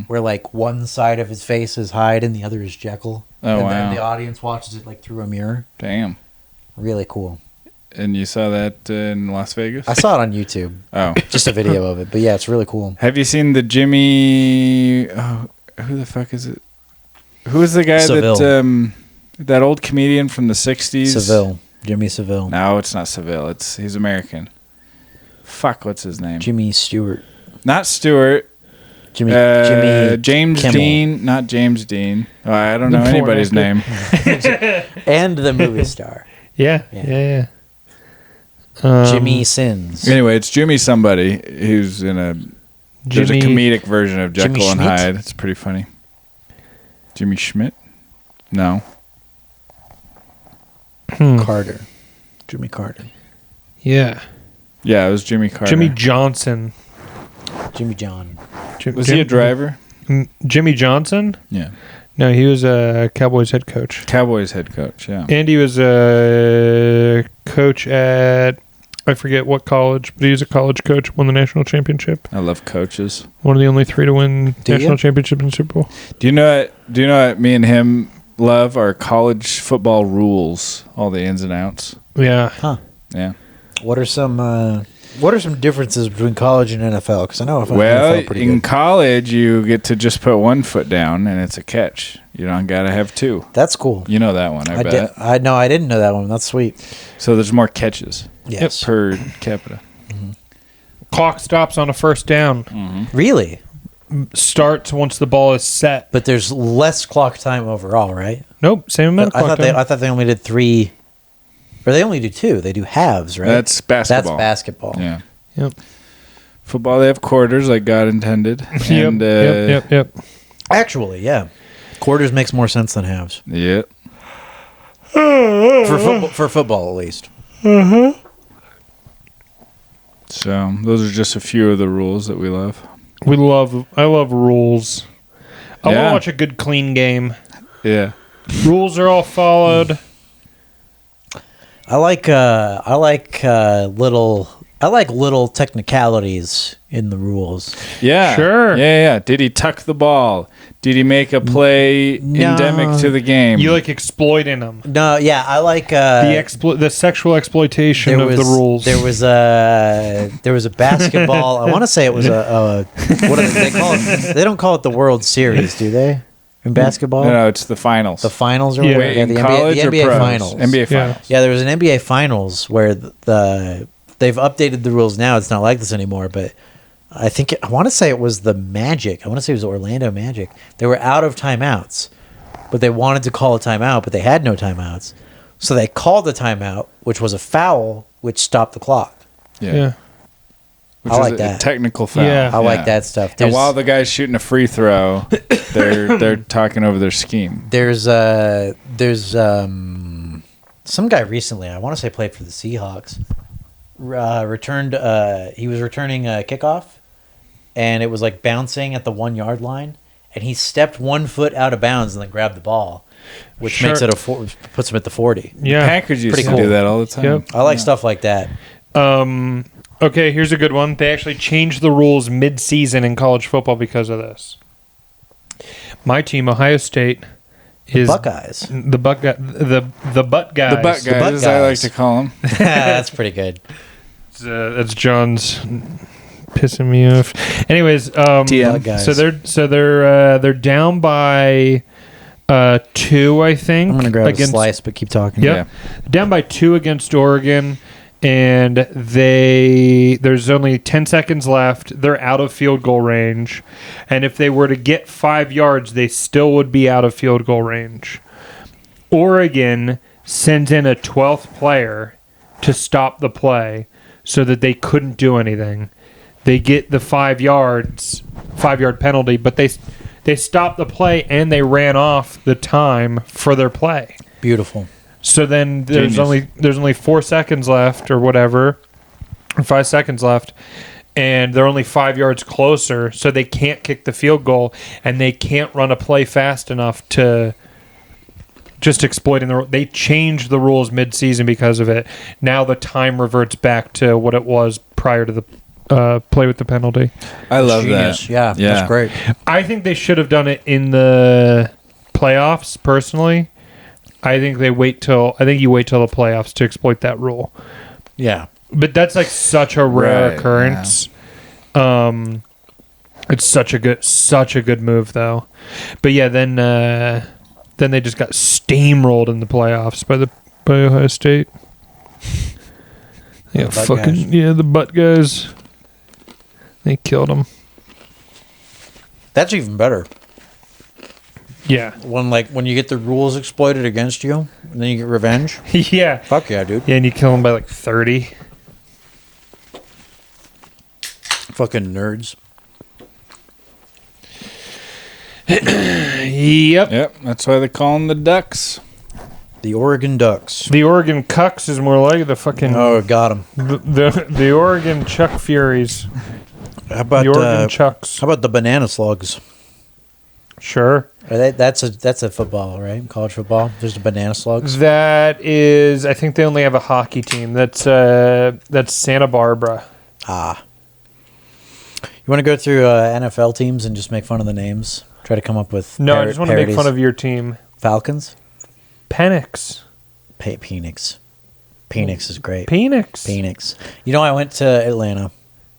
where like one side of his face is Hyde and the other is Jekyll. Oh, and then the audience watches it like through a mirror. Damn. Really cool. And you saw that in Las Vegas? I saw it on YouTube. Oh. Just a video of it. But yeah, it's really cool. Have you seen the Jimmy... Oh, who the fuck is it? Who is the guy Seville. that old comedian from the 60s? Seville. Jimmy Seville. No, it's not Seville. He's American. Fuck, what's his name? Jimmy Stewart. Not Stewart. Jimmy James Kimmel. Dean. Not James Dean. Oh, I don't know anybody's name. And the movie star. Yeah. Jimmy Sins. Anyway, it's Jimmy somebody who's in there's a comedic version of Jekyll and Hyde. It's pretty funny. Jimmy Schmidt? No. Carter. Jimmy Carter. Yeah. Yeah, it was Jimmy Carter. Jimmy Johnson. Jimmy John. Was he a driver? Jimmy Johnson? Yeah. No, he was a Cowboys head coach. Cowboys head coach, yeah. And he was a coach at, I forget what college, but he was a college coach, won the national championship. I love coaches. One of the only 3 to win national championship in Super Bowl. Do you know what me and him love? Our college football rules, all the ins and outs. Yeah. Huh. Yeah. What are some differences between college and NFL? Because I know well, NFL pretty in good. college you get to just put one foot down and it's a catch. You don't got to have 2. That's cool. You know that one, I bet. I didn't know that one. That's sweet. So there's more catches. Yes. Per capita. Clock stops on a first down. Really? Starts once the ball is set. But there's less clock time overall, right? Nope, same amount of clock time. I thought they only did 3, or they only do 2. They do halves, right? That's basketball. That's basketball. Yeah. Yep. Football, they have quarters like God intended. And, Yep. Actually, yeah. Quarters makes more sense than halves. Yep. For football, at least. So those are just a few of the rules that we love. I love rules. I want Yeah. to watch a good, clean game. Yeah. Rules are all followed. I like little technicalities in the rules. Yeah. Sure. Yeah. Did he tuck the ball? Did he make a play endemic to the game? You like exploiting them. No, yeah, I like The sexual exploitation of the rules. There was a basketball. I want to say it was a what do they call it? They don't call it the World Series, do they? In basketball, No, it's the finals. the finals or Yeah. whatever. In the college NBA, or the NBA pros? finals. NBA finals. Yeah, there was an NBA finals where they've updated the rules now. It's not like this anymore, but I want to say it was the Magic. I want to say it was the Orlando Magic. They were out of timeouts, but they wanted to call a timeout, but they had no timeouts. So they called a timeout, which was a foul, which stopped the clock. Yeah. Which I is like a that. technical foul. Yeah. I like that stuff. And while the guy's shooting a free throw, they're talking over their scheme. There's some guy recently, I want to say played for the Seahawks, he was returning a kickoff, and it was like bouncing at the 1 yard line, and he stepped 1 foot out of bounds and then grabbed the ball, which makes it puts him at the 40. Yeah. Packers used Pretty to do cool. that all the time. Yep. I like stuff like that. Okay, here's a good one. They actually changed the rules mid-season in college football because of this. My team, Ohio State, is Buckeyes. the butt guys. The butt guys, as I like to call them. That's pretty good. That's John's pissing me off. Anyways, TM guys. so they're down by 2, I think. I'm gonna grab a slice, but keep talking. Yep. Down by 2 against Oregon, and there's only 10 seconds left. They're out of field goal range, and if they were to get 5 yards, they still would be out of field goal range. Oregon sends in a 12th player to stop the play so that they couldn't do anything. They get the 5-yard penalty, but they stopped the play and they ran off the time for their play. Beautiful. So then there's Genius. only 4 seconds left or whatever, or 5 seconds left, and they're only 5 yards closer, so they can't kick the field goal, and they can't run a play fast enough to just exploiting they changed the rules mid-season because of it. Now the time reverts back to what it was prior to the play with the penalty. I love Genius. that. Yeah, that's great. I think they should have done it in the playoffs, personally. I think you wait till the playoffs to exploit that rule. Yeah. But that's like such a rare occurrence. Yeah. It's such a good move though. But yeah, then they just got steamrolled in the playoffs by Ohio State. Yeah, the butt guys. They killed them. That's even better. Yeah. When you get the rules exploited against you, and then you get revenge. Yeah. Fuck yeah, dude. Yeah, and you kill them by like 30. Fucking nerds. Yep. Yep, that's why they call them the Ducks. The Oregon Ducks. The Oregon Cucks is more like the fucking... Oh, got him. The Oregon Chuck Furies. How about the Oregon Chucks. How about the banana slugs? Sure. That's a football, right? College football. There's the banana slugs. That is, I think they only have a hockey team. That's Santa Barbara. Ah. You want to go through NFL teams and just make fun of the names? Try to come up with No, I just want to make parodies? fun of your team. Falcons? Penix. Penix. Penix is great. Penix. You know, I went to Atlanta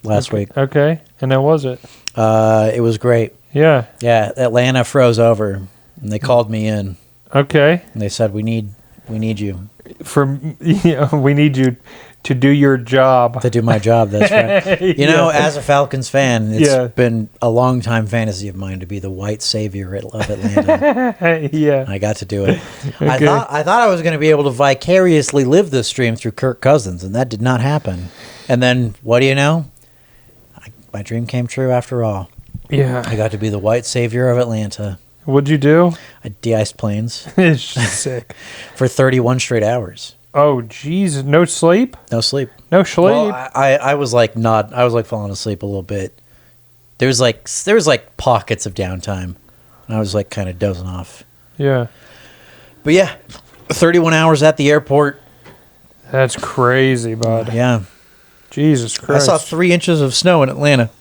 last week. Okay. And how was it? It was great. Yeah. Yeah, Atlanta froze over, and they called me in. Okay. And they said, we need you We need you to do your job. to do my job. That's right. You know, Yeah. as a Falcons fan, it's Yeah. been a long time fantasy of mine to be the white savior of Atlanta. Yeah. I got to do it. Okay. I thought I was going to be able to vicariously live this dream through Kirk Cousins, and that did not happen. And then, what do you know? My dream came true after all. Yeah. I got to be the white savior of Atlanta. What'd you do? I de-iced planes It's just sick. for 31 straight hours. Oh, jeez. No sleep? No sleep. No sleep? Well, I was like falling asleep a little bit. There was like pockets of downtime, and I was like kind of dozing off. Yeah. But yeah, 31 hours at the airport. That's crazy, bud. Yeah, Jesus I Christ. saw 3 inches of snow in Atlanta.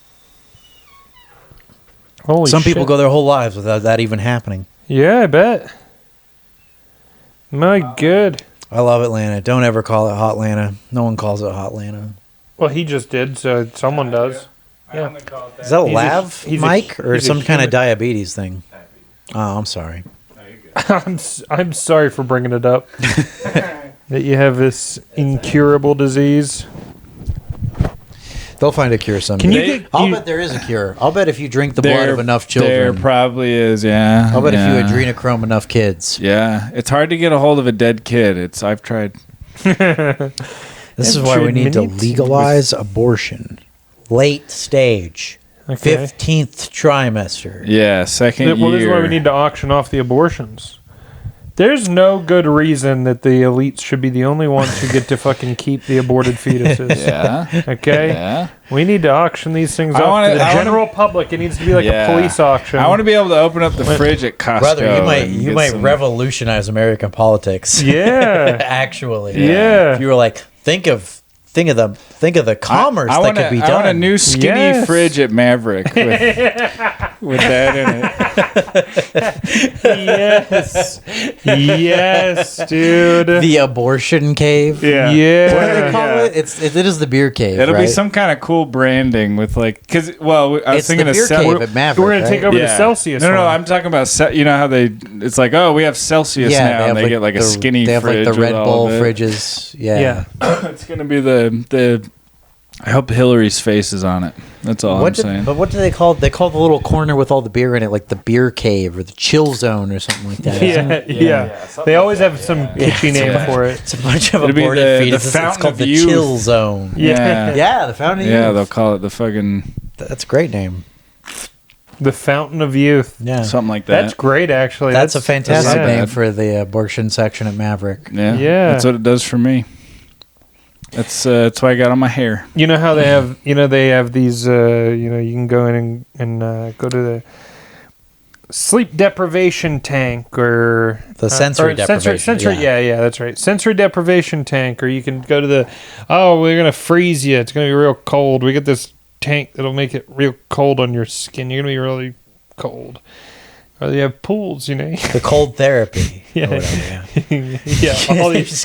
Holy Some shit. people go their whole lives without that even happening. Yeah, I bet. My good. I love Atlanta. Don't ever call it Hotlanta. No one calls it Hotlanta. Well, he just did, so someone does. Yeah. Is that a He's a- lav he's a- mic or he's a some kind of human- diabetes thing? Oh, I'm sorry. I'm sorry for bringing it up. That you have this incurable disease. They'll find a cure someday. Can you get- I'll you- bet there is a cure. I'll bet if you drink the blood of enough There children. probably is, yeah. I'll bet yeah. if you adrenochrome enough kids. Yeah, it's hard to get a hold of a dead kid. I've tried. This is why we need to Minutes legalize abortion. Late stage. Okay. 15th trimester. Yeah, second Well, this is year. why we need to auction off the abortions. There's no good reason that the elites should be the only ones who get to fucking keep the aborted fetuses. Yeah. Okay? Yeah. We need to auction these things I off wanna- to the I wanna- general public. It needs to be like Yeah. a police auction. I want to be able to open up the fridge at Costco. Brother, and you get might some- revolutionize American politics. Yeah. Actually. Yeah. If you were like, think of the commerce I that could be done. I want a new skinny Yes. fridge at Maverick with that in it. Yes. Yes, dude. The abortion cave. Yeah. Yeah. What do they call Yeah. it? It is the beer cave. It'll be right? some kind of cool branding with like, cause I was It's the thinking of beer cave at Maverick. We're gonna take right? over the Celsius. No, one. I'm talking about you know how it's like, oh, we have Celsius now, and they get like a skinny They have fridge. like the with Red all Bull of it. fridges. Yeah. Yeah. It's gonna be the. I hope Hillary's face is on it. That's all I'm saying. But what do they call it? They call the little corner with all the beer in it like the beer cave or the chill zone or something like that. isn't it? Yeah. They always have some kitschy name for it. It's a bunch of It'll be aborted the fetuses. It's fountain called of the youth. chill zone. Yeah. Yeah, the fountain of Yeah, youth. they'll call it the fucking That's a great name. The Fountain of Youth. Yeah. something like that. That's great, actually. That's a fantastic not name bad. for the abortion section at Maverick. Yeah, Yeah. That's what it does for me. That's why I got on my hair. You know how they have these. You can go in and go to the sleep deprivation tank or The sensory or deprivation, Sensory, yeah. yeah, that's right. Sensory deprivation tank, or you can go to the. Oh, we're gonna freeze you. It's gonna be real cold. We get this tank that'll make it real cold on your skin. You're gonna be really cold. Or they have pools, you know. The cold therapy. Yeah. Or whatever, yeah. Yeah, all they've, these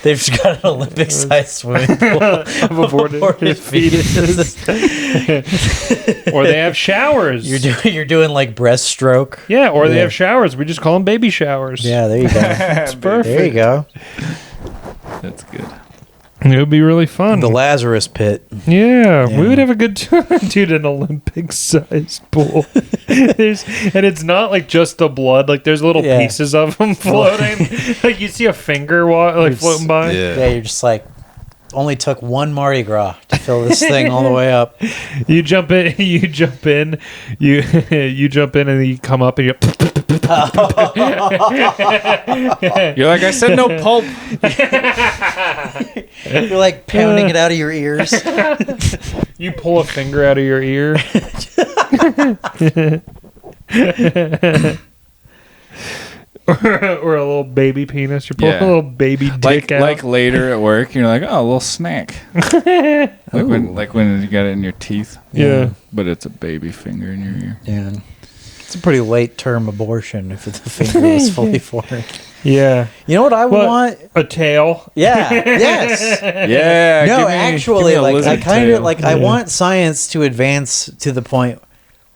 just got an Olympic-sized swimming pool of aborted fetuses. Or they have showers. You're doing like breaststroke. Yeah, or they Yeah. have showers. We just call them baby showers. Yeah, there you go. It's perfect. There you go. That's good. It would be really fun. The Lazarus pit. Yeah, Yeah. we would have a good time, dude. An Olympic-sized pool. And it's not like just the blood. Like there's little Yeah. pieces of them floating. Like you see a finger floating by. Yeah, you're just like only took one Mardi Gras to fill this thing all the way up. You jump in, you jump in, you jump in, and you come up, and you. You're like, I said no pulp. You're like pounding it out of your ears. You pull a finger out of your ear. Or a little baby penis. You pull a little baby dick out. Like later at work, you're like, oh, a little snack. like when you got it in your teeth. Yeah. But it's a baby finger in your ear. Yeah. It's a pretty late term abortion if the finger is fully formed. Yeah. You know what I want? A tail. Yeah. Yes. Yeah. No, actually, like I kind of like I Yeah. want science to advance to the point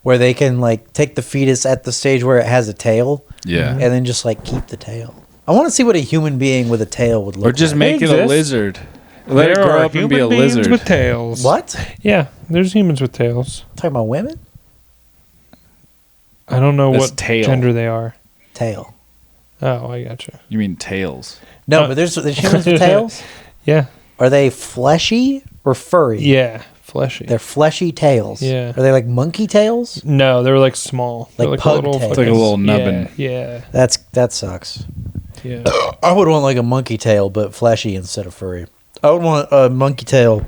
where they can like take the fetus at the stage where it has a tail. Yeah. And then just like keep the tail. I want to see what a human being with a tail would look like. Or just make it a lizard. Let it There grow are up and be a human beings lizard. with tails. What? Yeah, there's humans with tails. Talking about women? I don't know That's what tail. gender they are. Tail. Oh, I gotcha. You mean tails? No, but there's humans with tails. Yeah. Are they fleshy or furry? Yeah, fleshy. They're fleshy tails. Yeah. Are they like monkey tails? No, they're like small. They're Like a pug little tails. It's like a little nubbin. Yeah. That sucks. Yeah. I would want like a monkey tail, but fleshy instead of furry. I would want a monkey tail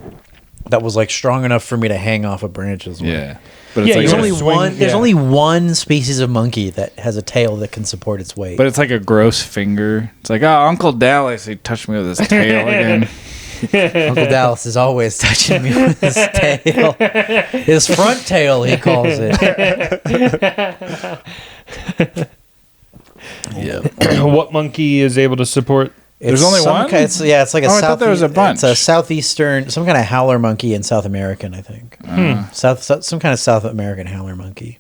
that was like strong enough for me to hang off of branches with. Yeah. But Yeah, it's There's like you only swing- one. There's yeah. only one species of monkey that has a tail that can support its weight. But it's like a gross finger. It's like, oh, Uncle Dallas, he touched me with his tail again. Uncle Dallas is always touching me with his tail. His front tail, he calls it. Yeah. What monkey is able to support? There's only one? It's like a Oh, I thought there was a bunch. It's a southeastern, some kind of howler monkey in South American, I think. Some kind of South American howler monkey.